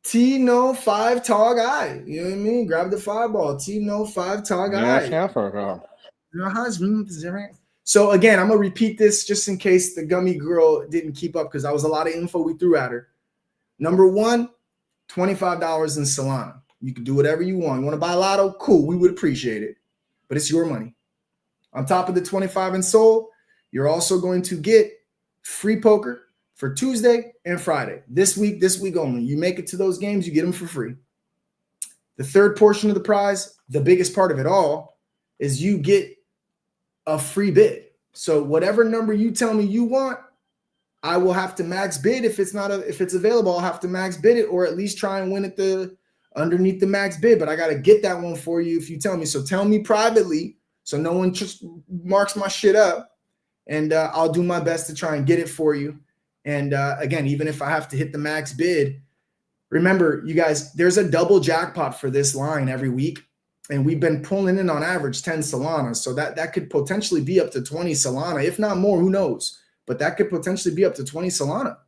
T-No 5 Tall Guy. You know what I mean? Grab the 5 ball. T-No 5 Tall Guy. So again, I'm going to repeat this just in case the gummy girl didn't keep up because that was a lot of info we threw at her. Number 1, $25 in Solana. You can do whatever you want. You want to buy Lotto? Cool. We would appreciate it. But it's your money. On top of the 25 in SOL, you're also going to get free poker for Tuesday and Friday. This week only. You make it to those games, you get them for free. The third portion of the prize, the biggest part of it all, is you get a free bid. So whatever number you tell me you want, I will have to max bid. If it's available, I'll have to max bid it or at least try and win it underneath the max bid. But I got to get that one for you if you tell me. So tell me privately so no one just marks my shit up, and I'll do my best to try and get it for you. And again, even if I have to hit the max bid, Remember, you guys, there's a double jackpot for this line every week. And we've been pulling in on average 10 Solanas. So that could potentially be up to 20 Solana, if not more, who knows? But that could potentially be up to 20 Solana.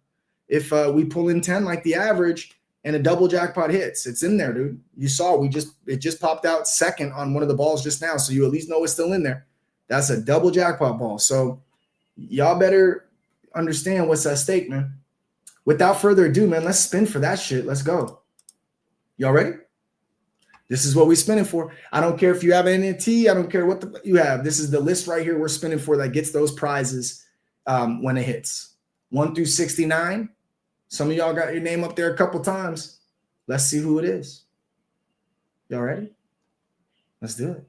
If we pull in 10 like the average and a double jackpot hits, it's in there, dude. You saw it just popped out second on one of the balls just now. So you at least know it's still in there. That's a double jackpot ball. So y'all better understand what's at stake, man. Without further ado, man, let's spin for that shit. Let's go. Y'all ready? This is what we're spinning for. I don't care if you have an NFT. I don't care what you have. This is the list right here we're spinning for that gets those prizes when it hits. 1 through 69. Some of y'all got your name up there a couple times. Let's see who it is. Y'all ready? Let's do it.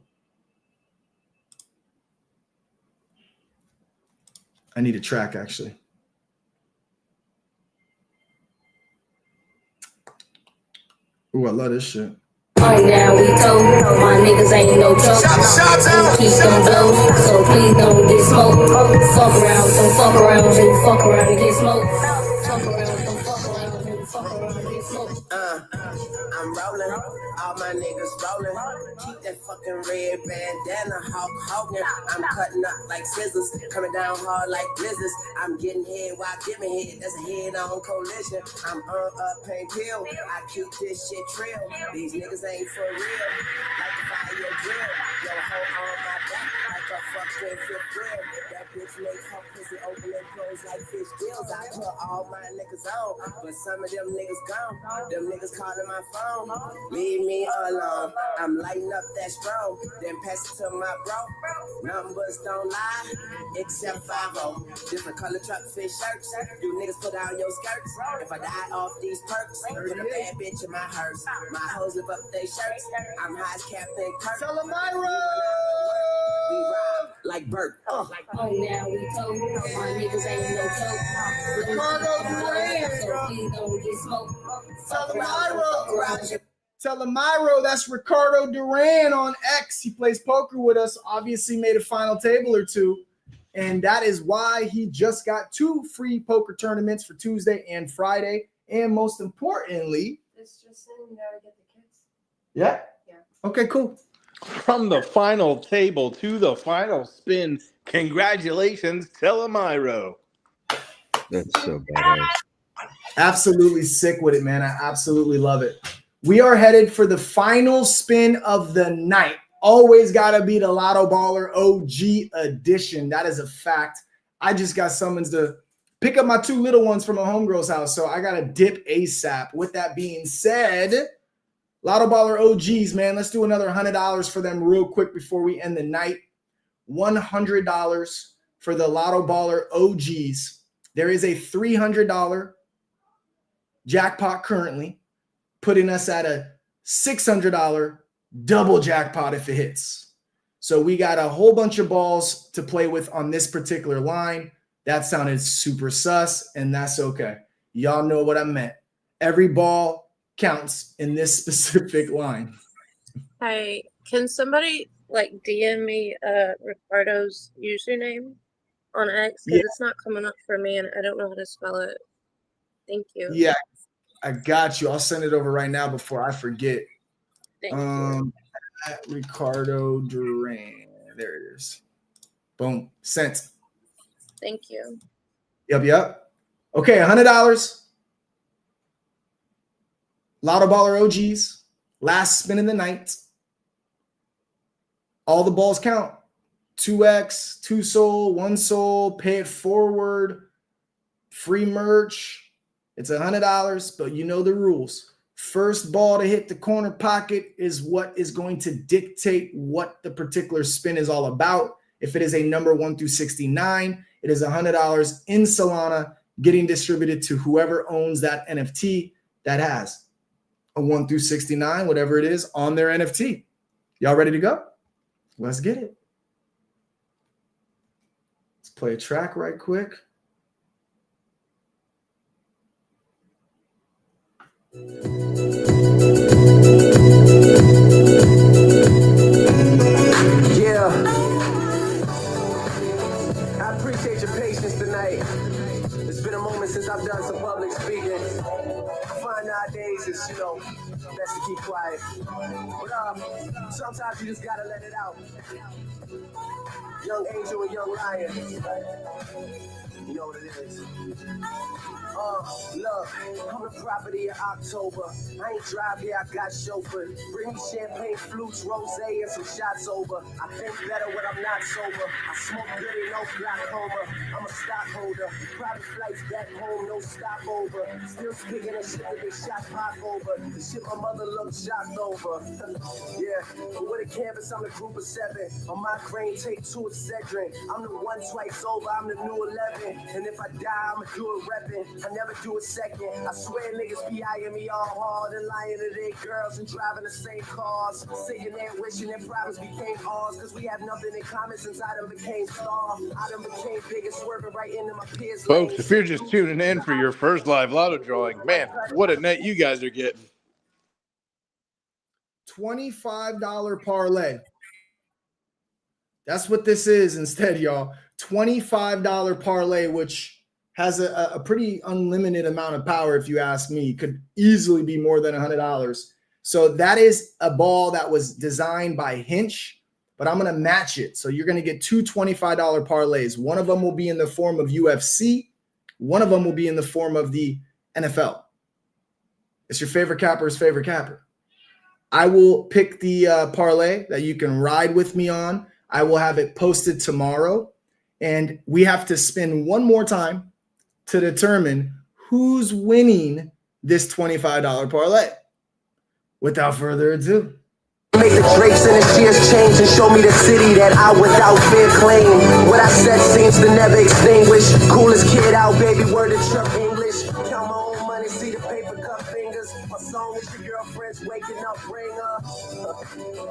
I need a track, actually. Ooh, I love this shit. Right now we told my niggas ain't no joke. Keep them blows, so please don't get smoked. Fuck around, don't fuck around, then fuck around and get smoked. Fuck around, don't fuck around, then fuck around and get smoked. I'm rolling, all my niggas rolling. Keep that fucking red bandana, Hulk Hogan. I'm cutting up like scissors, coming down hard like blizzards. I'm getting head while giving head, that's a head-on collision. I'm on a pain pill, I keep this shit trill. These niggas ain't for real, like the fire drill. Yo, hold on my back like a fucking fifth grill. That bitch make her pussy open and close like fish gills. I put all my niggas on, but some of them niggas gone. Them niggas calling my phone, leave me alone. I'm lighting up that strong, then pass it to my bro. Numbers don't lie, except 5-0. Different color truck fish shirts. You niggas put down your skirts. If I die off these perks, put a bad bitch in my hearse. My hoes live up their shirts. I'm high as Captain Kirk. Tell them Myra! We ride like Bert. Oh, now we told my niggas ain't no joke. So please don't get smoked. Fuck around. Telemiro, that's Ricardo Duran on X. He plays poker with us, obviously made a final table or two. And that is why he just got 2 free poker tournaments for Tuesday and Friday. And most importantly, It's just saying you gotta get the kids. yeah? Yeah. Okay, cool. From the final table to the final spin, congratulations, Telemiro. That's so badass. Absolutely sick with it, man. I absolutely love it. We are headed for the final spin of the night. Always got to be the Lotto Baller OG edition. That is a fact. I just got summons to pick up my 2 little ones from a homegirl's house, so I got to dip ASAP. With that being said, Lotto Baller OGs, man, let's do another $100 for them real quick before we end the night. $100 for the Lotto Baller OGs. There is a $300 jackpot currently, putting us at a $600 double jackpot if it hits. So we got a whole bunch of balls to play with on this particular line. That sounded super sus, and that's okay. Y'all know what I meant. Every ball counts in this specific line. Hey, can somebody like DM me Ricardo's username on X? Because it's not coming up for me and I don't know how to spell it. Thank you. Yeah, I got you. I'll send it over right now before I forget. Thank you. At Ricardo Duran. There it is. Boom. Sent. Thank you. Yep. Okay, $100. Lotto Baller OGs. Last spin of the night. All the balls count. 2x, 2 soul, 1 soul, pay it forward, free merch. It's $100, but you know the rules. First ball to hit the corner pocket is what is going to dictate what the particular spin is all about. If it is a number 1 through 69, it is $100 in Solana getting distributed to whoever owns that NFT that has a 1 through 69, whatever it is, on their NFT. Y'all ready to go? Let's get it. Let's play a track right quick. Yeah. I appreciate your patience tonight. It's been a moment since I've done some public speaking. I find nowadays sometimes you just gotta let it out. Young angel and young lion. You know what it is. Look, I'm the property of October. I ain't drive here, I got chauffeur. Bring me champagne, flutes, rosé, and some shots over. I think better when I'm not sober. I smoke good and no glaucoma. I'm a stockholder. Private flights back home, no stopover. Still speaking of shit that they shot pop over. The shit my mother looked shocked over. Yeah, but with a canvas, I'm the group of 7. On my crane, take 2 Excedrin. I'm the one twice over, I'm the new 11. And if I die, I'ma do it reppin'. I never do a second. I swear niggas be eyeing me all hard and lying to their girls and driving the same cars. Sitting there wishing their problems became ours. Cause we have nothing in common since I done became star. I done became big and swerving right into my peers. Folks, if you're just tuning in for your first live lotto drawing, man, what a night you guys are getting. $25 parlay. That's what this is instead, y'all. $25 parlay, which has a pretty unlimited amount of power, if you ask me. Could easily be more than $100. So that is a ball that was designed by Hinch, but I'm going to match it. So you're going to get 2 $25 parlays. One of them will be in the form of UFC. One of them will be in the form of the NFL. It's your favorite capper's favorite capper. I will pick the parlay that you can ride with me on. I will have it posted tomorrow. And we have to spin one more time to determine who's winning this $25 parlay. Without further ado. Make the drapes and the shears change and show me the city that I without fear claim. What I said seems to never extinguish. Coolest kid out, baby, word of Trump English. Count my own money, see the paper cut fingers. My song is your girlfriend's waking up, ring her.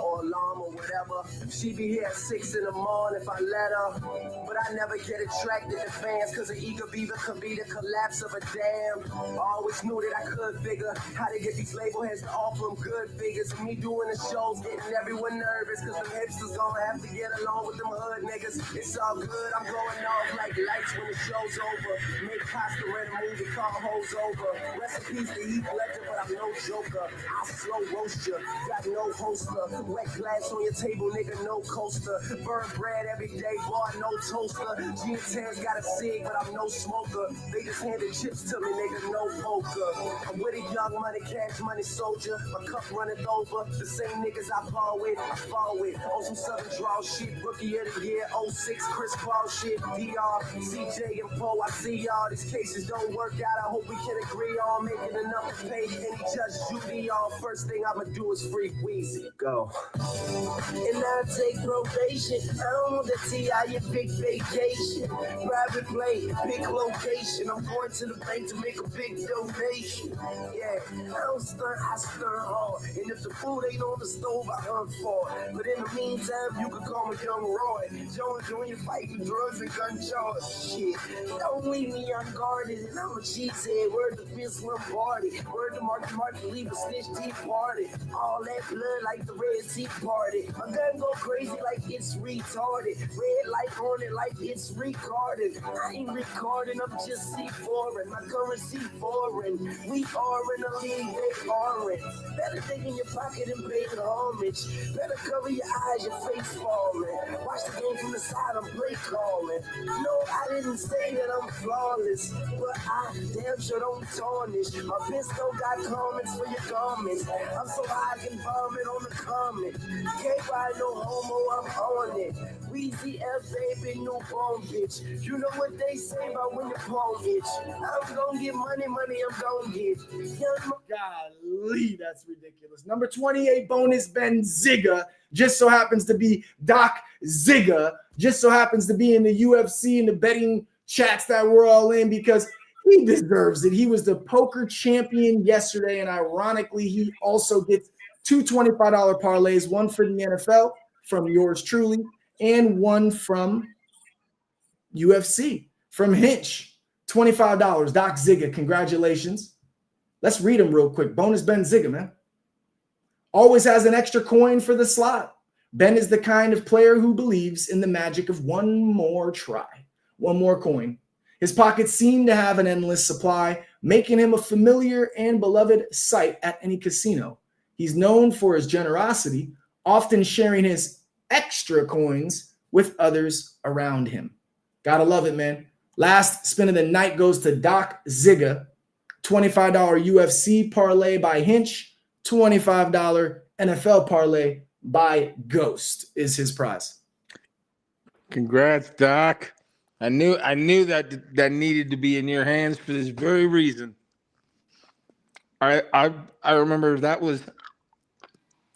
Or alarm or whatever. She be here at 6 in the morning if I let her. But I never get attracted to fans, cause an eager beaver could be the collapse of a dam. I always knew that I could figure how to get these label heads to offer them good figures. And me doing the shows getting everyone nervous, cause them hipsters gonna have to get along with them hood niggas. It's all good, I'm going off like lights when the show's over. Make Costa rent a movie called Hoes Over. Recipes to Heath Ledger, but I'm no joker. I'll slow roast you, got no holster. Wet glass on your table, nigga, no coaster. Burn bread every day, boy, no toaster. G10's got a cig, but I'm no smoker. They just handed chips to me, nigga, no poker. I'm with a young money, cash money soldier. My cup running over. The same niggas I fall with, I fall with. On some Southern draw shit, rookie of the year, 06, Chris Paul shit, DR, CJ and Poe. I see y'all, these cases don't work out. I hope we can agree on making enough to pay any judge Judy on. First thing I'ma do is free Weezy. Go. And I take probation. I don't want to see how you big vacation. Private plane, big location. I'm going to the bank to make a big donation. Yeah, I don't stunt, I stunt hard. And if the food ain't on the stove, I hunt for it. But in the meantime, you can call me Young Roy. Jones Jr. fighting drugs and gun charge. Shit, don't leave me unguarded. And I'm a cheesehead. Word to Vince Lombardi. Word to Martin, leave a snitch tea party. All that blood like the Red Tea Party. My gun go crazy like it's retarded. Red light on it like it's recorded. I ain't recording, I'm just C4ing. My currency foreign. We are in a league, they aren't. Better think in your pocket and pay the homage. Better cover your eyes, your face falling. Watch the game from the side, I'm play calling. No, I didn't say that I'm flawless, but I damn sure don't tarnish. My pistol got comments for your comments. I'm so high I can bomb it on the comment. Can't buy no homo, I'm on it. Weezy F, baby, newborn bitch. You know what they say about when your palm itch. I'm gonna get money, I'm gonna get. Golly, that's ridiculous. Number 28, Bonus Ben Ziga. Just so happens to be Doc Ziga. Just so happens to be in the UFC and the betting chats that we're all in because he deserves it. He was the poker champion yesterday, and ironically, he also gets 2 $25 parlays, one for the NFL from yours truly, and one from UFC from Hinch. $25. Doc Ziga, congratulations. Let's read them real quick. Bonus Ben Ziga, man. Always has an extra coin for the slot. Ben is the kind of player who believes in the magic of one more try, one more coin. His pockets seem to have an endless supply, making him a familiar and beloved sight at any casino. He's known for his generosity, often sharing his extra coins with others around him. Gotta love it, man. Last spin of the night goes to Doc Ziga. $25 UFC parlay by Hinch. $25 NFL parlay by Ghost is his prize. Congrats, Doc. I knew that needed to be in your hands for this very reason. I remember that was.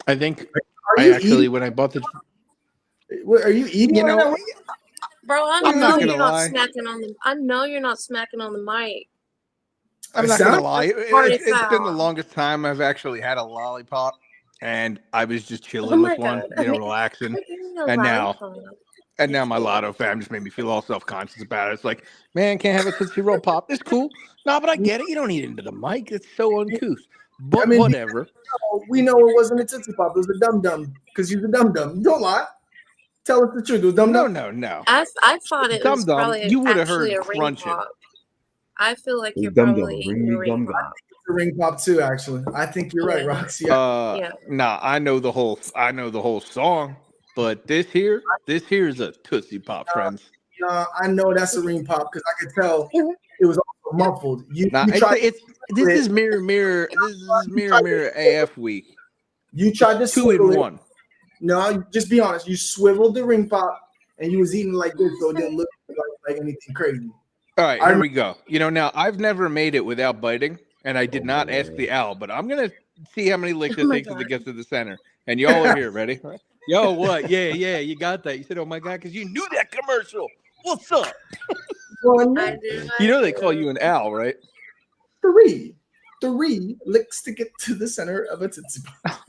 I think when I bought the. Are you eating? You know, bro, I'm not gonna lie. I know you're not smacking on the mic. I'm not gonna lie. It's been the longest time I've actually had a lollipop, and I was just chilling with one, relaxing, and now my Lotto fam just made me feel all self-conscious about it. It's like, man, can't have a Tootsie Roll Pop. It's cool. No, but I get it. You don't need it into the mic. It's so uncouth. But whatever. We know it wasn't a Tootsie Pop. It was a dum-dum because you're a dum-dum. Don't lie. Tell us the truth. It was dum-dum. No. I thought it was probably actually a ring pop. I feel like you're probably eating a ring pop. A ring pop too, actually. I think you're right, Roxy. Nah, I know the whole song, but this here is a Tootsie Pop, friends. I know that's a ring pop because I could tell it was also muffled. This is mirror AF week. You tried to 2 in 1. No, just be honest. You swiveled the ring pop and you was eating like this, so it didn't look like anything crazy. All right, here we go. Now I've never made it without biting, and I did not ask the owl, but I'm gonna see how many licks it takes to get to the center. And y'all are here, ready? Yo, what? Yeah, you got that. You said, "Oh my god," because you knew that commercial. What's up? They call you an owl, right? 3 licks to get to the center of a Tootsie Pop.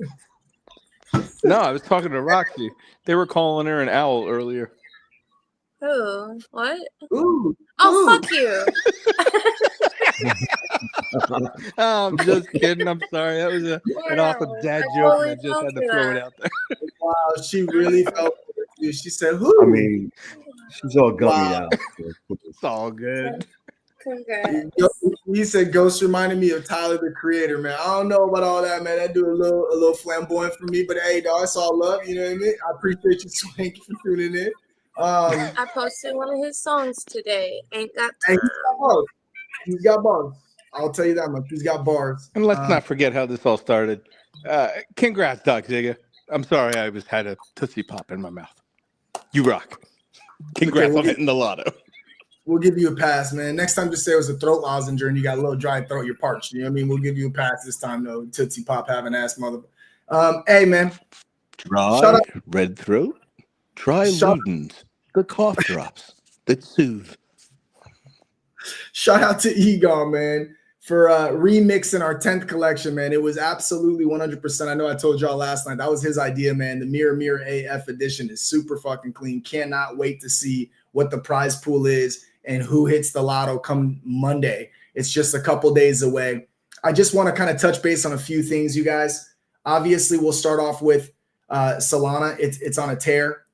No, I was talking to Roxy. They were calling her an owl earlier. Who? What? Ooh. Fuck you. I'm just kidding. I'm sorry. That was an awesome dad joke, and I just had to throw it out there. Wow, she really felt it. She said, "Who?" I mean, she's all gummy now. It's all good. Congrats. He said, "Ghost reminded me of Tyler the Creator, man." I don't know about all that, man. That do a little flamboyant for me, but hey, dog, it's all love. You know what I mean? I appreciate you, Swanky, for tuning in. I posted one of his songs today. Ain't got time. He's got bars. I'll tell you that much. He's got bars. And let's not forget how this all started. Congrats, Doc Ziga. I'm sorry I had a Tootsie Pop in my mouth. You rock. Congrats on hitting the lotto. We'll give you a pass, man. Next time, just say it was a throat lozenge and you got a little dry throat, you're parched. You know what I mean? We'll give you a pass this time, though. Tootsie Pop having ass mother. Hey, man. Try red throat. Try Ludens. The cough drops that soothe. Shout out to Egon, man, for remixing our 10th collection, man. It was absolutely 100%. I know I told y'all last night. That was his idea, man. The Mirror AF edition is super fucking clean. Cannot wait to see what the prize pool is and who hits the lotto come Monday. It's just a couple days away. I just want to kind of touch base on a few things, you guys. Obviously, we'll start off with Solana. It's on a tear.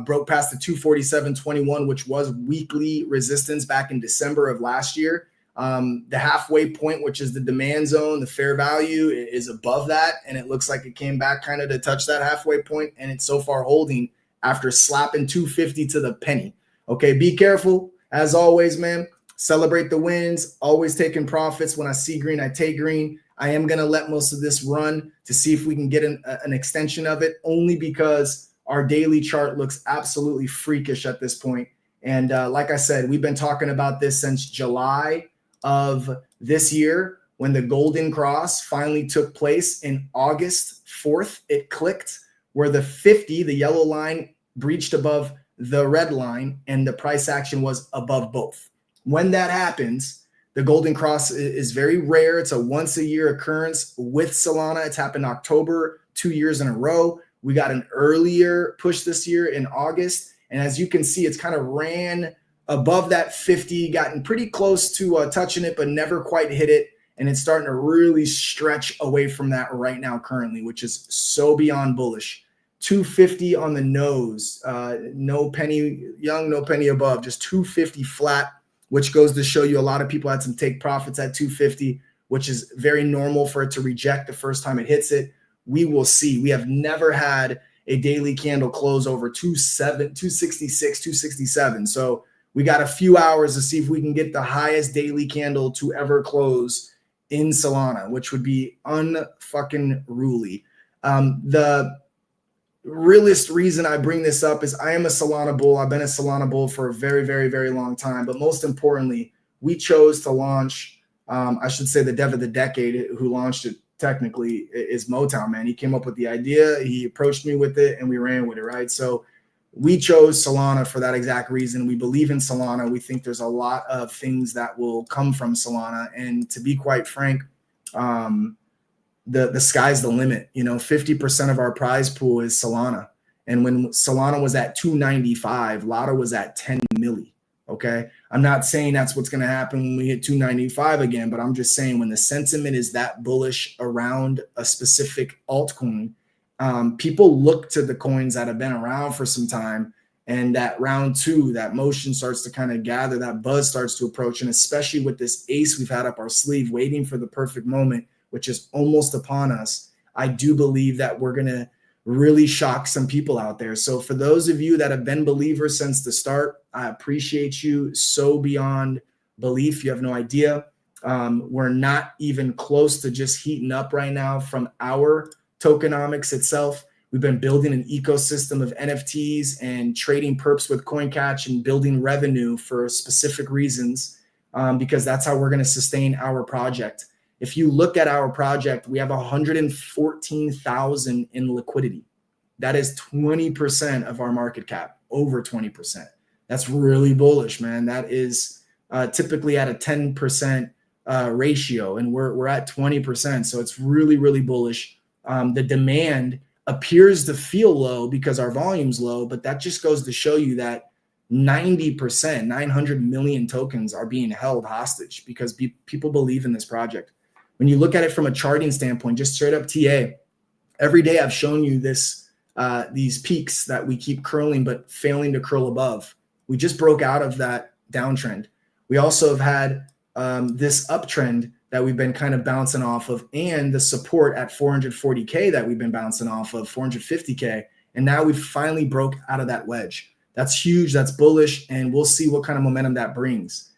Broke past the 247.21, which was weekly resistance back in December of last year. The halfway point, which is the demand zone, the fair value is above that. And it looks like it came back kind of to touch that halfway point. And it's so far holding after slapping 250 to the penny. Okay, be careful. As always, man, celebrate the wins. Always taking profits. When I see green, I take green. I am going to let most of this run to see if we can get an extension of it, only because our daily chart looks absolutely freakish at this point. And like I said, we've been talking about this since July of this year when the Golden Cross finally took place in August 4th. It clicked where the 50, the yellow line, breached above the red line and the price action was above both. When that happens, the Golden Cross is very rare. It's a once a year occurrence with Solana. It's happened in October, 2 years in a row. We got an earlier push this year in August. And as you can see, it's kind of ran above that 50, gotten pretty close to touching it, but never quite hit it. And it's starting to really stretch away from that right now currently, which is so beyond bullish. 250 on the nose, no penny young, no penny above, just 250 flat, which goes to show you a lot of people had some take profits at 250, which is very normal for it to reject the first time it hits it. We will see. We have never had a daily candle close over 266, 267. So we got a few hours to see if we can get the highest daily candle to ever close in Solana, which would be unfucking ruly. The realest reason I bring this up is I am a Solana bull. I've been a Solana bull for a very, very, very long time. But most importantly, we chose to launch, I should say the dev of the decade who launched it technically is Motown, man. He came up with the idea. He approached me with it and we ran with it, right? So we chose Solana for that exact reason. We believe in Solana. We think there's a lot of things that will come from Solana. And to be quite frank, the sky's the limit. 50% of our prize pool is Solana. And when Solana was at 295, Lotto was at 10 milli. Okay. I'm not saying that's what's going to happen when we hit 295 again, but I'm just saying when the sentiment is that bullish around a specific altcoin, people look to the coins that have been around for some time, and that round two, that motion starts to kind of gather, that buzz starts to approach. And especially with this ace we've had up our sleeve, waiting for the perfect moment, which is almost upon us, I do believe that we're going to really shock some people out there. So for those of you that have been believers since the start, I appreciate you so beyond belief. You have no idea. We're not even close to just heating up right now from our tokenomics itself. We've been building an ecosystem of NFTs and trading perps with CoinCatch and building revenue for specific reasons, because that's how we're going to sustain our project. If you look at our project, we have 114,000 in liquidity. That is 20% of our market cap, over 20%. That's really bullish, man. That is typically at a 10% ratio, and we're at 20%. So it's really, really bullish. The demand appears to feel low because our volume's low, but that just goes to show you that 90%, 900 million tokens are being held hostage because people believe in this project. When you look at it from a charting standpoint, just straight up TA, every day I've shown you this, these peaks that we keep curling but failing to curl above. We just broke out of that downtrend. We also have had this uptrend that we've been kind of bouncing off of, and the support at 440K that we've been bouncing off of, 450K. And now we've finally broke out of that wedge. That's huge. That's bullish. And we'll see what kind of momentum that brings.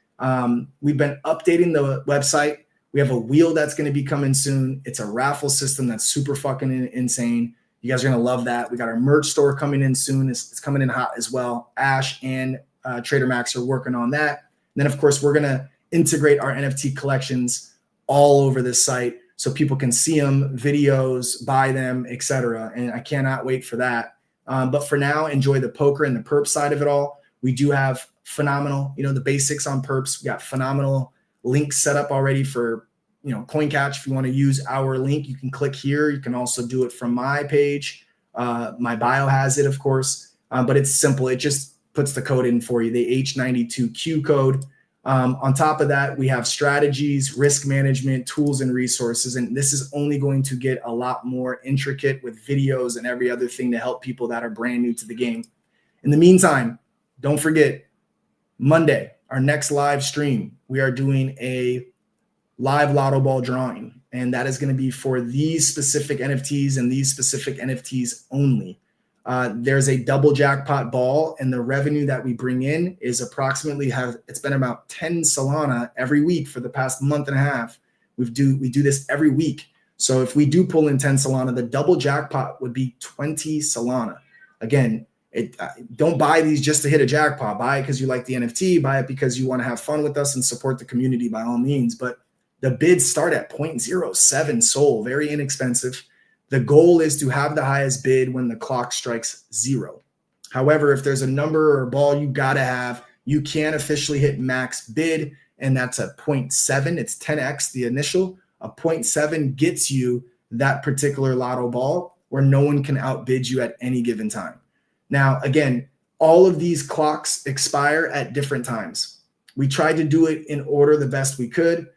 We've been updating the website. We have a wheel that's going to be coming soon. It's a raffle system that's super fucking insane. You guys are going to love that. We got our merch store coming in soon. It's coming in hot as well. Ash and Trader Max are working on that. And then, of course, we're going to integrate our NFT collections all over this site so people can see them, videos, buy them, etc. And I cannot wait for that. But for now, enjoy the poker and the perp side of it all. We do have phenomenal, the basics on perps. We got phenomenal links set up already for, CoinCatch. If you want to use our link, you can click here. You can also do it from my page. My bio has it, of course, but it's simple. It just puts the code in for you, the H92Q code. On top of that, we have strategies, risk management, tools, and resources. And this is only going to get a lot more intricate with videos and every other thing to help people that are brand new to the game. In the meantime, don't forget, Monday, our next live stream, we are doing a live Lotto Ball drawing. And that is going to be for these specific NFTs and these specific NFTs only. There's a double jackpot ball, and the revenue that we bring in is approximately it's been about 10 Solana every week for the past month and a half. We do this every week. So if we do pull in 10 Solana, the double jackpot would be 20 Solana. Again, don't buy these just to hit a jackpot. Buy it because you like the NFT. Buy it because you want to have fun with us and support the community by all means. But the bids start at 0.07 SOL, very inexpensive. The goal is to have the highest bid when the clock strikes 0. However, if there's a number or a ball you got to have, you can officially hit max bid, and that's a 0.7. It's 10x the initial. A 0.7 gets you that particular Lotto ball where no one can outbid you at any given time. Now, again, all of these clocks expire at different times. We tried to do it in order the best we could.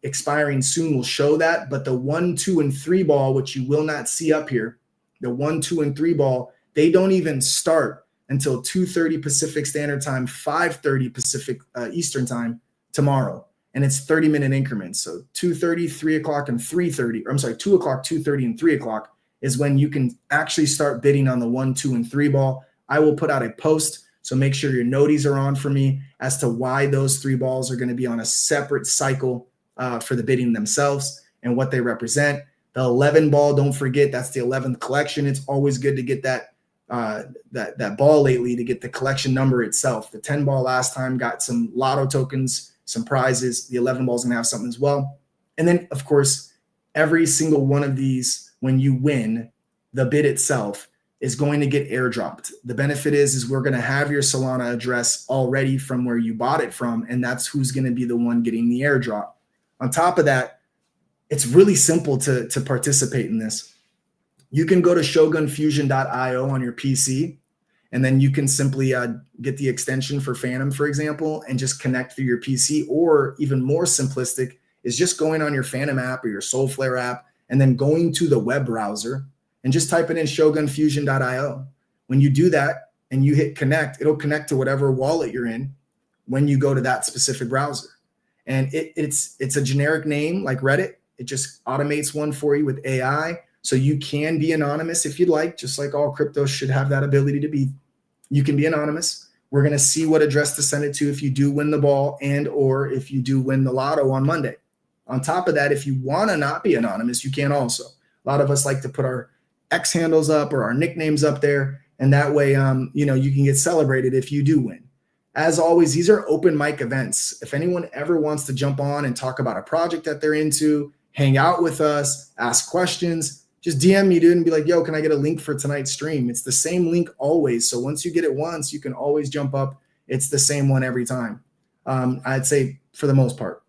Expiring soon will show that, but the 1, 2, and 3 ball, which you will not see up here, the 1, 2, and 3 ball, they don't even start until 2:30 Pacific Standard Time, 5:30 Pacific Eastern Time tomorrow, and it's 30-minute increments. So 2:30, 3 o'clock, and 3:30. I'm sorry, 2 o'clock, 2:30, and 3 o'clock is when you can actually start bidding on the 1, 2, and 3 ball. I will put out a post, so make sure your noties are on for me as to why those 3 balls are going to be on a separate cycle for the bidding themselves and what they represent. The 11 ball, don't forget, that's the 11th collection. It's always good to get that ball lately to get the collection number itself. The 10 ball last time got some lotto tokens, some prizes. The 11 ball is going to have something as well. And then, of course, every single one of these, when you win, the bid itself is going to get airdropped. The benefit is we're going to have your Solana address already from where you bought it from, and that's who's going to be the one getting the airdrop. On top of that, it's really simple to participate in this. You can go to shogunfusion.io on your PC, and then you can simply get the extension for Phantom, for example, and just connect through your PC. Or even more simplistic is just going on your Phantom app or your Soulflare app and then going to the web browser and just typing in shogunfusion.io. When you do that and you hit connect, it'll connect to whatever wallet you're in when you go to that specific browser. And it's a generic name like Reddit. It just automates one for you with AI. So you can be anonymous if you'd like, just like all cryptos should have that ability to be. You can be anonymous. We're going to see what address to send it to if you do win the ball and or if you do win the lotto on Monday. On top of that, if you want to not be anonymous, you can also. A lot of us like to put our X handles up or our nicknames up there, and that way you can get celebrated if you do win. As always, these are open mic events. If anyone ever wants to jump on and talk about a project that they're into, hang out with us, ask questions, just DM me, dude, and be like, yo, can I get a link for tonight's stream? It's the same link always. So once you get it once, you can always jump up. It's the same one every time. I'd say for the most part.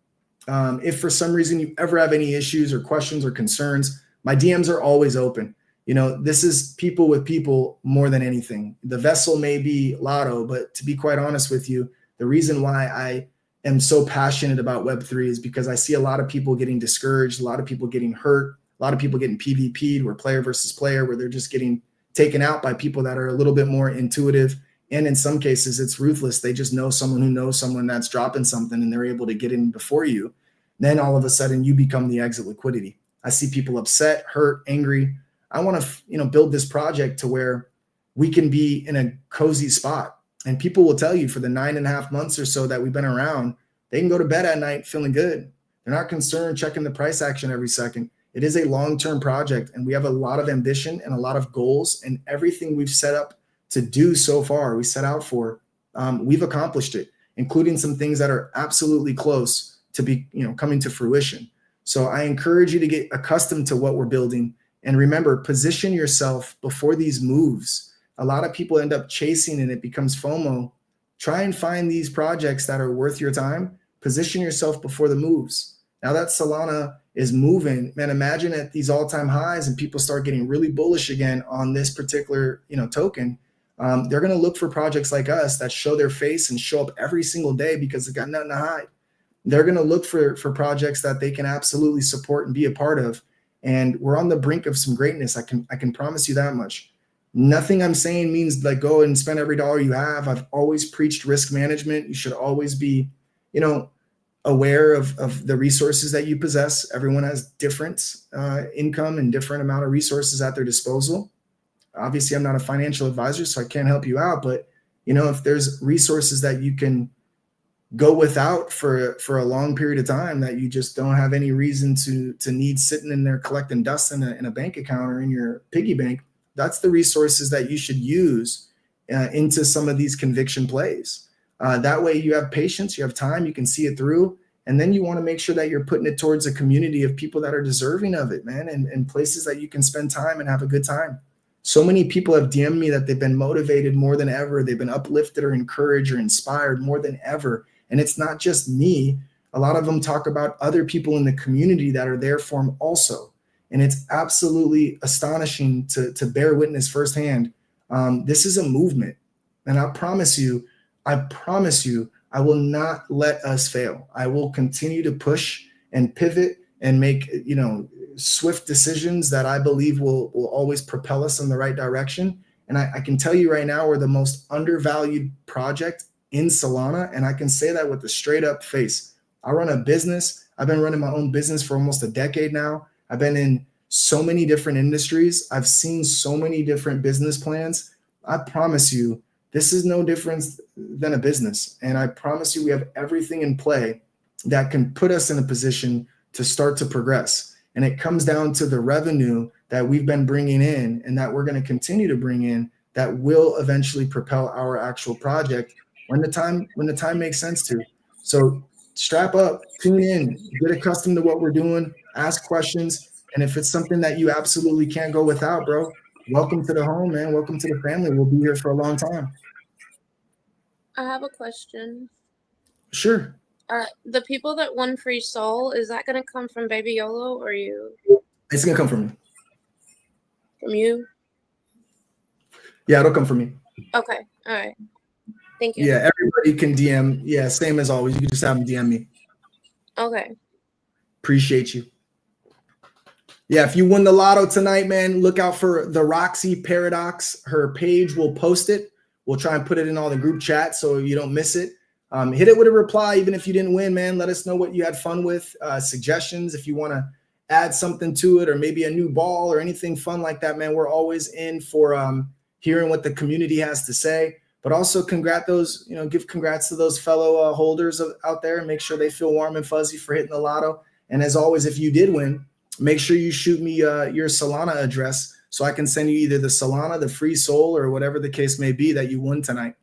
If for some reason you ever have any issues or questions or concerns, my DMs are always open. This is people with people more than anything. The vessel may be Lotto, but to be quite honest with you, the reason why I am so passionate about Web3 is because I see a lot of people getting discouraged, a lot of people getting hurt, a lot of people getting PvP'd, where player versus player, where they're just getting taken out by people that are a little bit more intuitive. And in some cases, it's ruthless. They just know someone who knows someone that's dropping something and they're able to get in before you. Then all of a sudden you become the exit liquidity. I see people upset, hurt, angry. I want to, build this project to where we can be in a cozy spot. And people will tell you for the 9.5 months or so that we've been around, they can go to bed at night feeling good. They're not concerned checking the price action every second. It is a long-term project, and we have a lot of ambition and a lot of goals, and everything we've set up to do so far, we set out for, we've accomplished it, including some things that are absolutely close to be, coming to fruition. So I encourage you to get accustomed to what we're building. And remember, position yourself before these moves. A lot of people end up chasing and it becomes FOMO. Try and find these projects that are worth your time. Position yourself before the moves. Now that Solana is moving, man, imagine at these all-time highs and people start getting really bullish again on this particular, token. They're going to look for projects like us that show their face and show up every single day because they've got nothing to hide. They're going to look for projects that they can absolutely support and be a part of. And we're on the brink of some greatness. I can promise you that much. Nothing I'm saying means like go and spend every dollar you have. I've always preached risk management. You should always be, aware of the resources that you possess. Everyone has different income and different amount of resources at their disposal. Obviously, I'm not a financial advisor, so I can't help you out. But, if there's resources that you can go without for a long period of time that you just don't have any reason to need sitting in there collecting dust in a bank account or in your piggy bank, that's the resources that you should use into some of these conviction plays. That way you have patience, you have time, you can see it through. And then you want to make sure that you're putting it towards a community of people that are deserving of it, man, and places that you can spend time and have a good time. So many people have DM'd me that they've been motivated more than ever. They've been uplifted or encouraged or inspired more than ever. And it's not just me. A lot of them talk about other people in the community that are there for them also. And it's absolutely astonishing to bear witness firsthand. This is a movement. And I promise you, I will not let us fail. I will continue to push and pivot and make, swift decisions that I believe will always propel us in the right direction. And I can tell you right now, we're the most undervalued project in Solana. And I can say that with a straight up face. I run a business. I've been running my own business for almost a decade now. I've been in so many different industries. I've seen so many different business plans. I promise you, this is no different than a business. And I promise you, we have everything in play that can put us in a position to start to progress. And it comes down to the revenue that we've been bringing in and that we're going to continue to bring in that will eventually propel our actual project when the time makes sense to. So strap up, tune in, get accustomed to what we're doing, ask questions. And if it's something that you absolutely can't go without, bro, welcome to the home, man. Welcome to the family. We'll be here for a long time. I have a question. Sure. The people that won free soul, is that going to come from Baby YOLO or you? It's going to come from me. From you? Yeah, it'll come from me. Okay. All right. Thank you. Yeah, everybody can DM. Yeah, same as always. You can just have them DM me. Okay. Appreciate you. Yeah, if you won the lotto tonight, man, look out for the Roxy Paradox. Her page will post it. We'll try and put it in all the group chats so you don't miss it. Hit it with a reply, even if you didn't win, man. Let us know what you had fun with. Suggestions, if you want to add something to it or maybe a new ball or anything fun like that, man. We're always in for hearing what the community has to say. But also give congrats to those fellow holders out there and make sure they feel warm and fuzzy for hitting the lotto. And as always, if you did win, make sure you shoot me your Solana address so I can send you either the Solana, the free soul, or whatever the case may be that you won tonight.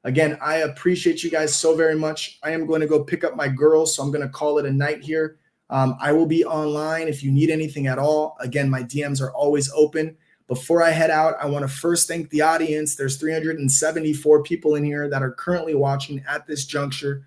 Again, I appreciate you guys so very much. I am going to go pick up my girls, so I'm going to call it a night here. I will be online if you need anything at all. Again, my DMs are always open. Before I head out, I want to first thank the audience. There's 374 people in here that are currently watching at this juncture.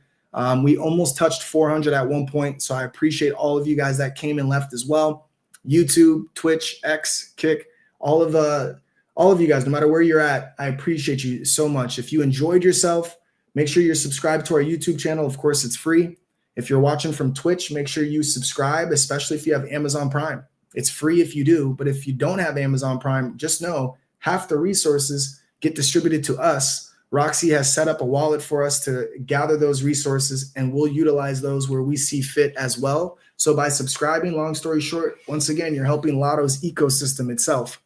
We almost touched 400 at one point, so I appreciate all of you guys that came and left as well. YouTube, Twitch, X, Kick, all of you guys, no matter where you're at, I appreciate you so much. If you enjoyed yourself, make sure you're subscribed to our YouTube channel. Of course, it's free. If you're watching from Twitch, make sure you subscribe, especially if you have Amazon Prime. It's free if you do, but if you don't have Amazon Prime, just know half the resources get distributed to us. Roxy has set up a wallet for us to gather those resources, and we'll utilize those where we see fit as well. So by subscribing, long story short, once again, you're helping Lotto's ecosystem itself.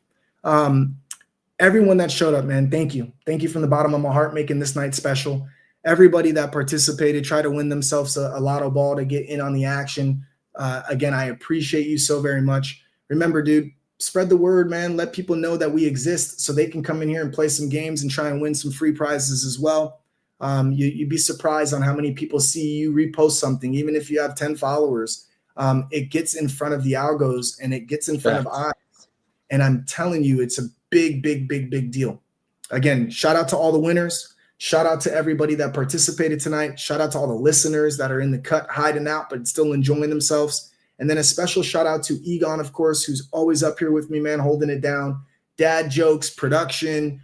Everyone that showed up, man, thank you. Thank you from the bottom of my heart, making this night special. Everybody that participated, try to win themselves a Lotto ball to get in on the action. Again, I appreciate you so very much. Remember, dude, spread the word, man. Let people know that we exist so they can come in here and play some games and try and win some free prizes as well. You'd be surprised on how many people see you repost something, even if you have 10 followers. It gets in front of the algos and it gets in front of eyes. And I'm telling you, it's a big, big, big, big deal. Again, shout out to all the winners. Shout out to everybody that participated tonight. Shout out to all the listeners that are in the cut, hiding out, but still enjoying themselves. And then a special shout out to Egon, of course, who's always up here with me, man, holding it down. Dad jokes, production,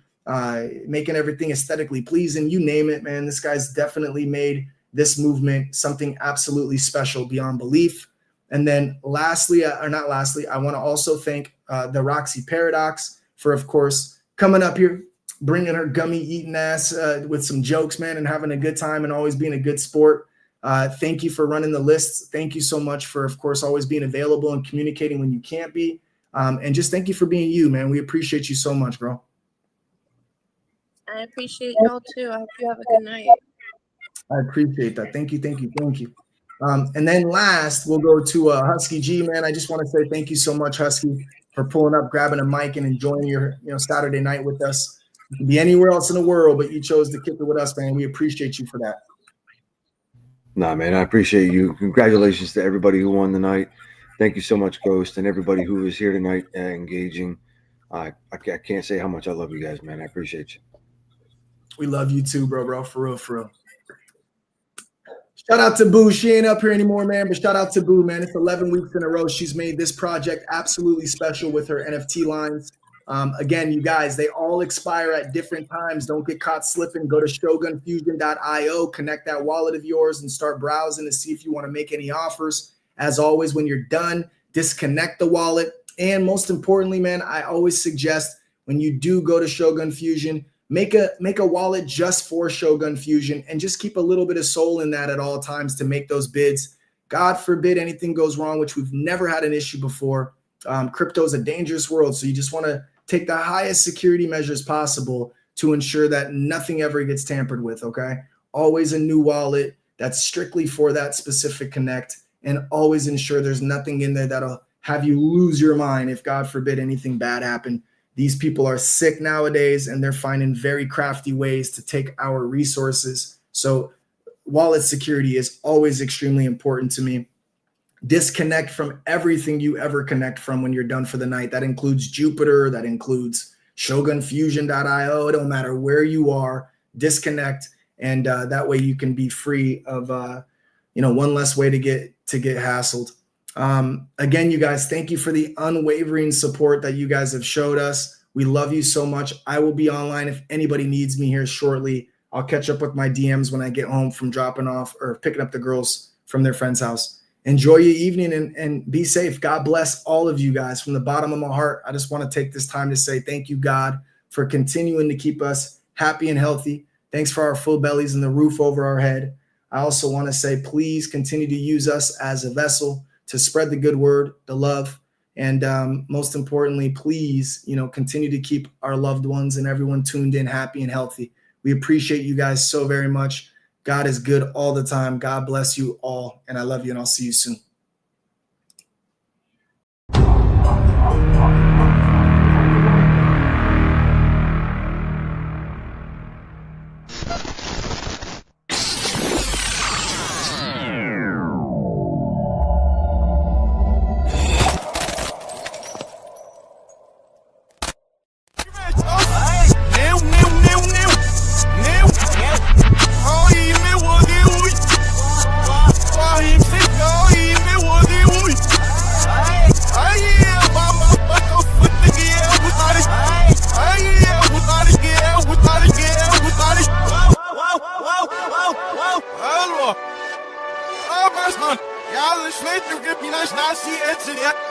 making everything aesthetically pleasing. You name it, man. This guy's definitely made this movement something absolutely special beyond belief. And then lastly, I want to also thank the Roxy Paradox for, of course, coming up here, bringing her gummy eating ass with some jokes, man, and having a good time and always being a good sport. Thank you for running the lists. Thank you so much for, of course, always being available and communicating when you can't be. And just thank you for being you, man. We appreciate you so much, bro. I appreciate y'all too. I hope you have a good night. I appreciate that. Thank you, thank you, thank you. And then last, we'll go to Husky G, man. I just want to say thank you so much, Husky, for pulling up, grabbing a mic, and enjoying your Saturday night with us. You can be anywhere else in the world, but you chose to kick it with us, man. We appreciate you for that. Nah, man, I appreciate you. Congratulations to everybody who won tonight. Thank you so much, Ghost, and everybody who was here tonight engaging. I can't say how much I love you guys, man. I appreciate you. We love you too, bro. For real, for real. Shout out to Boo. She ain't up here anymore, man, but shout out to Boo, man. It's 11 weeks in a row. She's made this project absolutely special with her NFT lines. Again, you guys, they all expire at different times. Don't get caught slipping. Go to shogunfusion.io, connect that wallet of yours, and start browsing to see if you want to make any offers. As always, when you're done, disconnect the wallet. And most importantly, man, I always suggest when you do go to Shogun Fusion, make a wallet just for Shogun Fusion and just keep a little bit of soul in that at all times to make those bids. God forbid anything goes wrong, which we've never had an issue before. Crypto is a dangerous world, so you just want to take the highest security measures possible to ensure that nothing ever gets tampered with, okay? Always a new wallet that's strictly for that specific connect, and always ensure there's nothing in there that'll have you lose your mind if, God forbid, anything bad happened. These people are sick nowadays, and they're finding very crafty ways to take our resources. So wallet security is always extremely important to me. Disconnect from everything you ever connect from when you're done for the night. That includes Jupiter, that includes shogunfusion.io. It don't matter where you are, disconnect. And that way you can be free of, one less way to get hassled. Again, you guys, thank you for the unwavering support that you guys have showed us. We love you so much. I will be online if anybody needs me here shortly. I'll catch up with my DMs when I get home from dropping off or picking up the girls from their friend's house. Enjoy your evening and be safe. God bless all of you guys. From the bottom of my heart, I just want to take this time to say thank you, God, for continuing to keep us happy and healthy. Thanks for our full bellies and the roof over our head. I also want to say, please continue to use us as a vessel to spread the good word, the love, and most importantly, please, continue to keep our loved ones and everyone tuned in, happy and healthy. We appreciate you guys so very much. God is good all the time. God bless you all, and I love you, and I'll see you soon. Y'all is schlecht, du gib mir das Nasi jetzt.